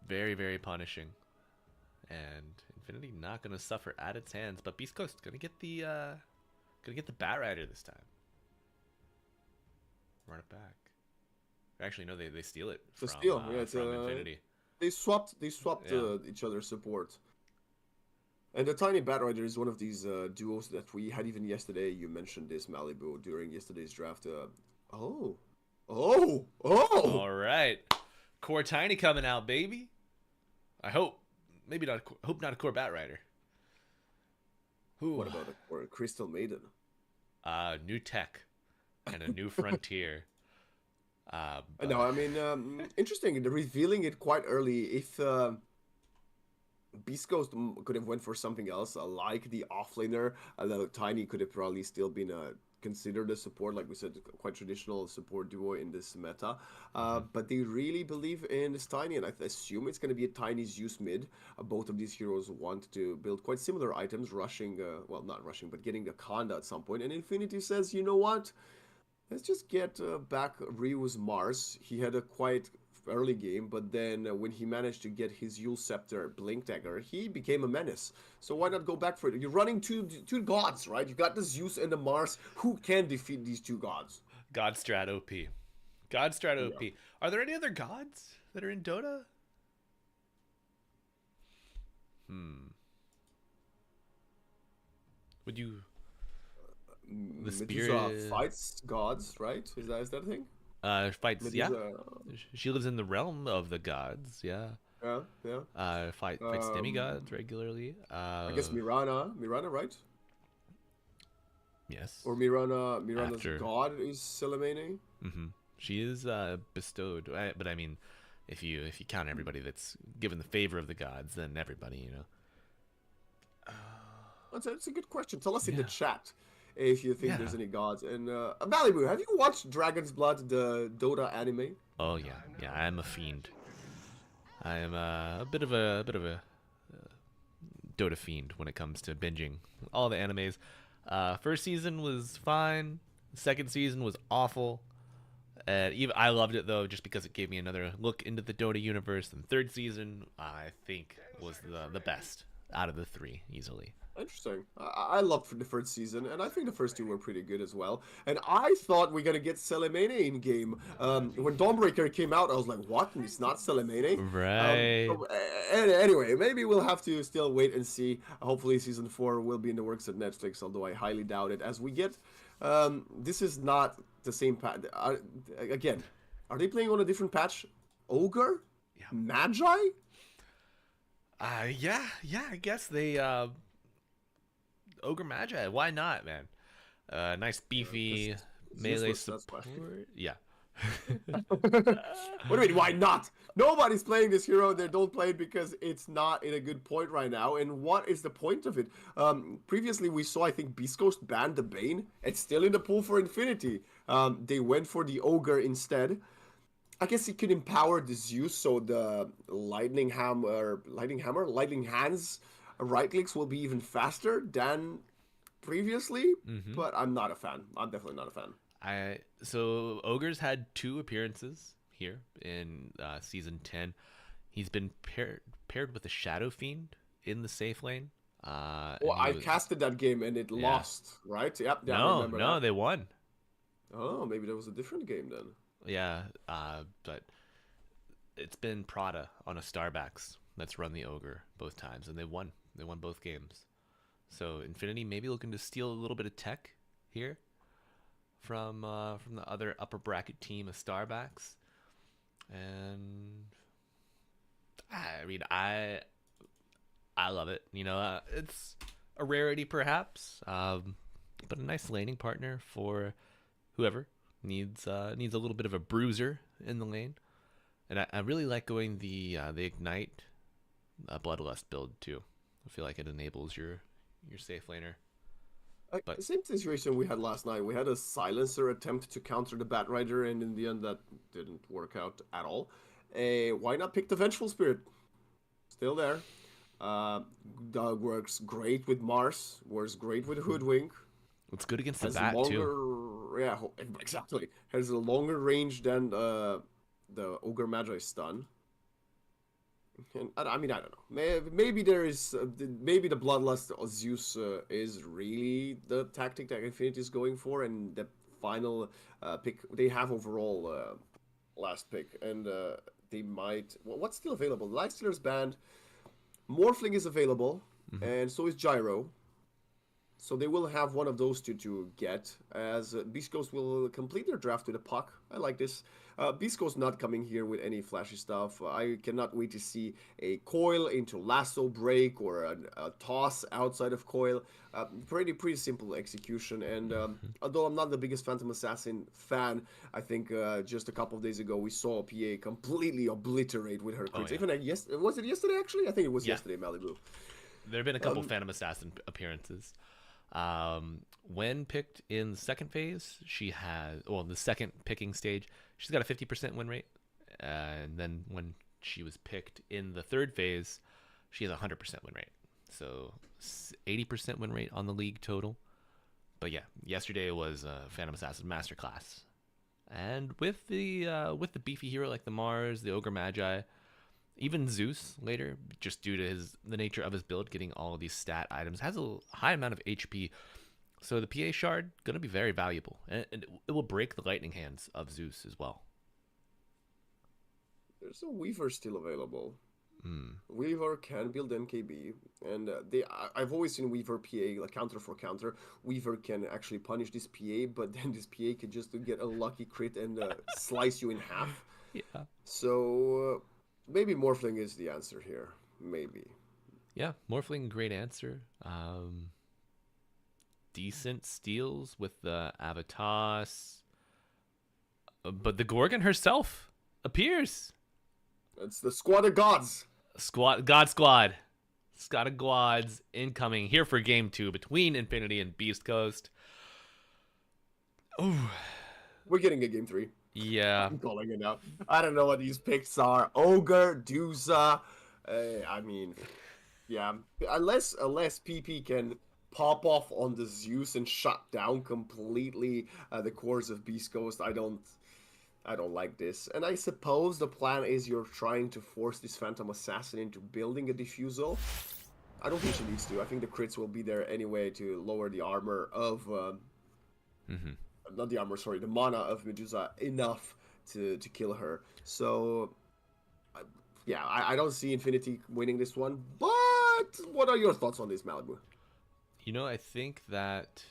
S2: very, very punishing. And Infinity not gonna suffer at its hands, but Beast Coast gonna get the Bat Rider this time. Run it back. Actually, no, they steal it from Infinity.
S1: They swapped each other's support. And the Tiny Bat Rider is one of these duos that we had even yesterday. You mentioned this, Malibu, during yesterday's draft. All
S2: right, Core Tiny coming out, baby. I hope, maybe not. Hope not a Core Bat Rider.
S1: What about a Core Crystal Maiden?
S2: New tech and a new frontier.
S1: No, I mean, interesting. They're revealing it quite early. If Beast Coast could have went for something else, like the offlaner, Tiny could have probably still been considered a support, like we said, quite traditional support duo in this meta. But they really believe in this Tiny, and I assume it's going to be a Tiny Zeus mid. Both of these heroes want to build quite similar items, rushing, well, not rushing, but getting the Khanda at some point. And Infinity says, you know what? Let's just get back Ryu's Mars. He had a quite early game, but then when he managed to get his Yule Scepter Blink Dagger, he became a menace. So why not go back for it? You're running two gods, right? You got the Zeus and the Mars. Who can defeat these two gods?
S2: God Strat OP. God Strat OP. Yeah. Are there any other gods that are in Dota? Would you... The
S1: Medusa fights gods, right? Is that a thing?
S2: Fights,
S1: Medusa...
S2: yeah. She lives in the realm of the gods, yeah.
S1: Yeah.
S2: Fights demigods regularly.
S1: I guess Mirana, right?
S2: Yes.
S1: Or Mirana's god is Selemene.
S2: She is bestowed, but I mean, if you count everybody that's given the favor of the gods, then everybody, you know.
S1: That's a good question. Tell us in the chat if you think there's any gods. And Malibu, have you watched Dragon's Blood, the Dota anime?
S2: Oh yeah, I'm a fiend. I am a bit of a Dota fiend when it comes to binging all the animes. First season was fine. Second season was awful. And even I loved it though, just because it gave me another look into the Dota universe. And third season, I think, was the best out of the three easily.
S1: Interesting. I loved the first season, and I think the first two were pretty good as well. And I thought we are gonna get Selemene in game. When Dawnbreaker came out, I was like, "What? It's not Selemene."
S2: Right.
S1: Anyway, maybe we'll have to still wait and see. Hopefully, season 4 will be in the works at Netflix, although I highly doubt it. As we get, this is not the same patch. Again, are they playing on a different patch? Ogre?
S2: Yeah.
S1: Magi?
S2: Yeah. I guess they. Ogre Magi, why not, man? Nice beefy melee
S1: useless,
S2: support. Yeah.
S1: What do you mean, why not? Nobody's playing this hero. They don't play it because it's not in a good point right now. And what is the point of it? Previously, we saw, I think, beastcoast banned the Bane. It's still in the pool for Infinity. They went for the Ogre instead. I guess he could empower the Zeus, so the lightning hands right clicks will be even faster than previously. But I'm not a fan. I'm definitely not a fan.
S2: So Ogre's had 2 appearances here in season 10. He's been paired with a Shadow Fiend in the safe lane.
S1: Well, I casted that game and it lost, right? Yep. Yeah,
S2: No, they won.
S1: Oh, maybe that was a different game then.
S2: Yeah, but it's been Prada on a Starbacks that's run the Ogre both times, and they won. They won both games. So Infinity maybe looking to steal a little bit of tech here from the other upper bracket team of Starbacks, and I mean I love it. You know, it's a rarity perhaps, but a nice laning partner for whoever needs a little bit of a bruiser in the lane. And I really like going the Ignite Bloodlust build too. I feel like it enables your safe laner. But
S1: same situation we had last night. We had a silencer attempt to counter the Batrider, and in the end that didn't work out at all. Why not pick the Vengeful Spirit? Still there. Works great with Mars. Works great with Hoodwink.
S2: It's good against the Bat too.
S1: Yeah, exactly. Has a longer range than the Ogre Magi stun. And, I mean, I don't know. Maybe there is, maybe the Bloodlust of Zeus is really the tactic that Infinity is going for, and the final pick they have overall last pick, and they might. What's still available? Lightstealer's banned. Morphling is available, and so is Gyro. So they will have one of those two to get, as Beast Coast will complete their draft with a puck. I like this. Beast Coast not coming here with any flashy stuff. I cannot wait to see a coil into lasso break or a toss outside of coil. Pretty simple execution. And although I'm not the biggest Phantom Assassin fan, I think just a couple of days ago we saw PA completely obliterate with her crits. Even was it yesterday actually? I think it was yesterday, Malibu.
S2: There have been a couple Phantom Assassin appearances. When picked in the second phase, she has, the second picking stage, she's got a 50% win rate. And then when she was picked in the third phase, she has a 100% win rate. So 80% win rate on the league total. But yeah, yesterday was a Phantom Assassin Masterclass. And with the beefy hero like the Mars, the Ogre Magi, even Zeus later, just due to the nature of his build, getting all of these stat items, has a high amount of HP. So the PA shard going to be very valuable, and it will break the lightning hands of Zeus as well.
S1: There's a Weaver still available. Weaver can build MKB, and I've always seen Weaver PA like counter for counter. Weaver can actually punish this PA, but then this PA can just get a lucky crit and slice you in half.
S2: Yeah.
S1: So maybe Morphling is the answer here. Maybe.
S2: Yeah, Morphling, great answer. Decent steals with the Avatos. But the Gorgon herself appears.
S1: It's the Squad of Gods.
S2: God Squad. Squad of Gods incoming here for game 2 between Infinity and Beast Coast. Ooh.
S1: We're getting a game 3.
S2: Yeah.
S1: I'm calling it out. I don't know what these picks are. Ogre, Dusa. I mean, yeah. Unless PP can pop off on the Zeus and shut down completely the course of Beast Coast, I don't I don't like this. And I suppose the plan is you're trying to force this Phantom Assassin into building a diffusal. I don't think she needs to. I think the crits will be there anyway to lower the armor of... Not the armor, sorry. The mana of Medusa enough to kill her. So... yeah, I don't see Infinity winning this one. But what are your thoughts on this, Malibu?
S2: You know, I think that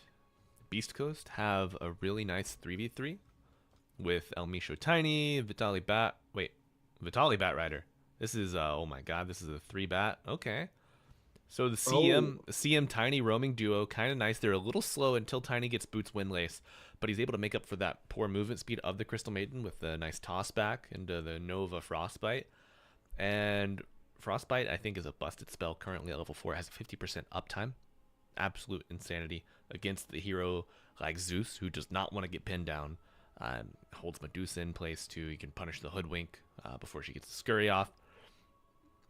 S2: Beast Coast have a really nice 3v3 with El Misho Tiny, Vitaly Bat Rider. This is oh my god, this is a 3-bat. Okay. So the CM Tiny roaming duo, kind of nice. They're a little slow until Tiny gets Boots Windlace, but he's able to make up for that poor movement speed of the Crystal Maiden with a nice toss back into the Nova Frostbite. And Frostbite, I think, is a busted spell currently at level 4. It has 50% uptime. Absolute insanity against the hero like Zeus, who does not want to get pinned down. Holds Medusa in place too. You can punish the Hoodwink before she gets the Scurry off.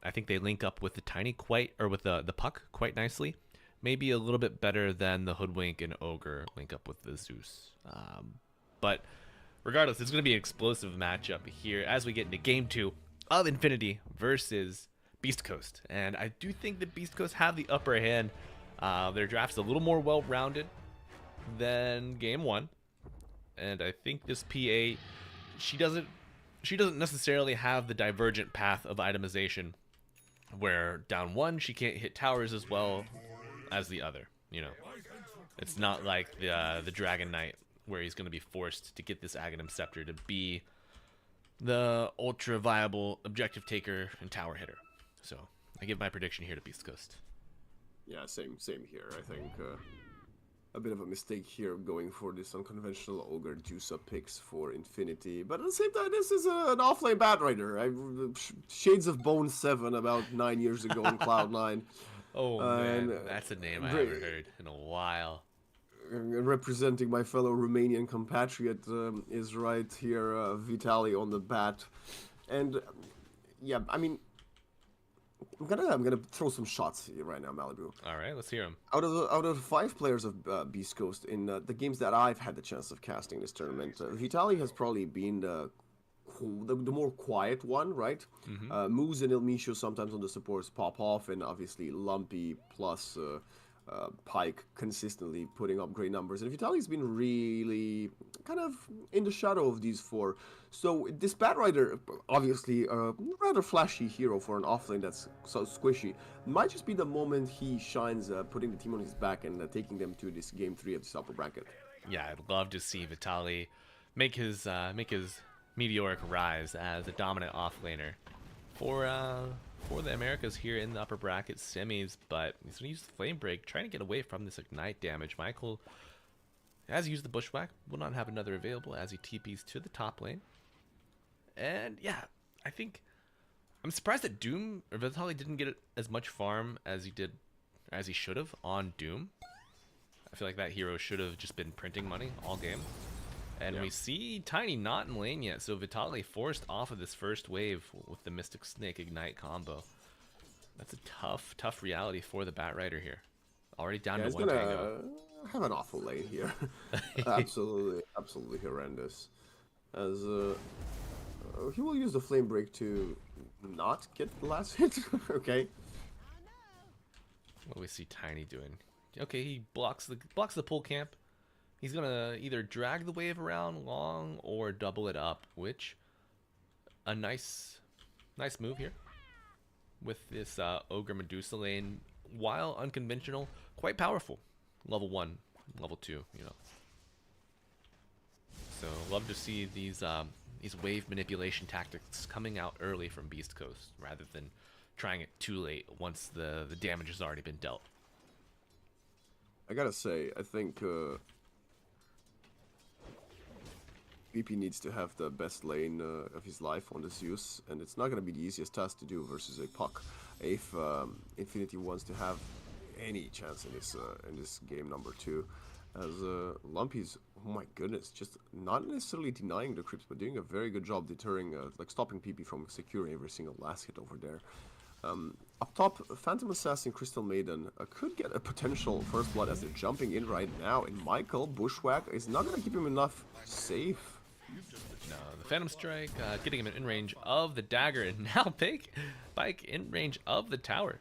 S2: I think they link up with the Tiny with the Puck quite nicely. Maybe a little bit better than the Hoodwink and Ogre link up with the Zeus. But regardless, it's going to be an explosive matchup here as we get into Game 2 of Infinity versus Beast Coast. And I do think that Beast Coast have the upper hand. Their draft's a little more well-rounded than Game 1. And I think this PA, she doesn't necessarily have the divergent path of itemization where down 1 she can't hit towers as well as the other. You know, it's not like the Dragon Knight where he's going to be forced to get this Aghanim Scepter to be the ultra viable objective taker and tower hitter. So I give my prediction here to Beast Coast.
S1: Yeah, same here. I think a bit of a mistake here going for this unconventional Ogre Juice-up picks for Infinity. But at the same time, this is an offlane Bat Rider. Shades of Bone 7 about 9 years ago in Cloud9.
S2: Oh man, that's a name I haven't heard in a while.
S1: Representing my fellow Romanian compatriot is right here, Vitaly on the bat. And yeah, I mean, I'm gonna throw some shots here right now, Malibu.
S2: All right, let's hear them.
S1: Out of the 5 players of Beast Coast in the games that I've had the chance of casting this tournament, Vitaly has probably been the more quiet one, right? Moose and Ilmisho sometimes on the supports pop off, and obviously Lumpy plus Pike consistently putting up great numbers. And Vitaly's been really kind of in the shadow of these 4. So this Bat Rider, obviously a rather flashy hero for an offlane that's so squishy, might just be the moment he shines, putting the team on his back and taking them to this Game 3 of this upper bracket.
S2: Yeah, I'd love to see Vitaly make his meteoric rise as a dominant offlaner for the Americas here in the upper bracket semis, but he's going to use the Flame Break, trying to get away from this Ignite damage. Michael, as he used the Bushwhack, will not have another available as he TPs to the top lane. And yeah, I think I'm surprised that Doom or Vitaly didn't get as much farm as he should have on Doom. I feel like that hero should have just been printing money all game. And we see Tiny not in lane yet, so Vitaly forced off of this first wave with the Mystic Snake Ignite combo. That's a tough reality for the Bat Rider here. Already down to 1 tango.
S1: Have an awful lane here. absolutely horrendous. As he will use the Flame Break to not get the last hit. Okay.
S2: What do we see Tiny doing? Okay, he blocks the pull camp. He's gonna either drag the wave around long or double it up, which a nice move here with this Ogre Medusa lane. While unconventional, quite powerful. Level 1, level 2, you know. So love to see these wave manipulation tactics coming out early from Beast Coast rather than trying it too late once the damage has already been dealt.
S1: I gotta say, I think VP needs to have the best lane of his life on the Zeus, and it's not going to be the easiest task to do versus a Puck if Infinity wants to have any chance in this game number 2. As Lumpy's, oh my goodness, just not necessarily denying the creeps, but doing a very good job deterring, like stopping PP from securing every single last hit over there. Up top, Phantom Assassin, Crystal Maiden could get a potential first blood as they're jumping in right now, and Michael Bushwhack is not going to give him enough safe
S2: No, the Phantom Strike getting him in range of the dagger, and now Pike in range of the tower.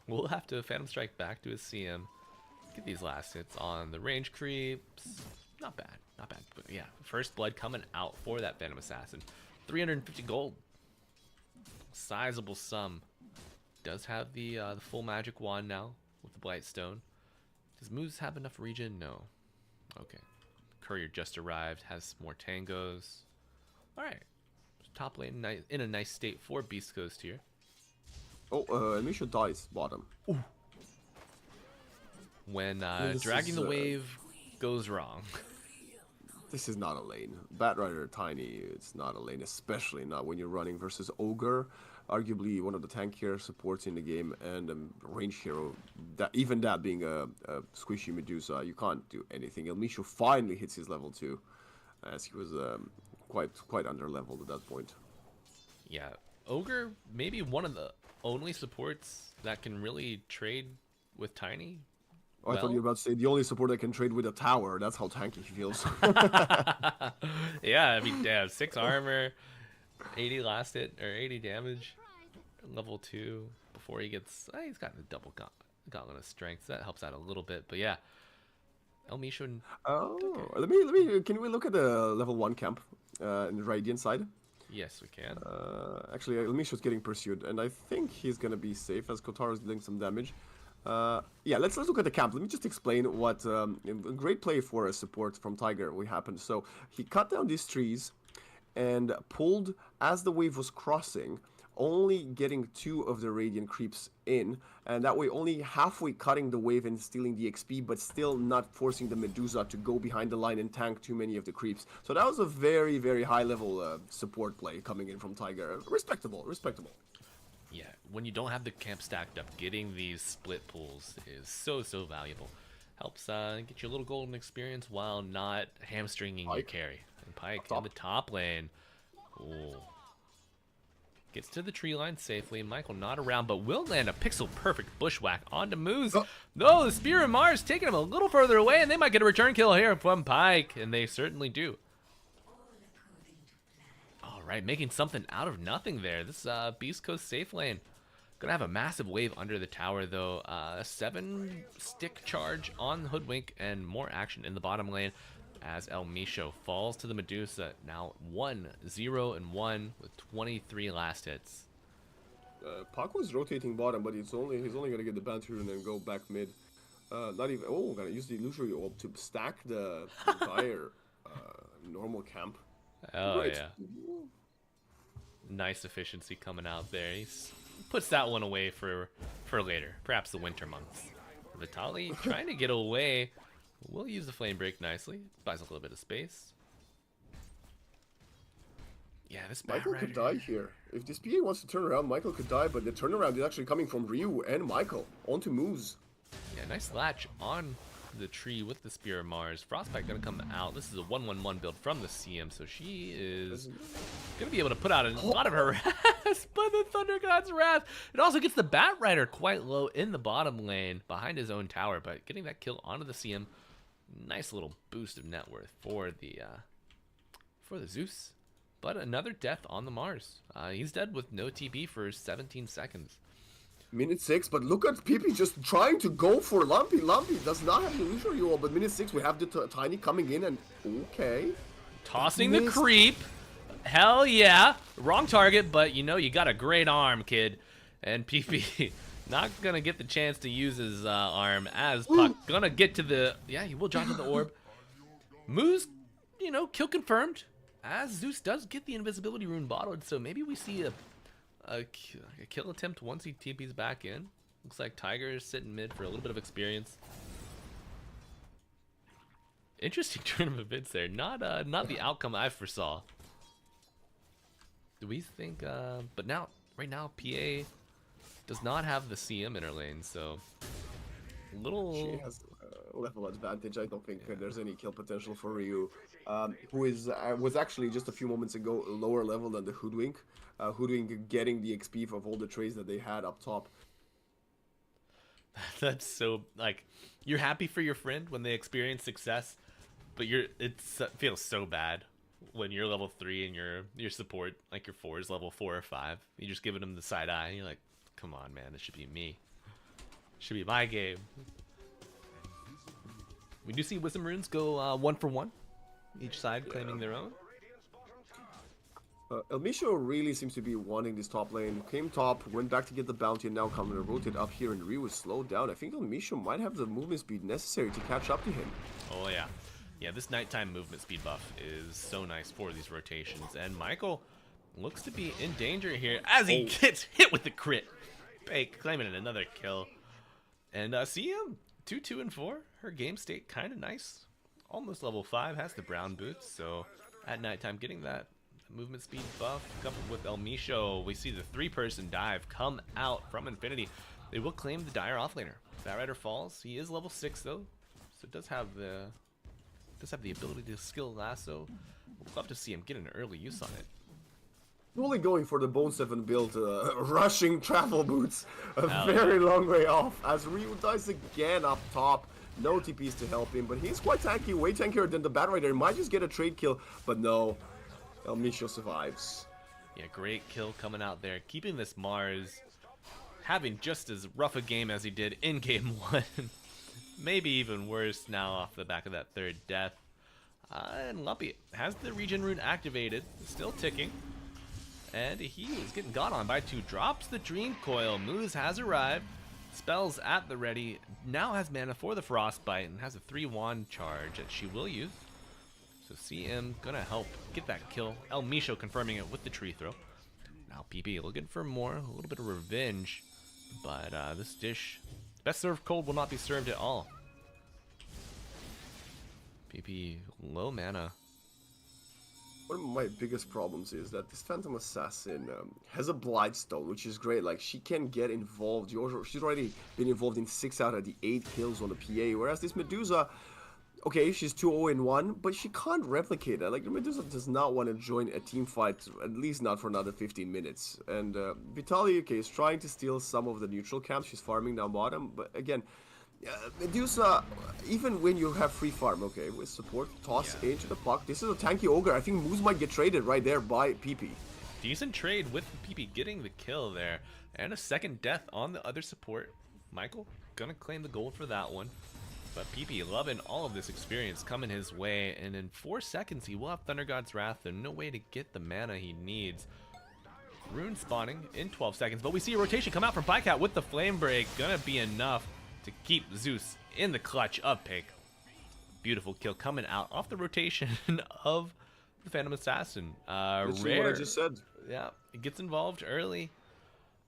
S2: We'll have to Phantom Strike back to his CM. Get these last hits on the range creeps. Not bad, not bad. But yeah, first blood coming out for that Phantom Assassin. 350 gold. Sizable sum. Does have the full magic wand now with the Blight Stone. Does Moose have enough regen? No. Okay. Courier just arrived. Has more tangos. All right. Top lane in a nice state for Beast Coast here.
S1: Oh, Misha dies bottom.
S2: Ooh. When dragging the wave goes wrong.
S1: This is not a lane. Batrider Tiny, it's not a lane, especially not when you're running versus Ogre, arguably one of the tankier supports in the game, and range hero. Even that being a squishy Medusa, you can't do anything. El Misho finally hits his level 2, as he was quite under leveled at that point.
S2: Yeah, Ogre maybe one of the only supports that can really trade with Tiny.
S1: Oh, I thought you were about to say the only support that can trade with a tower. That's how tanky he feels.
S2: Yeah, I mean, damn, 6 armor, 80 last hit, or 80 damage, level 2 before he gets. He's got the double gauntlet of strength. So that helps out a little bit, but yeah, El Misho.
S1: Oh, let me. Can we look at the level 1 camp in the Radiant side?
S2: Yes, we can.
S1: Actually, El Misho's getting pursued, and I think he's gonna be safe as Kotaro's dealing some damage. Yeah, let's look at the camp. Let me just explain what a great play for a support from Tiger we happened. So he cut down these trees and pulled as the wave was crossing, only getting 2 of the Radiant creeps in, and that way only halfway cutting the wave and stealing the XP, but still not forcing the Medusa to go behind the line and tank too many of the creeps. So that was a very, very high level support play coming in from Tiger. Respectable, respectable.
S2: Yeah, when you don't have the camp stacked up, getting these split pulls is so valuable. Helps get you a little golden experience while not hamstringing your carry. And Pike in the top lane. Ooh. Gets to the tree line safely. Michael not around, but will land a pixel perfect bushwhack onto Moose. No, the Spear of Mars taking him a little further away, and they might get a return kill here from Pike, and they certainly do. Right, making something out of nothing there. This Beast Coast safe lane. Gonna have a massive wave under the tower though. 7 stick charge on Hoodwink and more action in the bottom lane as El Misho falls to the Medusa. Now 1-0-1 with 23 last hits.
S1: Paco's rotating bottom, but he's only gonna get the Bantu and then go back mid. Not even. Oh, gonna use the illusory orb to stack the entire normal camp.
S2: Oh
S1: Great.
S2: yeah. Nice efficiency coming out there. He puts that one away for later, perhaps the winter months. Vitali trying to get away. We'll use the flame break nicely. Buys a little bit of space. Yeah, this
S1: Michael could die here. If this PA wants to turn around, Michael could die, but the turnaround is actually coming from Ryu and Michael onto Moose.
S2: Yeah, nice latch on the tree with the Spear of Mars. Frostbite gonna come out. This is a 1-1-1 build from the CM, so she is gonna be able to put out a lot of her harass, but the Thunder God's Wrath. It also gets the Batrider quite low in the bottom lane behind his own tower, but getting that kill onto the CM, nice little boost of net worth for the Zeus. But another death on the Mars. He's dead with no TP for 17 seconds.
S1: Minute 6, but look at PP just trying to go for Lumpy. Lumpy does not have the illusory orb, but minute 6 we have the Tiny coming in and okay.
S2: Tossing the creep. Hell yeah. Wrong target, but you know you got a great arm, kid. And PP not gonna get the chance to use his arm as Puck gonna get to the, yeah, he will drop to the orb. Moose, you know, kill confirmed. As Zeus does get the invisibility rune bottled, so maybe we see a kill attempt once he TP's back in. Looks like Tiger is sitting mid for a little bit of experience. Interesting turn of events there. Not the outcome I foresaw. Do we think? But now, right now, PA does not have the CM inner lane, so little.
S1: She has level advantage. I don't think there's any kill potential for Ryu, who is was actually just a few moments ago lower level than the Hoodwink. Hoodwink getting the XP of all the trades that they had up top.
S2: That's so, like, you're happy for your friend when they experience success, but it feels so bad when you're level 3 and your support, like your 4 is level 4 or 5. You're just giving them the side eye. And you're like, come on, man, this should be me. Should be my game. We do see Wisdom Runes go 1 for 1, each side claiming their own.
S1: El Misho really seems to be wanting this top lane. Came top, went back to get the bounty, and now coming to rotate up here, and Ryu is slowed down. I think El Misho might have the movement speed necessary to catch up to him.
S2: Oh, yeah. Yeah, this nighttime movement speed buff is so nice for these rotations. And Michael looks to be in danger here as he gets hit with the crit. Fake claiming another kill. And see him 2, 2, and 4. Her game state kind of nice. Almost level 5, has the brown boots. So at nighttime getting that movement speed buff coupled with El Misho, we see the 3-person dive come out from Infinity. They will claim the Dire offlaner. Batrider falls. He is level 6 though, so does have the ability to skill lasso. We'll love to see him get an early use on it.
S1: Only going for the Bone 7 build, rushing travel boots a very long way off as Ryu dies again up top. No TPs to help him, but he's quite tanky, way tankier than the Batrider. He might just get a trade kill, but no. El Misho survives.
S2: Yeah, great kill coming out there, keeping this Mars having just as rough a game as he did in game 1. Maybe even worse now off the back of that 3rd death. And Lumpy has the regen rune activated, still ticking. And he is getting got on by 2. Drops the Dream Coil. Moose has arrived. Spells at the ready. Now has mana for the Frostbite and has a 3 wand charge that she will use. So CM gonna help get that kill. El Misho confirming it with the tree throw. Now PP looking for more, a little bit of revenge. But this dish, best served cold, will not be served at all. PP low mana.
S1: One of my biggest problems is that this Phantom Assassin has a Blightstone, which is great. Like, she can get involved. She's already been involved in 6 out of the 8 kills on the PA, whereas this Medusa, okay, she's 2-0-1, but she can't replicate that. Like, Medusa does not want to join a team fight, at least not for another 15 minutes. And Vitaly, okay, is trying to steal some of the neutral camps. She's farming down bottom, but again, Medusa, even when you have free farm, okay, with support, toss into the puck. This is a tanky ogre. I think Moose might get traded right there by PP.
S2: Decent trade with PP getting the kill there. And a second death on the other support. Michael gonna claim the gold for that one. But PP loving all of this experience coming his way. And in 4 seconds, he will have Thunder God's Wrath. There's no way to get the mana he needs. Rune spawning in 12 seconds. But we see a rotation come out from Bycat with the Flame Break. Gonna be enough to keep Zeus in the clutch of Pick. Beautiful kill coming out off the rotation of the Phantom Assassin. Rare.
S1: What I just said.
S2: Yeah, it gets involved early.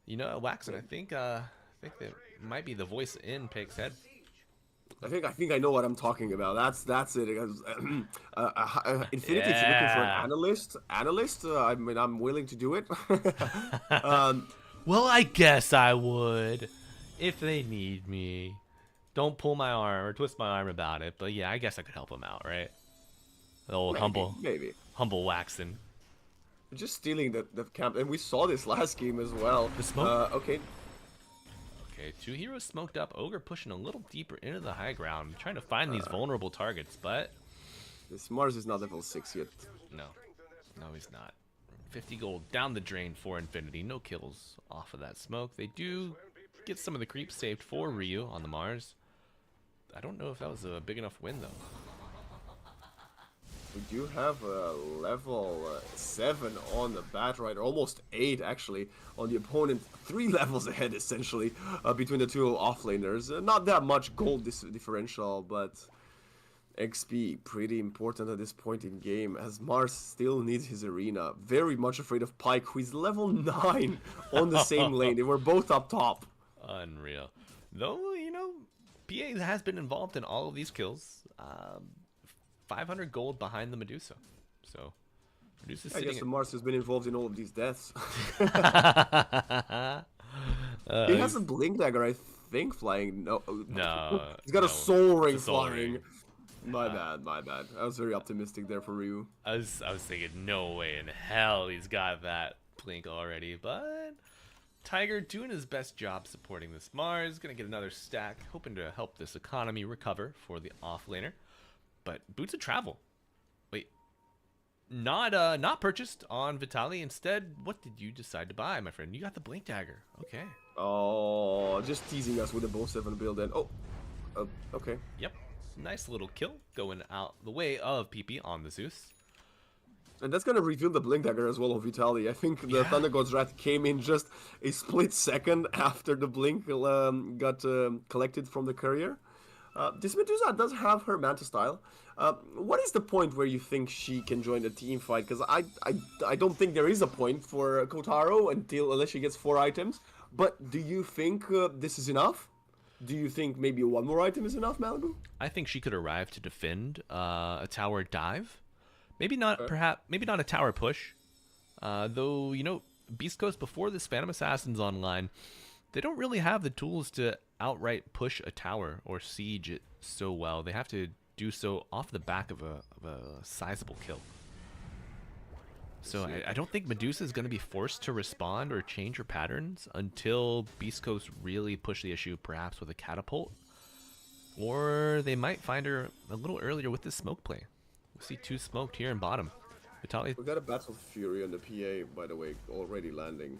S2: You know, Waxen, I think that might be the voice in Pick's head.
S1: I think I know what I'm talking about. That's it. Infinity, if you're looking for an analyst, I mean, I'm willing to do it.
S2: Well, I guess I would. If they need me. Don't pull my arm or twist my arm about it, but yeah, I guess I could help him out, right? The old humble Waxen.
S1: Just stealing the camp, and we saw this last game as well.
S2: The smoke?
S1: Okay,
S2: 2 heroes smoked up. Ogre pushing a little deeper into the high ground, trying to find these vulnerable targets, but...
S1: This Mars is not level 6 yet.
S2: No, he's not. 50 gold down the drain for Infinity. No kills off of that smoke. They do get some of the creeps saved for Ryu on the Mars. I don't know if that was a big enough win, though.
S1: We do have a level 7 on the Batrider, almost 8 actually, on the opponent. 3 levels ahead, essentially, between the 2 offlaners. Not that much gold differential, but XP pretty important at this point in game, as Mars still needs his arena. Very much afraid of Pyke, who is level 9 on the same lane. They were both up top.
S2: Unreal. Though, you know, PA has been involved in all of these kills. 500 gold behind the Medusa. So, Medusa's sitting...
S1: I guess the Mars has been involved in all of these deaths. He has a Blink Dagger, I think, flying. No. He's got a Soul Ring flying. My bad. I was very optimistic there for Ryu.
S2: I was thinking, no way in hell he's got that Blink already, but... Tiger doing his best job supporting this Mars. Gonna get another stack, hoping to help this economy recover for the offlaner. But Boots of Travel. Wait. Not purchased on Vitaly. Instead, what did you decide to buy, my friend? You got the Blink Dagger. Okay.
S1: Oh, just teasing us with the Bow 7 build and... Oh, okay.
S2: Yep. Nice little kill going out the way of PP on the Zeus.
S1: And that's going to reveal the Blink Dagger as well of Vitaly. I think the Thunder God's Wrath came in just a split second after the Blink got collected from the courier. This Medusa does have her Manta style. What is the point where you think she can join the team fight? Because I don't think there is a point for Kotaro unless she gets 4 items. But do you think this is enough? Do you think maybe one more item is enough, Malibu?
S2: I think she could arrive to defend a tower dive. Maybe not, maybe not a tower push. Though, you know, Beast Coast, before this Phantom Assassin's online, they don't really have the tools to outright push a tower or siege it so well. They have to do so off the back of a sizable kill. So I don't think Medusa is going to be forced to respond or change her patterns until Beast Coast really push the issue, perhaps with a catapult. Or they might find her a little earlier with this smoke play. We see 2 smoked here in bottom. Vitaly.
S1: We got a Battle Fury on the PA, by the way, already landing.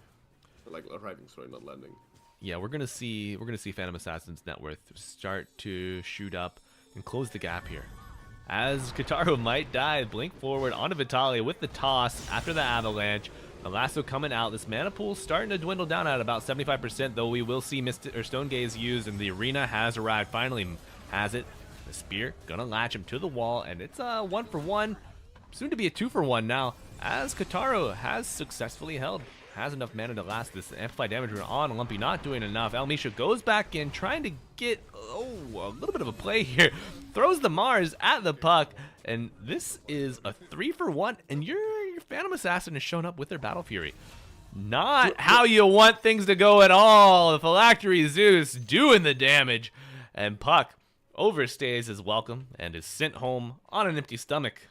S1: Like arriving, sorry, not landing.
S2: Yeah, we're gonna see Phantom Assassin's net worth start to shoot up and close the gap here. As Kotaro might die, blink forward onto Vitaly with the toss after the avalanche. The lasso coming out. This mana pool starting to dwindle down at about 75%, though we will see Stone Gaze used, and the arena has arrived. Finally has it. The spear gonna latch him to the wall, and it's a 1-for-1, soon to be a 2-for-1 now, as Kotaro has successfully held. Has enough mana to last this amplified damage on Lumpy, not doing enough. El Misha goes back in, trying to get a little bit of a play here. Throws the Mars at the puck, and this is a 3-for-1, and your Phantom Assassin has shown up with their Battle Fury. Not how you want things to go at all. The Phylactery Zeus doing the damage, and Puck overstays his welcome and is sent home on an empty stomach,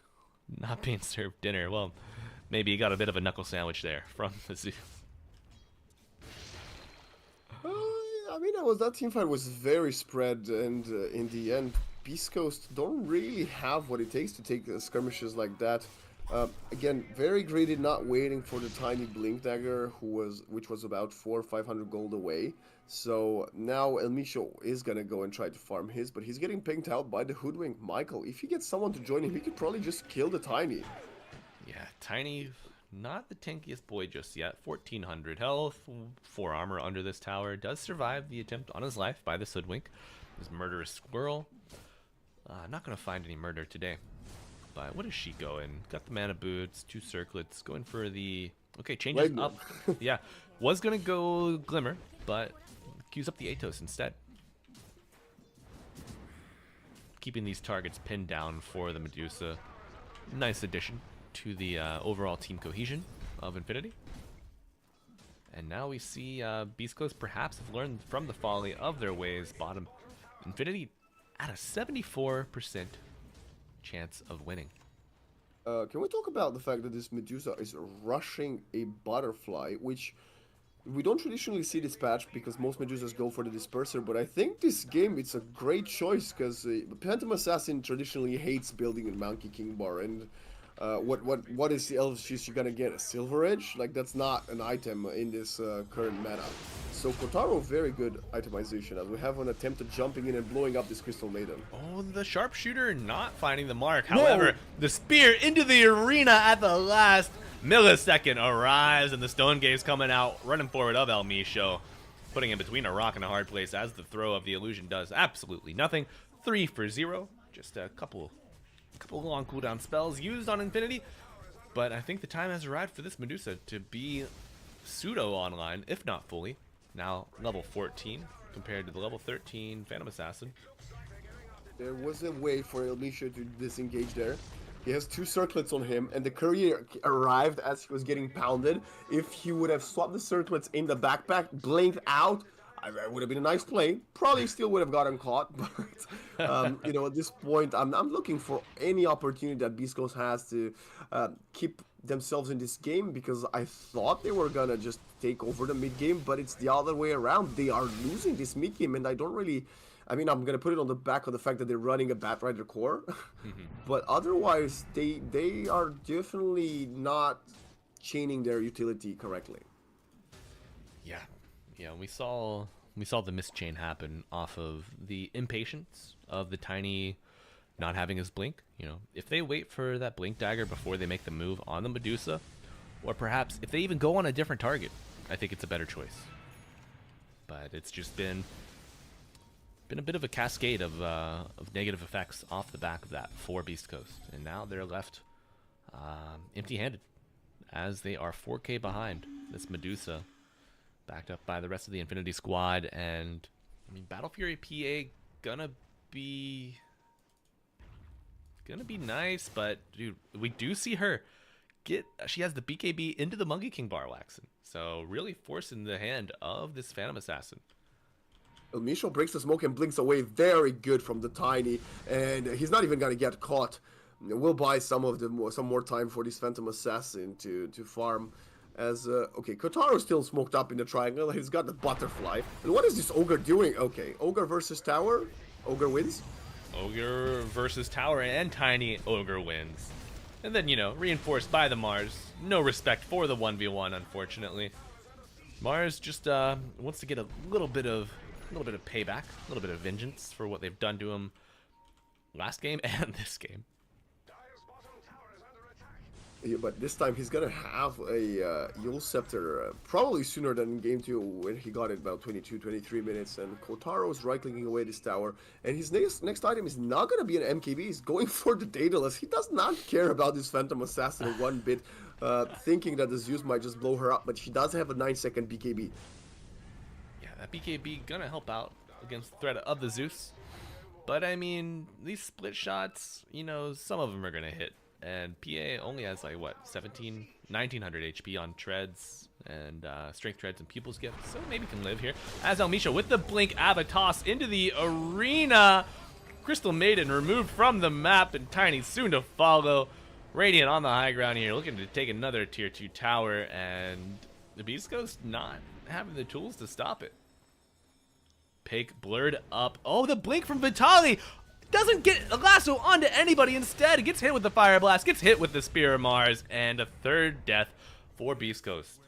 S2: not being served dinner. Well, maybe he got a bit of a knuckle sandwich there from the Zeus.
S1: I mean, that team fight was very spread, and in the end, Beast Coast don't really have what it takes to take skirmishes like that. Again, very greedy, not waiting for the tiny Blink Dagger, which was about 400 or 500 gold away. So now El Misho is gonna go and try to farm his, but he's getting pinked out by the Hoodwink Michael. If he gets someone to join him, he could probably just kill the Tiny.
S2: Yeah, Tiny, not the tankiest boy just yet. 1400 health, 4 armor under this tower. Does survive the attempt on his life by the Hoodwink. This murderous squirrel. Not going to find any murder today. But what is she going? Got the mana boots, 2 circlets. Going for the... Okay, changes up. Yeah, was going to go Glimmer, but queues up the Atos instead. Keeping these targets pinned down for the Medusa. Nice addition to the overall team cohesion of Infinity. And now we see Beast Coast perhaps have learned from the folly of their ways. Bottom Infinity at a 74% chance of winning.
S1: Can we talk about the fact that this Medusa is rushing a Butterfly, which we don't traditionally see this patch because most Medusas go for the Disperser, but I think this game it's a great choice because Phantom Assassin traditionally hates building a Monkey King bar, and what is the elf she's gonna get? A Silver Edge? Like, that's not an item in this current meta. So Kotaro, very good itemization as we have an attempt at jumping in and blowing up this Crystal Maiden.
S2: Oh, the sharpshooter not finding the mark. However, the spear into the arena at the last millisecond arrives, and the Stone Gaze coming out, running forward of El Misho, putting him between a rock and a hard place as the throw of the illusion does absolutely nothing. 3-for-0, just a couple long cooldown spells used on Infinity, but I think the time has arrived for this Medusa to be pseudo online, if not fully. Now level 14 compared to the level 13 Phantom Assassin.
S1: There was a way for El Misho to disengage there. He has 2 circlets on him, and the courier arrived as he was getting pounded. If he would have swapped the circlets in the backpack, blinked out, it would have been a nice play. Probably still would have gotten caught, but you know, at this point, I'm looking for any opportunity that Beast Coast has to keep themselves in this game, because I thought they were gonna just take over the mid game, but it's the other way around. They are losing this mid game, and I don't really I mean, I'm gonna put it on the back of the fact that they're running a Batrider core, but otherwise they are definitely not chaining their utility correctly.
S2: Yeah, yeah. We saw the mischain happen off of the impatience of the Tiny not having his blink. You know, if they wait for that blink dagger before they make the move on the Medusa, or perhaps if they even go on a different target, I think it's a better choice. But it's just been a bit of a cascade of negative effects off the back of that for Beast Coast, and now they're left empty-handed as they are 4K behind this Medusa, backed up by the rest of the Infinity Squad. And I mean, Battle Fury PA gonna be nice, but dude, we do see her she has the BKB into the Monkey King bar, Waxen, so really forcing the hand of this Phantom Assassin.
S1: Michel breaks the smoke and blinks away. Very good from the Tiny, and he's not even gonna get caught. We'll buy some more time for this Phantom Assassin to farm. As okay, Kotaro's still smoked up in the triangle. He's got the butterfly. And what is this Ogre doing? Okay, Ogre versus Tower. Ogre wins.
S2: Ogre versus Tower, and Tiny Ogre wins. And then, you know, reinforced by the Mars. No respect for the 1v1, unfortunately. Mars just wants to get a little bit of payback, a little bit of vengeance for what they've done to him last game and this game.
S1: Yeah, but this time he's gonna have a Yule Scepter probably sooner than in game 2 when he got it about 22-23 minutes. And Kotaro's right-clicking away this tower, and his next item is not gonna be an MKB. He's going for the Daedalus. He does not care about this Phantom Assassin one bit, thinking that the Zeus might just blow her up, but she does have a 9-second BKB.
S2: Yeah, that BKB gonna help out against the threat of the Zeus. But I mean, these split shots, you know, some of them are gonna hit. And PA only has like what, 1900 HP on treads and strength treads and pupil's gift, so maybe can live here. As Elmisha with the blink Avatos into the arena. Crystal Maiden removed from the map, and Tiny soon to follow. Radiant on the high ground here, looking to take another tier 2 tower, and the Beast Coast not having the tools to stop it. Pick blurred up. Oh, the blink from Vitali! Doesn't get a lasso onto anybody. Instead, it gets hit with the Fire Blast, gets hit with the Spear of Mars, and a third death for Beast Coast.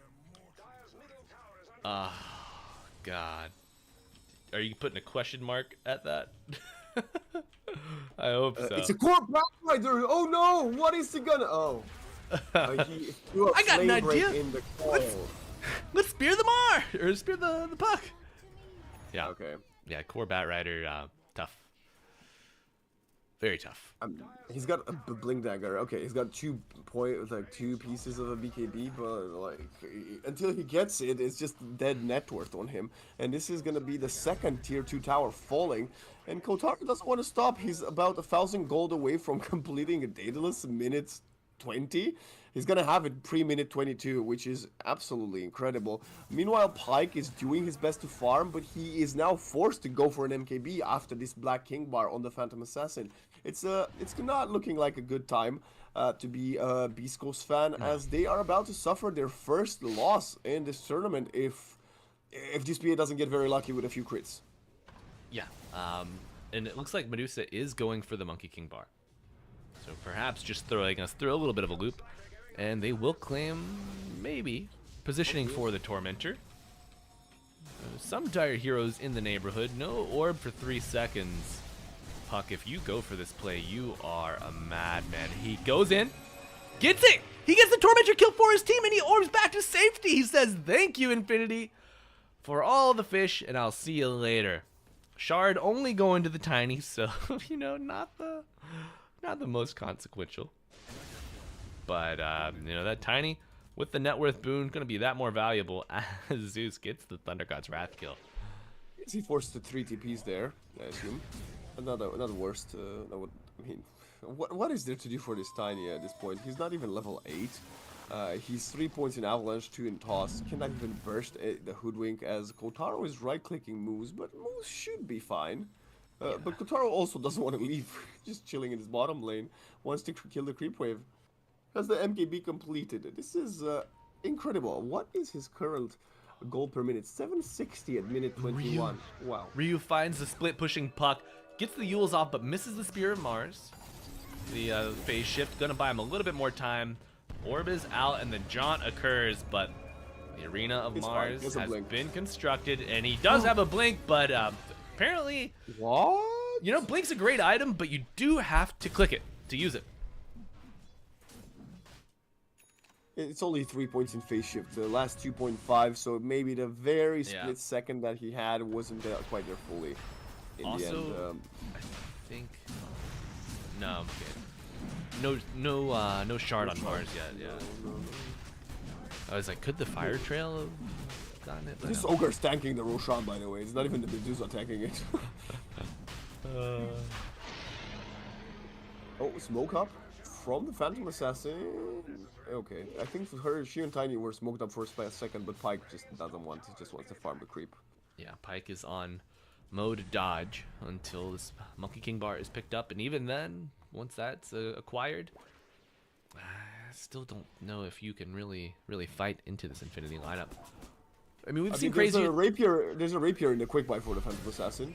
S2: Oh, God. Are you putting a question mark at that? I hope so.
S1: It's a core Batrider! Oh no! What is he gonna... Oh. He threw a
S2: I got an
S1: flame break
S2: idea!
S1: in the coil.
S2: Let's spear the Mar! Or spear the puck! Yeah.
S1: Okay.
S2: Yeah, core Batrider, tough. Very tough.
S1: He's got a blink dagger. Okay, he's got 2 pieces of a BKB, but like until he gets it, it's just dead net worth on him. And this is gonna be the second tier 2 tower falling. And Kotaro doesn't want to stop. He's about 1,000 gold away from completing a Daedalus minute 20. He's gonna have it pre-minute 22, which is absolutely incredible. Meanwhile, Pyke is doing his best to farm, but he is now forced to go for an MKB after this Black King bar on the Phantom Assassin. It's not looking like a good time to be a Beast Coast fan, as they are about to suffer their first loss in this tournament if this PA doesn't get very lucky with a few crits.
S2: Yeah, and it looks like Medusa is going for the Monkey King bar. So perhaps just throwing us through a little bit of a loop. And they will claim, maybe, positioning for the Tormentor. Some dire heroes in the neighborhood. No orb for 3 seconds. Puck, if you go for this play, you are a madman. He goes in, gets it! He gets the Tormentor kill for his team, and he orbs back to safety. He says, thank you, Infinity, for all the fish, and I'll see you later. Shard only going to the Tiny, so, you know, not the most consequential. But, you know, that Tiny, with the net worth boon, going to be that more valuable as Zeus gets the Thunder God's Wrath kill.
S1: Is he forced to 3 TPs there, I assume? Another worst, I mean, what is there to do for this Tiny at this point? He's not even level 8. He's 3 points in Avalanche, 2 in Toss. Cannot even burst the Hoodwink, as Kotaro is right-clicking Moose, but Moose should be fine. But Kotaro also doesn't want to leave, just chilling in his bottom lane, wants to kill the Creep Wave. Has the MKB completed? This is incredible. What is his current gold per minute. 760 at minute 21. Wow.
S2: Ryu finds the split pushing puck, gets the Yules off, but misses the Spear of Mars. The phase shift gonna buy him a little bit more time. Orb is out and the jaunt occurs, but the Arena of Mars has been constructed, and he does have a blink, but apparently,
S1: what?
S2: You know, blink's a great item, but you do have to click it to use it.
S1: It's only 3 points in phase shift. The last 2.5, so maybe the very split second that he had wasn't quite there fully. In
S2: Also,
S1: the end,
S2: I think no, okay. No shard on Mars yet. Yeah. I was like, could the fire trail have gotten it?
S1: This ogre's tanking the Roshan, by the way. It's not even the Medusa tanking it. Oh, smoke up from the Phantom Assassin. Okay, I think for her, she and Tiny were smoked up for a second, but Pike just doesn't want. He just wants to farm the creep.
S2: Yeah, Pike is on mode dodge until this Monkey King bar is picked up, and even then, once that's acquired, I still don't know if you can really fight into this Infinity lineup. I mean, we've seen crazy.
S1: There's a rapier in the quick buy for the Phantom Assassin.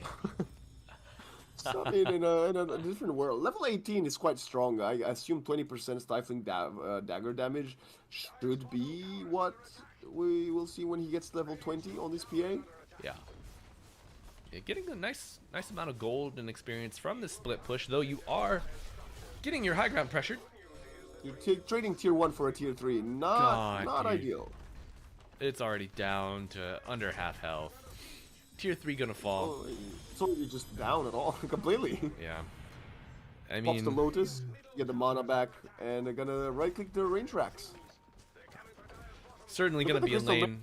S1: So, I mean, in a different world. Level 18 is quite strong. I assume 20% stifling dagger damage should be what we will see when he gets level 20 on this PA.
S2: Yeah. Getting a nice amount of gold and experience from this split push, though you are getting your high ground pressured.
S1: You're trading tier 1 for a tier 3. Not ideal.
S2: It's already down to under half health. Tier 3 gonna fall.
S1: So you're just down at all completely.
S2: Yeah. I
S1: Pops
S2: mean,
S1: the Lotus, get the mana back, and they're gonna right click the range racks.
S2: Certainly gonna be a lane.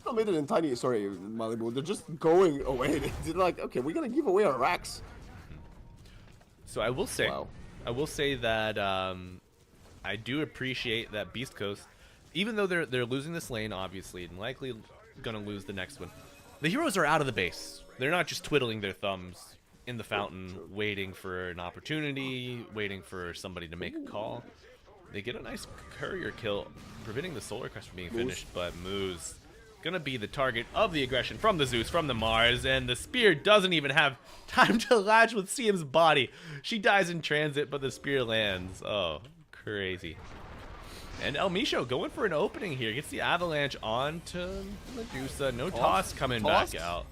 S1: No, made it in tiny. Sorry, Malibu. They're just going away. They're like, okay, we're gonna give away our racks.
S2: So I will say, that I do appreciate that Beast Coast, even though they're losing this lane, obviously, and likely gonna lose the next one. The heroes are out of the base. They're not just twiddling their thumbs in the fountain, waiting for an opportunity, waiting for somebody to make a call. They get a nice courier kill, preventing the Solar Crest from being finished, but Moose gonna be the target of the aggression from the Zeus, from the Mars, and the spear doesn't even have time to latch with CM's body. She dies in transit, but the spear lands. Oh, crazy. And El Misho going for an opening here. Gets the avalanche onto Medusa. No toss coming back out.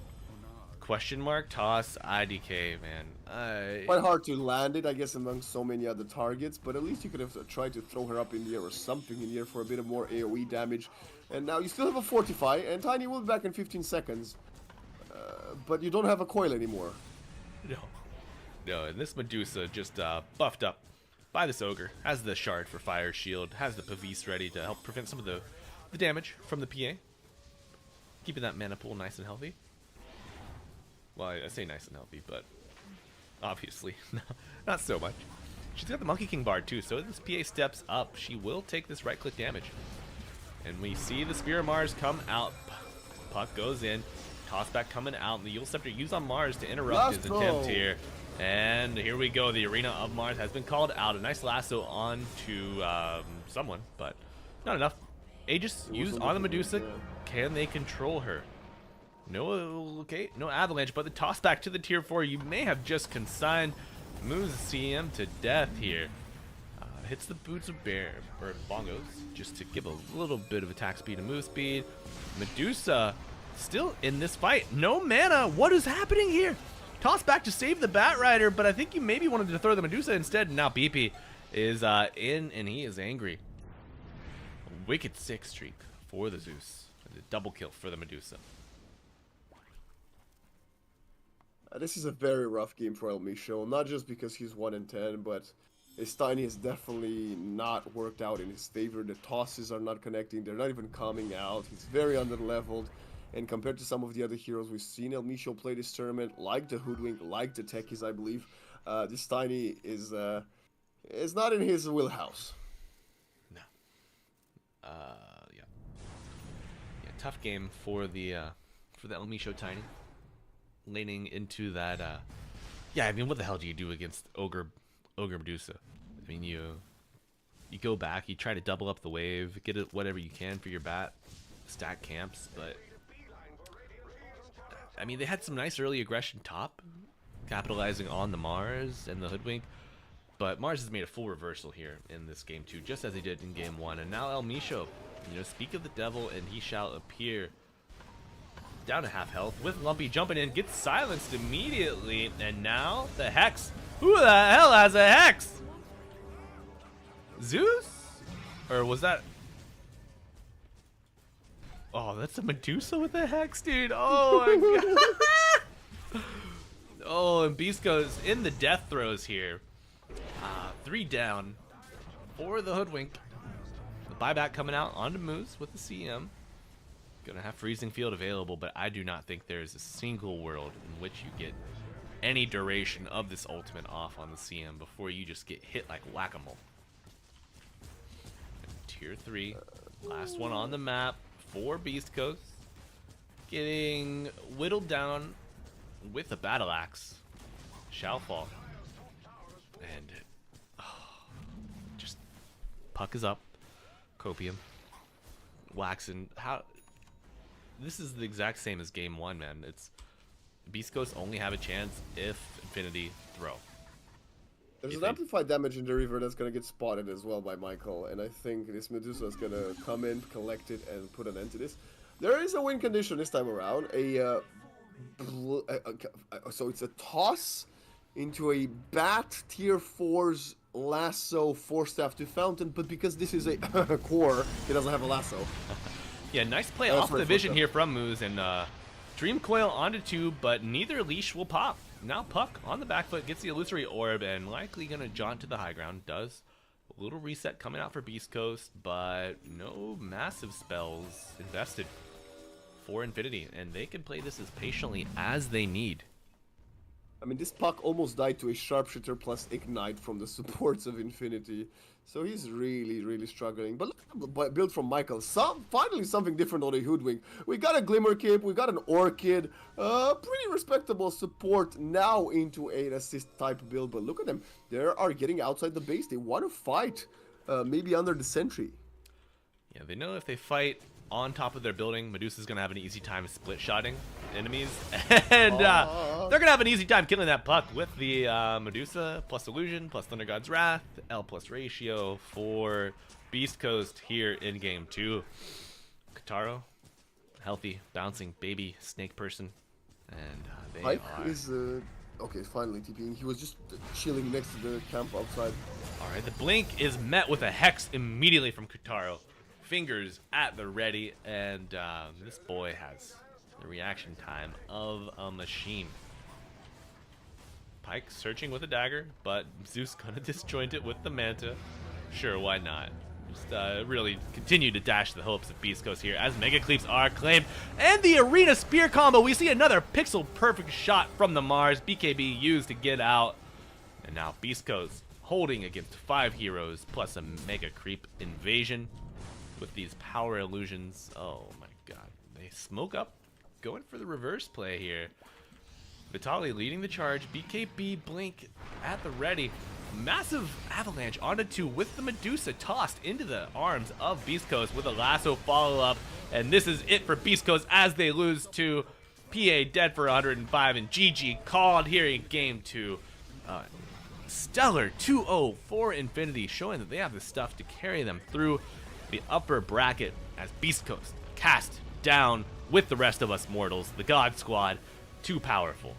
S2: Question mark toss IDK, man.
S1: Quite hard to land it, I guess, among so many other targets, but at least you could have tried to throw her up in the air or something in the air for a bit of more AoE damage. And now you still have a Fortify, and Tiny will be back in 15 seconds. But you don't have a coil anymore.
S2: No, and this Medusa just buffed up by this ogre, has the shard for fire shield, has the Pavis ready to help prevent some of the damage from the PA. Keeping that mana pool nice and healthy. Well, I say nice and healthy, but obviously not so much. She's got the Monkey King Bard too, so as this PA steps up, she will take this right click damage. And we see the Spear of Mars come out. Puck goes in, toss back coming out, and the Yule Scepter used on Mars to interrupt his attempt here. And here we go. The Arena of Mars has been called out. A nice lasso onto someone, but not enough. Aegis used on the Medusa. Can they control her? No, okay, no avalanche, but the toss back to the tier 4. You may have just consigned Moose CM to death here. Hits the boots of bear or bongos just to give a little bit of attack speed and move speed. Medusa still in this fight. No mana. What is happening here? Toss back to save the Bat Rider, but I think you maybe wanted to throw the Medusa instead. Now BP is in, and he is angry. A wicked 6 streak for the Zeus. A double kill for the Medusa.
S1: This is a very rough game for El Misho, not just because he's 1-10, but his Tiny has definitely not worked out in his favor. The tosses are not connecting, they're not even coming out. He's very underleveled. And compared to some of the other heroes we've seen El Misho play this tournament, like the Hoodwink, like the Techies, I believe, this Tiny is not in his wheelhouse.
S2: No. Yeah, tough game for the El Misho Tiny. Laning into that. Yeah, I mean, what the hell do you do against Ogre Medusa? I mean, you go back, you try to double up the wave, get it whatever you can for your bat. stack camps, but I mean, they had some nice early aggression top, capitalizing on the Mars and the Hoodwink, but Mars has made a full reversal here in this game 2, just as he did in game 1, and now El Misho, you know, speak of the devil and he shall appear. Down to half health with Lumpy jumping in, gets silenced immediately, and now the Hex. Who the hell has a Hex? Zeus? Or was that... Oh, that's a Medusa with a Hex, dude. Oh my god. Oh, and Beast goes in the death throes here. 3 down for the Hoodwink. The buyback coming out onto Moose with the CM. Gonna have freezing field available, but I do not think there is a single world in which you get any duration of this ultimate off on the CM before you just get hit like whack-a-mole. Tier 3, last one on the map for Beast Coast, getting whittled down with a battle axe. Shall fall, and just puck is up. Copium, waxing. How? This is the exact same as game 1, man. It's Beast Coast only have a chance if Infinity throw.
S1: There's an amplified damage in the river that's gonna get spotted as well by Michael, and I think this Medusa is gonna come in, collect it, and put an end to this. There is a win condition this time around. So it's a toss into a Bat Tier 4's lasso Force Staff to Fountain, but because this is a core, it doesn't have a lasso.
S2: Yeah, nice play off the vision here from Moose, and Dream Coil onto 2, but neither leash will pop. Now Puck on the back foot gets the illusory orb and likely gonna jaunt to the high ground. Does a little reset coming out for Beast Coast, but no massive spells invested for Infinity, and they can play this as patiently as they need.
S1: I mean, this Puck almost died to a Sharpshooter plus Ignite from the supports of Infinity. So he's really, really struggling. But look at the build from Michael. Finally something different on the Hoodwink. We got a Glimmer Cape, we got an Orchid. Pretty respectable support now into an assist type build. But look at them. They are getting outside the base. They want to fight. Maybe under the Sentry.
S2: Yeah, they know if they fight on top of their building, Medusa's going to have an easy time split-shotting enemies. And they're going to have an easy time killing that Puck with the Medusa plus Illusion plus Thunder God's Wrath, L plus ratio for Beast Coast here in game 2. Kataro, healthy, bouncing baby snake person. And they
S1: Hype
S2: are...
S1: is... okay, finally TPing. He was just chilling next to the camp outside.
S2: Alright, the Blink is met with a Hex immediately from Kataro. Fingers at the ready, and this boy has the reaction time of a machine. Pyke searching with a dagger, but Zeus gonna disjoint it with the Manta. Sure, why not? Just really continue to dash the hopes of Beast Coast here as Mega Cleaves are claimed. And the Arena Spear combo, we see another pixel perfect shot from the Mars. BKB used to get out. And now Beast Coast holding against 5 heroes plus a Mega Creep invasion. With these power illusions, oh my god, they smoke up, going for the reverse play here. Vitaly leading the charge, BKB Blink at the ready. Massive avalanche onto 2 with the Medusa tossed into the arms of Beast Coast with a lasso follow-up. And this is it for Beast Coast as they lose to PA dead for 105 and GG called here in game 2. Stellar 2-0 for Infinity, showing that they have the stuff to carry them through the upper bracket as Beast Coast cast down with the rest of us mortals. The God Squad, too powerful.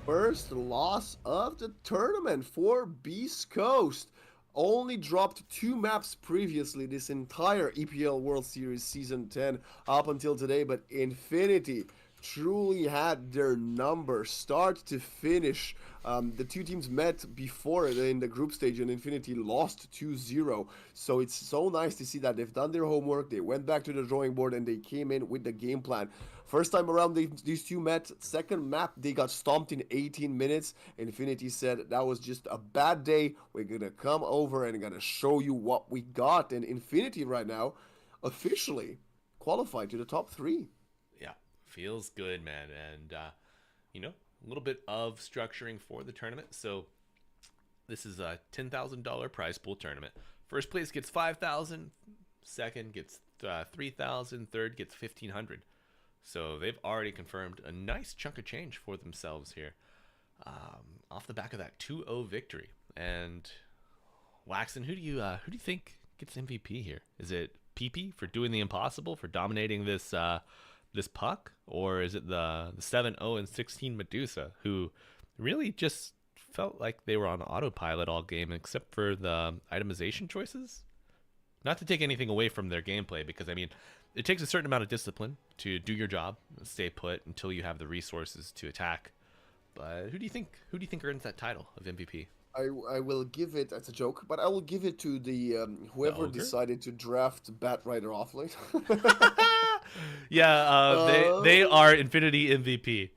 S1: First loss of the tournament for Beast Coast. Only dropped 2 maps previously this entire EPL World Series Season 10 up until today, but Infinity truly had their number start to finish. The 2 teams met before in the group stage and Infinity lost 2-0. So it's so nice to see that they've done their homework, they went back to the drawing board and they came in with the game plan. First time around these 2 met, second map they got stomped in 18 minutes. Infinity said that was just a bad day, we're gonna come over and gonna show you what we got. And Infinity right now officially qualified to the top 3.
S2: Yeah, feels good, man. And you know, a little bit of structuring for the tournament. So this is a $10,000 prize pool tournament. First place gets $5,000. second gets 3,000, third gets 1,500. So they've already confirmed a nice chunk of change for themselves here, off the back of that 2-0 victory. And Waxon, who do you think gets MVP here? Is it PP for doing the impossible, for dominating this puck, or is it the 7-0 and 16 Medusa, who really just felt like they were on autopilot all game except for the itemization choices? Not to take anything away from their gameplay, because I mean, it takes a certain amount of discipline to do your job, stay put until you have the resources to attack. But who do you think earns that title of MVP?
S1: I will give it, that's a joke, but I will give it to the whoever decided to draft Bat Rider off late.
S2: Yeah, they are Infinity MVP.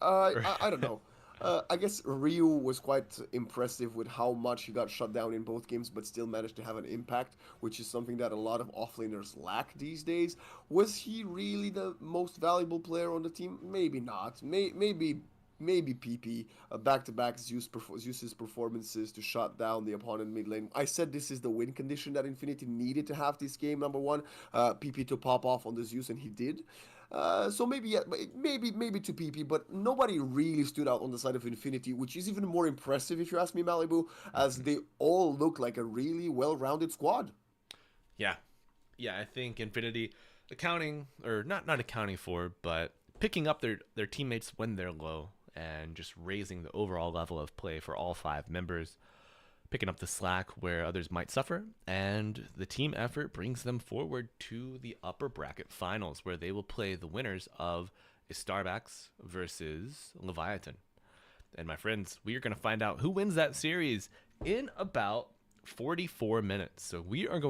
S1: I don't know. I guess Ryu was quite impressive with how much he got shut down in both games, but still managed to have an impact, which is something that a lot of offlaners lack these days. Was he really the most valuable player on the team? Maybe not. Maybe PP. Back-to-back Zeus's performances to shut down the opponent mid lane. I said this is the win condition that Infinity needed to have this game, number one. PP to pop off on the Zeus, and he did. So maybe to PP, but nobody really stood out on the side of Infinity, which is even more impressive if you ask me, Malibu, as they all look like a really well-rounded squad.
S2: Yeah, I think Infinity accounting, or not accounting for, but picking up their teammates when they're low and just raising the overall level of play for all 5 members, picking up the slack where others might suffer, and the team effort brings them forward to the upper bracket finals, where they will play the winners of Starbucks versus Leviathan. And my friends, we are going to find out who wins that series in about 44 minutes. So we are going